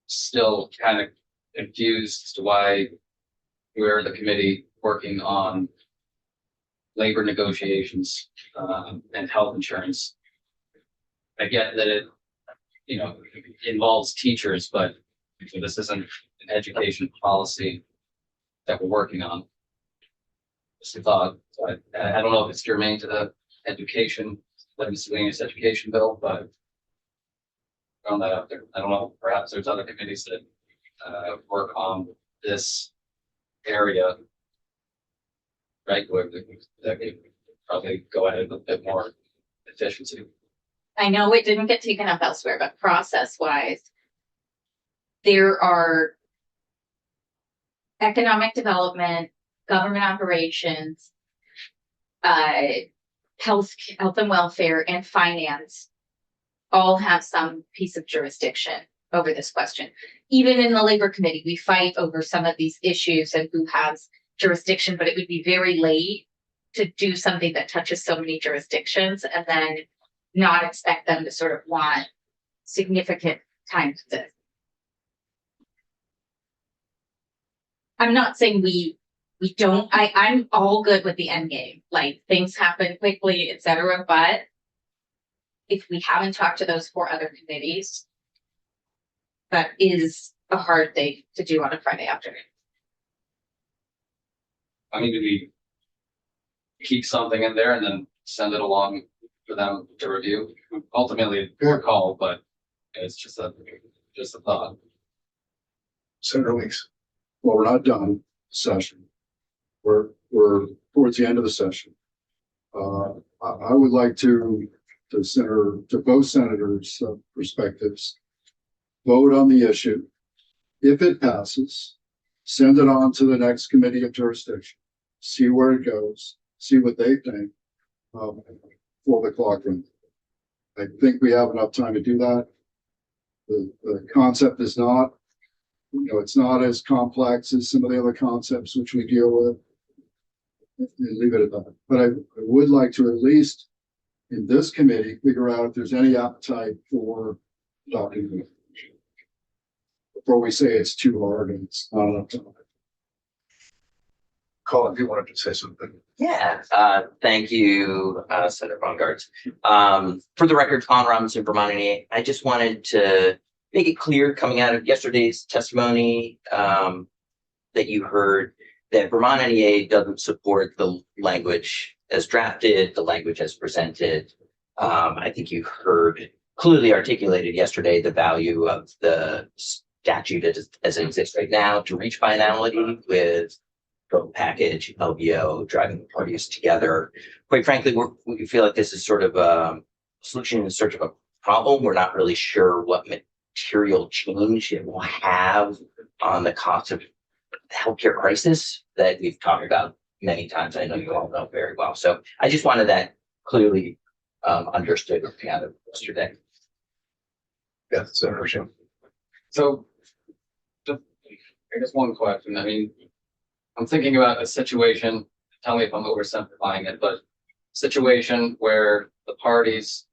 still kind of confused as to why we're the committee working on labor negotiations and health insurance. I get that it involves teachers, but this isn't an education policy that we're working on. Just a thought. I don't know if it's germane to the education, the miscellaneous education bill, but throwing that out there. I don't know, perhaps there's other committees that work on this area regularly that could probably go ahead with a bit more efficiency. I know it didn't get taken up elsewhere, but process wise, there are economic development, government operations, health and welfare, and finance all have some piece of jurisdiction over this question. Even in the labor committee, we fight over some of these issues and who has jurisdiction, but it would be very late to do something that touches so many jurisdictions and then not expect them to sort of want significant time to this. I'm not saying we don't, I'm all good with the end game, like things happen quickly, etc. But if we haven't talked to those 4 other committees, that is a hard thing to do on a Friday afternoon. I mean, do we keep something in there and then send it along for them to review? Ultimately, your call, but it's just a thought. Senator Weeks. Well, we're not done session. We're towards the end of the session. I would like to both senators' perspectives, vote on the issue. If it passes, send it on to the next committee of jurisdiction, see where it goes, see what they think. 4 o'clock. I think we have enough time to do that. The concept is not, it's not as complex as some of the other concepts which we deal with. And leave it at that. But I would like to at least in this committee figure out if there's any appetite for adopting it before we say it's too hard and it's not enough time. Colin, if you wanted to say something. Yeah, thank you, Senator Baumgart. For the record, Colin Robinson, Vermont NEA. I just wanted to make it clear coming out of yesterday's testimony that you heard that Vermont NEA doesn't support the language as drafted, the language as presented. I think you heard clearly articulated yesterday the value of the statute as it exists right now to reach finality with total package, LBO, driving the parties together. Quite frankly, we feel like this is sort of a solution in search of a problem. We're not really sure what material change it will have on the cost of the healthcare crisis that we've talked about many times. I know you all know very well. So I just wanted that clearly understood out of yesterday. Yeah, Senator Jim. So, just, I guess one question. I mean, I'm thinking about a situation. Tell me if I'm oversimplifying it, but situation where the parties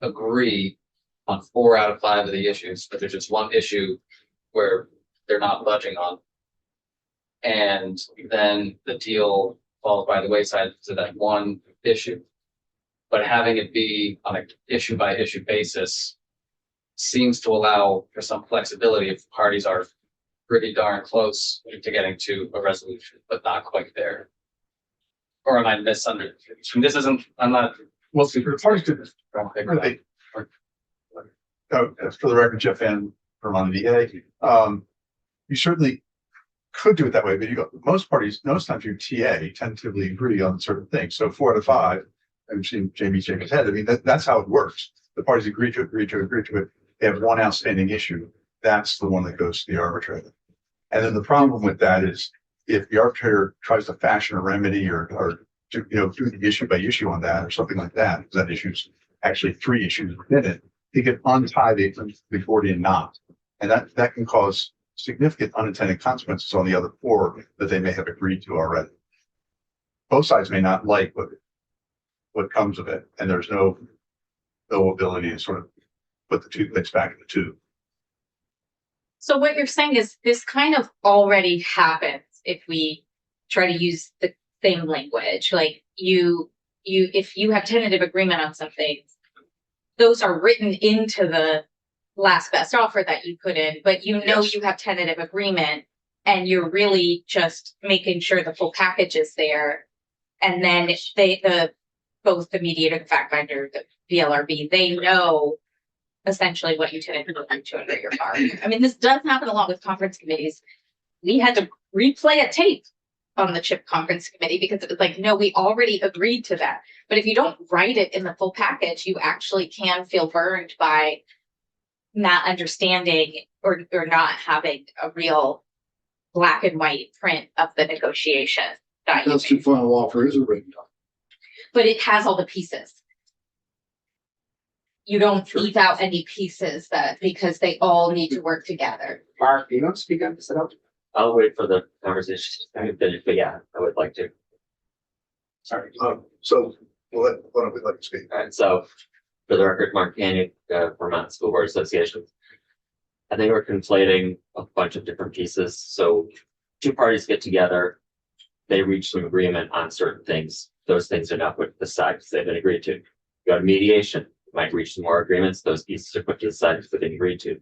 agree on 4 out of 5 of the issues, but there's just one issue where they're not budging on. And then the deal falls by the wayside to that one issue. But having it be on an issue by issue basis seems to allow for some flexibility if parties are pretty darn close to getting to a resolution, but not quite there. Or am I misunderstanding? This isn't, I'm not. Well, the parties to this. trying to figure it out. For the record, Jeff Van Vermont VA, you certainly could do it that way, but most parties, most times your TA tentatively agree on certain things. So 4 out of 5, I've seen Jamie shake his head. I mean, that's how it works. The parties agree to it. They have one outstanding issue. That's the one that goes to the arbitrator. And then the problem with that is if the arbitrator tries to fashion a remedy or do the issue by issue on that or something like that, because that issue's actually 3 issues within it, he can untie the Gordian knot. And that can cause significant unintended consequences on the other 4 that they may have agreed to already. Both sides may not like what comes of it, and there's no ability to sort of put the toothpicks back in the tube. So what you're saying is this kind of already happens if we try to use the same language. Like if you have tentative agreement on something, those are written into the last best offer that you put in, but you have tentative agreement and you're really just making sure the full package is there. And then both the mediator, the fact finder, the VLRB, they know essentially what you tentatively agreed to under your bar. I mean, this does happen a lot with conference committees. We had to replay a tape on the CHIP conference committee because it was like, no, we already agreed to that. But if you don't write it in the full package, you actually can feel burned by not understanding or not having a real black and white print of the negotiation. That's the final offer is a written document. But it has all the pieces. You don't leave out any pieces because they all need to work together. Mark, you don't speak up, sit up. I'll wait for the conversation to finish, but yeah, I would like to. Sorry. So why don't we let you speak? All right, so for the record, Mark Canyon, Vermont School Board Association. I think we're conflating a bunch of different pieces. So 2 parties get together, they reach some agreement on certain things. Those things are not put to the side because they've been agreed to. Go to mediation, might reach some more agreements. Those pieces are put to the side because they've been agreed to.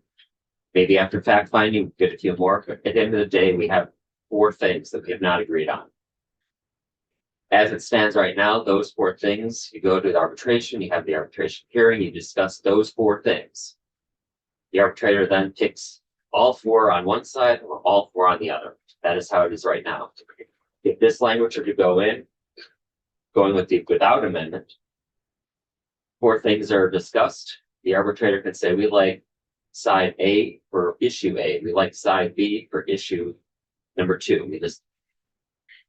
Maybe after fact finding, get a few more. But at the end of the day, we have 4 things that we have not agreed on. As it stands right now, those 4 things, you go to the arbitration, you have the arbitration hearing, you discuss those 4 things. The arbitrator then picks all 4 on one side or all 4 on the other. That is how it is right now. If this language were to go in, going with the without amendment, 4 things are discussed. The arbitrator can say, we like side A for issue A. We like side B for issue number 2.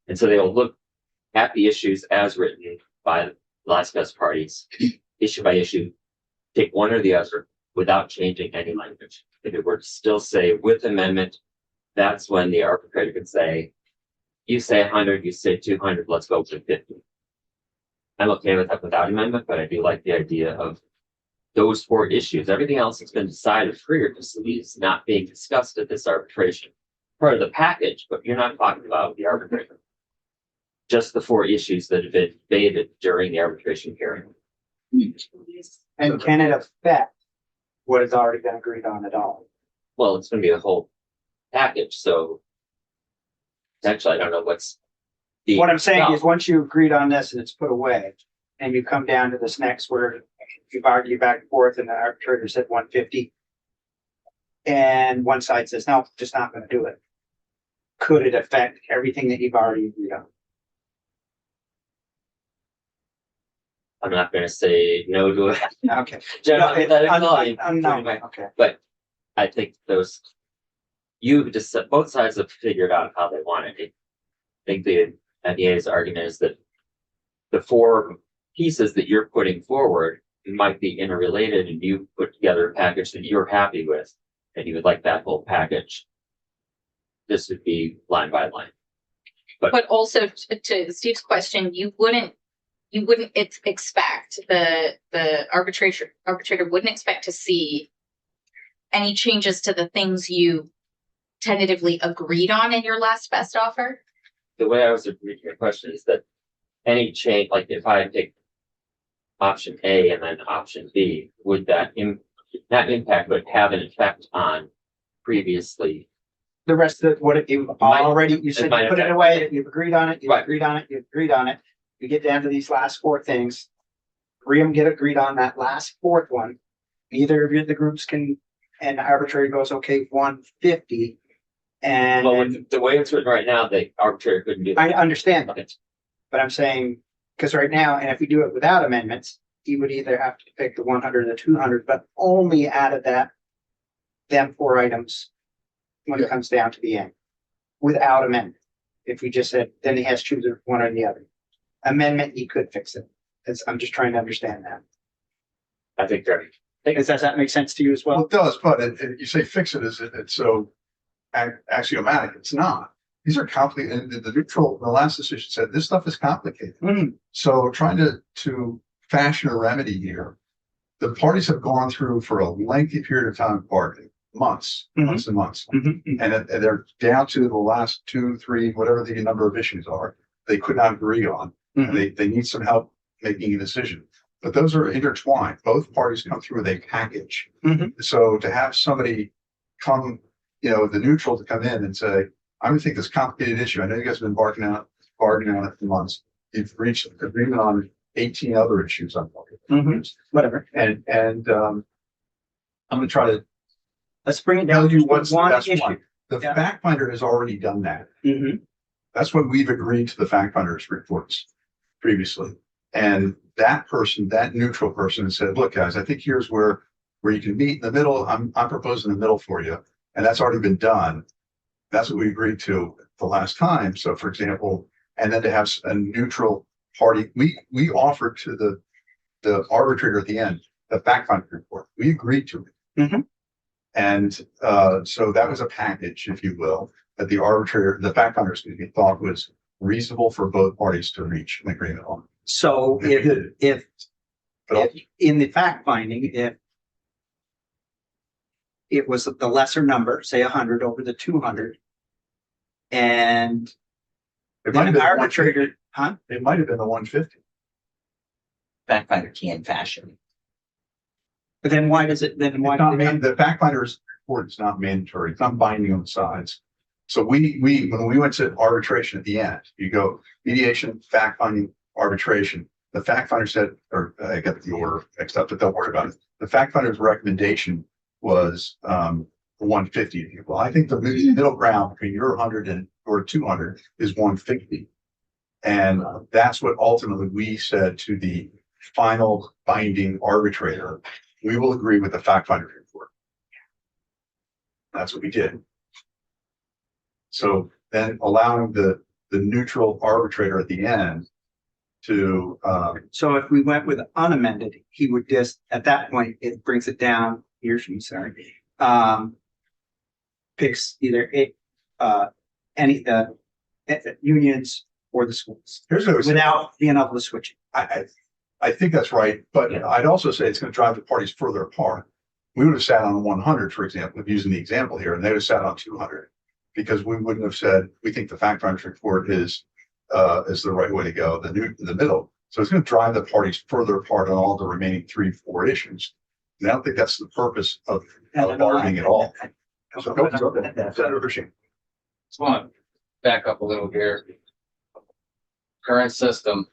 And so they will look at the issues as written by the last best parties, issue by issue, take one or the other without changing any language. If it were to still say with amendment, that's when the arbitrator could say, you say 100, you say 200, let's go with 50. I'm okay with that without amendment, but I do like the idea of those 4 issues. Everything else that's been decided previously is not being discussed at this arbitration. Part of the package, but you're not talking about the arbitration. Just the 4 issues that have been debated during the arbitration hearing. And can it affect what has already been agreed on at all? Well, it's going to be a whole package, so essentially, I don't know what's the. What I'm saying is once you agreed on this and it's put away and you come down to this next where you've argued back and forth and the arbitrator said 150 and one side says, no, just not going to do it. Could it affect everything that you've already agreed on? I'm not going to say no to it. Okay. Generally, Okay. But I think both sides have figured out how they want it. I think the NEA's argument is that the 4 pieces that you're putting forward might be interrelated and you put together a package that you're happy with and you would like that whole package. This would be line by line. But also to Steve's question, you wouldn't you wouldn't expect the arbitrator wouldn't expect to see any changes to the things you tentatively agreed on in your last best offer? The way I was reading your question is that any change, like if I take option A and then option B, would that not impact, but have an effect on previously? The rest of what you already, you said you might put it affect- away, you've agreed on it, you've Right. agreed on it, you've agreed on it. You get down to these last four things. Three of them get agreed on that last fourth one. Either of the groups can, and the arbitrator goes, okay, 150. And Well, with the way it's written right now, the arbitrator couldn't do I that. understand that, Okay. but I'm saying, because right now, and if we do it without amendments, he would either have to pick the 100 or the 200, but only out of them four items when it comes down to the end, without amendment. If we just said, then he has to choose one or the other. Amendment, he could fix it. I'm just trying to understand that. I think they're. Does that make sense to you as Well, well? it does, but you say fix it, it's so axiomatic. It's not. These are complicated, and the last decision said, this stuff is complicated. Hmm. So trying to fashion a remedy here, the parties have gone through for a lengthy period of time, bargaining, months and months. Mhm. And they're down to the last 2, 3, whatever the number of issues are, they could not agree on. Mhm. And they need some help making a decision. But those are intertwined. Both parties come through with a package. Mhm. So to have somebody come, the neutral to come in and say, I'm gonna take this complicated issue. I know you guys have been bargaining on it for months. You've reached agreement on 18 other issues on Whatever. and I'm gonna try to Let's bring it tell down you to what's the one best issue. one. The Yeah. fact finder has already done that. Mhm. That's when we've agreed to the fact finder's reports previously. And that person, that neutral person said, look, guys, I think here's where you can meet in the middle. I'm proposing the middle for you. And that's already been done. That's what we agreed to the last time. So for example, and then to have a neutral party, we offered to the arbitrator at the end, the fact finder report. We agreed to it. Mhm. And so that was a package, if you will, that the fact finder, thought was reasonable for both parties to reach an agreement on. So And we did it. But if in the fact finding, if it was the lesser number, say 100 over the 200, and it might then have an been arbitrator, huh? It might have been the 150. Fact finder can fashion. But then why does it, then why? It's not the fact finder's report is not mandatory. It's not binding on the sides. So when we went to arbitration at the end, you go mediation, fact finding, arbitration. The fact finder said, or I got the order mixed up, but don't worry about it. The fact finder's recommendation was 150. Well, I think the middle ground between your 100 and or 200 is 150. And that's what ultimately we said to the final binding arbitrator. We will agree with the fact finder report. That's what we did. So then allowing the neutral arbitrator at the end to, So if we went with unamended, he would just, at that point, it brings it down, picks either any, unions or the schools here's what I was saying. without being able to switch it. I think that's right, but I'd also say it's going to drive the parties further apart. We would have sat on 100, for example, using the example here, and they would have sat on 200 because we wouldn't have said, we think the fact finder's report is the right way to go, the middle. So it's going to drive the parties further apart on all the remaining 3, 4 issues. And I don't think that's the purpose of bargaining at all. So go ahead. Senator Bashir. Just want to back up a little here. Current system,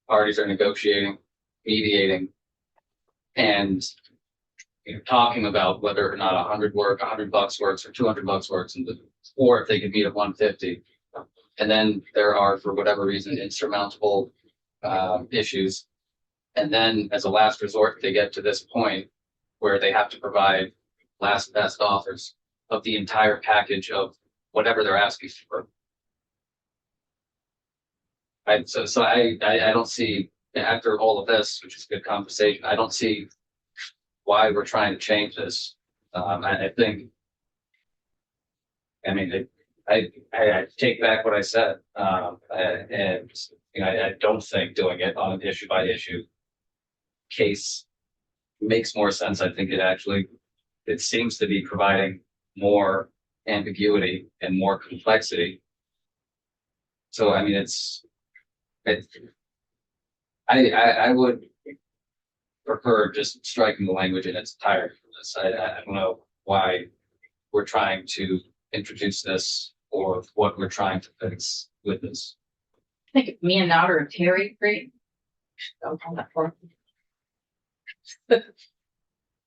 parties are negotiating, mediating, and talking about whether or not $100 $100 works or $200 works, or if they could meet at 150. And then there are, for whatever reason, insurmountable issues. And then as a last resort, they get to this point where they have to provide last best offers of the entire package of whatever they're asking for. So I don't see, after all of this, which is good conversation, I don't see why we're trying to change this. I think, I mean, I take back what I said, and, you know, I don't think doing it on an issue by issue case makes more sense. I think it seems to be providing more ambiguity and more complexity. So, I mean, I would prefer just striking the language in its entirety from this. I don't know why we're trying to introduce this or what we're trying to fix with this. I think me and Nader and Terry agree. Don't call that for.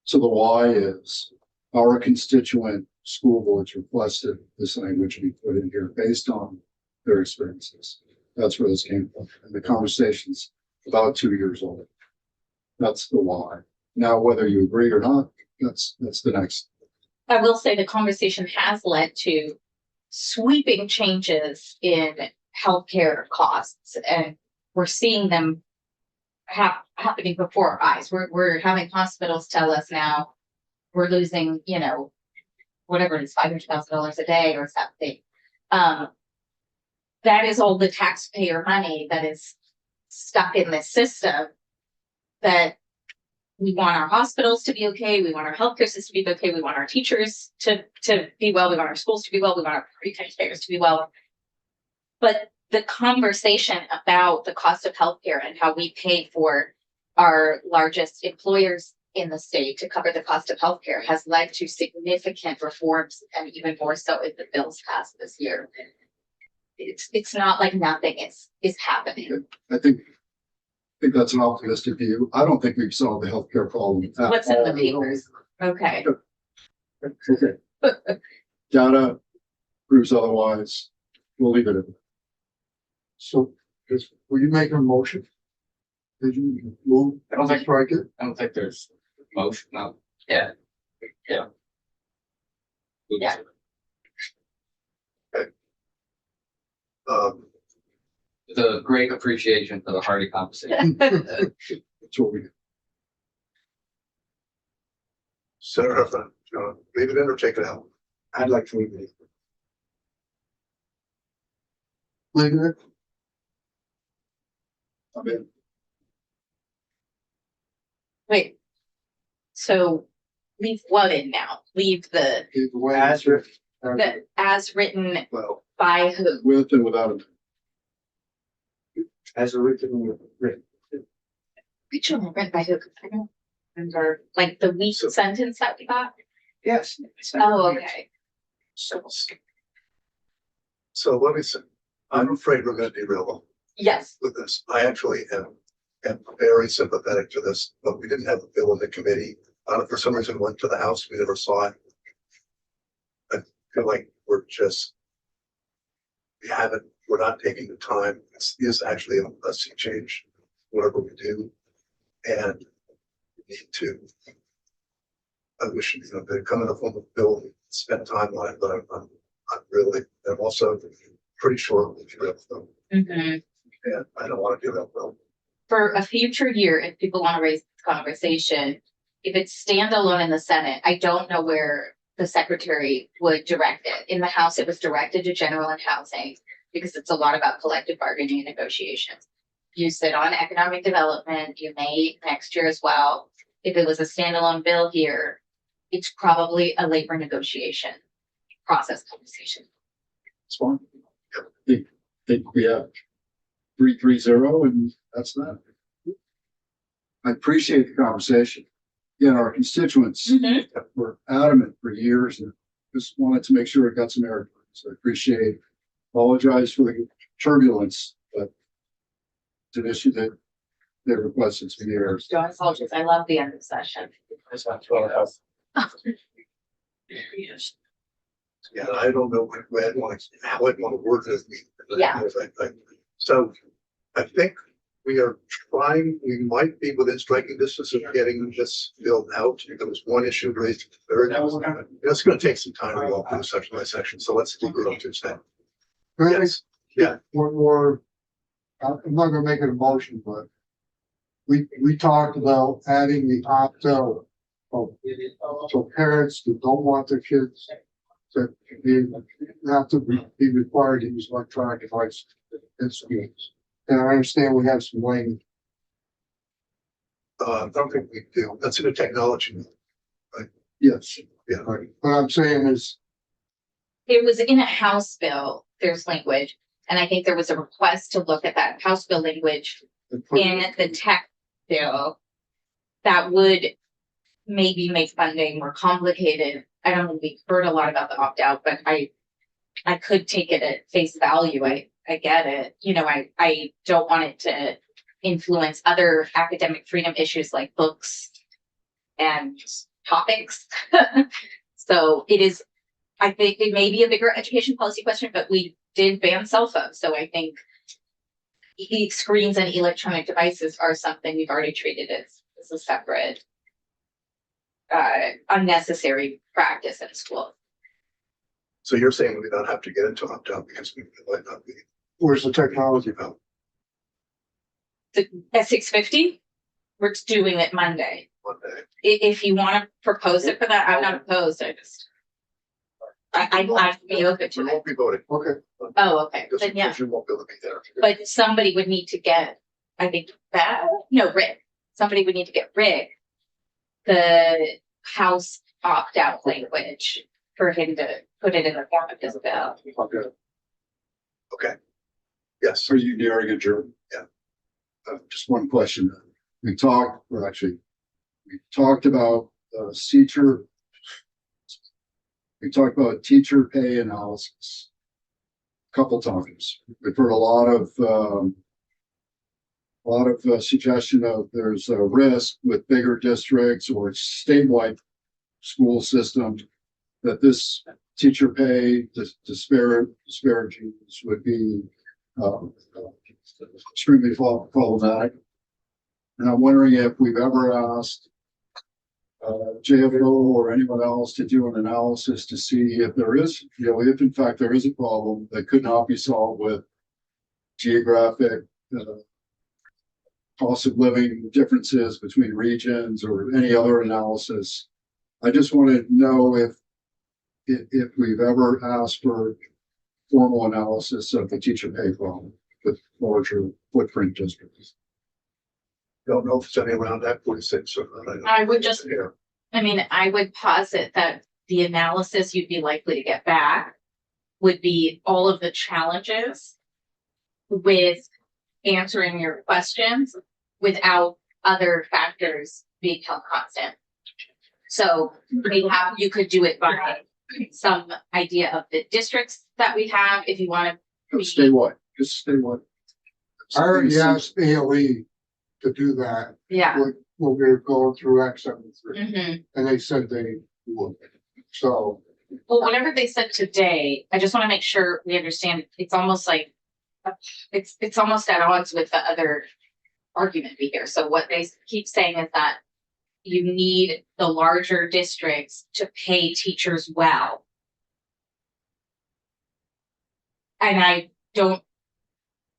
So the why is our constituent school boards requested this language be put in here based on their experiences. That's where this came from. And the conversation's about 2 years old. That's the why. Now, whether you agree or not, that's the next. I will say the conversation has led to sweeping changes in healthcare costs, and we're seeing them happening before our eyes. We're having hospitals tell us now we're losing, you know, whatever it is, $500,000 a day or something. That is all the taxpayer money that is stuck in this system. That we want our hospitals to be okay. We want our healthcare system to be okay. We want our teachers to be well. We want our schools to be well. We want our taxpayers to be well. But the conversation about the cost of healthcare and how we pay for our largest employers in the state to cover the cost of healthcare has led to significant reforms, and even more so in the bills passed this year. It's not like nothing is happening. I think that's an optimistic view. I don't think we've solved the healthcare problem. What's in the papers? Okay. Okay. Data proves otherwise. We'll leave it at that. So, will you make a motion? Did you move? I don't think- Strike it? I don't think there's motion, no. Yeah. Yeah. Yeah. The great appreciation for the hearty conversation. That's what we do. Senator Huffman, leave it in or take it out? I'd like to leave it. Leave it. I'm in. Wait. So leave what in now? Leave the Either way. as written Well, by who? With and without it. as written. Written by who? I don't remember, like the weak sentence that we got? Yes. Oh, okay. So let me say, I'm afraid we're gonna derail Yes. with this. I actually am very sympathetic to this, but we didn't have a bill in the committee. For some reason, it went to the House, we never saw it. I feel like we're not taking the time. This is actually a sea change, whatever we do. And we need to, I wish, they'd come in the form of a bill, spend time on it, but I'm also pretty sure we'll derail them. Mhm. And I don't want to derail them. For a future year, if people want to raise this conversation, if it's standalone in the Senate, I don't know where the secretary would direct it. In the House, it was directed to general and housing because it's a lot about collective bargaining and negotiations. You sit on economic development, you may next year as well. If it was a standalone bill here, it's probably a labor negotiation process conversation. It's fine. I think we have 330 and that's that. I appreciate the conversation. Again, our constituents were adamant for years and just wanted to make sure it got some air. So I apologize for the turbulence, but it's an issue that they requested to be aired. Don't apologize. I love the end of the session. Yeah, I don't know how I'd want to word this. Yeah. So I think we might be within striking distance of getting this filled out. There was one issue raised. It's going to take some time to walk through section by section. So let's do it on Tuesday. Yes. Yeah. One more, I'm not gonna make it a motion, but we talked about adding the opt-out of, so parents who don't want their kids that you have to be required to use electronic devices in schools. And I understand we have some language. I don't think we do. That's in the technology. Yes, Yeah. right. What I'm saying is, It was in a House bill, there's language, and I think there was a request to look at that House bill language in the tech bill. That would maybe make funding more complicated. I don't know, we heard a lot about the opt-out, but I could take it at face value. I get it. You know, I don't want it to influence other academic freedom issues like books and topics. So it is, I think it may be a bigger education policy question, but we did ban cell phones. So I think screens and electronic devices are something we've already treated as a separate unnecessary practice in school. So you're saying we don't have to get into opt-out because we might not be. where's the technology about? At 6:50, we're doing it Monday. One day. If you want to propose it for that, I'm not opposed. I'd like to be open to We it. won't be voting. Okay. Oh, okay, Because then yeah, you won't be able to be there. but somebody would need to get, I think Rick, somebody would need to get Rick the House opt-out language for him to put it in the form of his bill. Okay. Okay. Yes. Are you daring adjourn? Yeah. Just one question. We talked about teacher. We talked about teacher pay analysis. A couple times. We've heard a lot of suggestion of there's a risk with bigger districts or statewide school system that this teacher pay disparities would be extremely problematic. And I'm wondering if we've ever asked JFO or anyone else to do an analysis to see if there is, if in fact there is a problem that could not be solved with geographic cost of living differences between regions or any other analysis. I just want to know if we've ever asked for formal analysis of the teacher pay problem with larger footprint districts. Don't know if there's any around that 46 or not. I would just, Here. I would posit that the analysis you'd be likely to get back would be all of the challenges with answering your questions without other factors being held constant. So you could do it by some idea of the districts that we have, if you want to. Statewide, just statewide. I already asked ALE to do that. Yeah. When we were going through Act 73, Mhm. and they said they would. So Well, whatever they said today, I just want to make sure we understand. It's almost like it's almost at odds with the other argument we hear. So what they keep saying is that you need the larger districts to pay teachers well. And I don't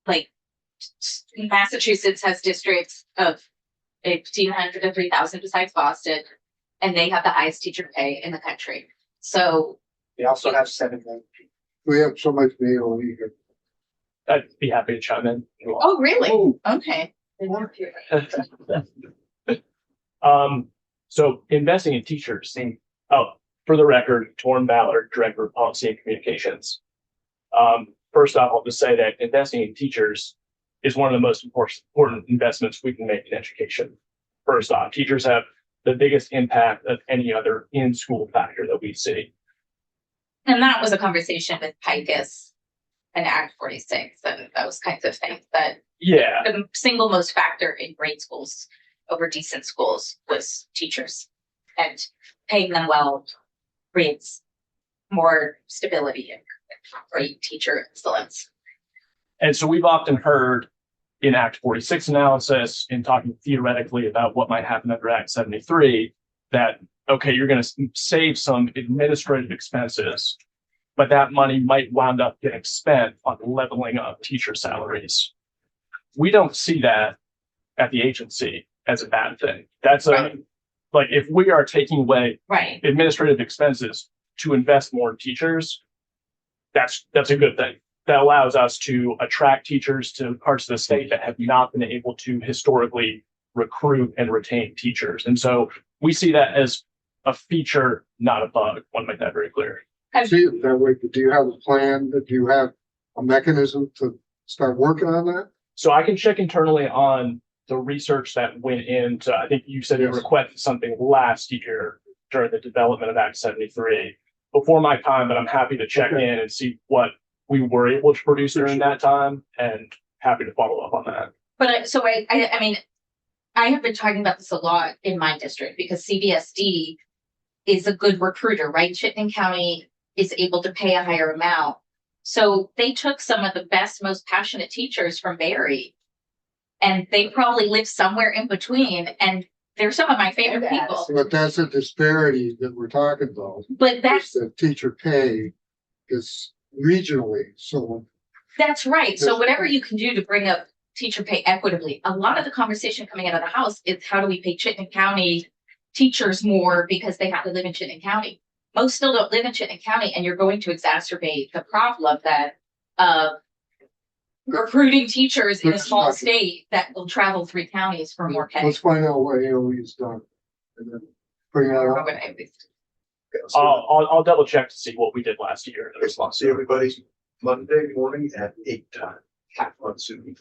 like Massachusetts has districts of 1,500 to 3,000 besides Boston, and they have the highest teacher pay in the country. So They also have 7 million people. we have so much ALE here. I'd be happy to chime in. oh really? Okay. So investing in teachers for the record, Torm Ballard, Director of Policy and Communications. First off, I'll just say that investing in teachers is one of the most important investments we can make in education. First off, teachers have the biggest impact of any other in-school factor that we see. And that was a conversation with PICUS and Act 46 and those kinds of things. That Yeah, the single most factor in great schools over decent schools was teachers, and paying them well creates more stability and great teacher excellence. and so we've often heard in Act 46 analysis, in talking theoretically about what might happen under Act 73, that, okay, you're going to save some administrative expenses, but that money might wound up getting spent on leveling up teacher salaries. We don't see that at the agency as a bad thing. That's Right. like, if we are taking away Right. administrative expenses to invest more in teachers, that's a good thing. That allows us to attract teachers to parts of the state that have not been able to historically recruit and retain teachers. And so we see that as a feature, not a bug. I want to make that very clear. See it that way, but do you have a plan? Do you have a mechanism to start working on that? So I can check internally on the research that went into, I think you said you Yes. requested something last year during the development of Act 73 before my time, but I'm happy to check in and see what we were able to produce during that time and happy to follow up on that. But I mean, I have been talking about this a lot in my district because CBSD is a good recruiter, right? Chittenden County is able to pay a higher amount. So they took some of the best, most passionate teachers from Barry, and they probably live somewhere in between. And they're some of my favorite people. But that's a disparity that we're talking about. But that's The teacher pay is regionally, so That's right. So whatever you can do to bring up teacher pay equitably, a lot of the conversation coming out of the House is how do we pay Chittenden County teachers more because they have to live in Chittenden County. Most still don't live in Chittenden County, and you're going to exacerbate the problem that recruiting teachers in a small state that will travel 3 counties for more pay. let's find out what AOE is done. And then bring that up. I'll double check to see what we did last year. in response to See everybody Monday morning at 8 time on Zoom.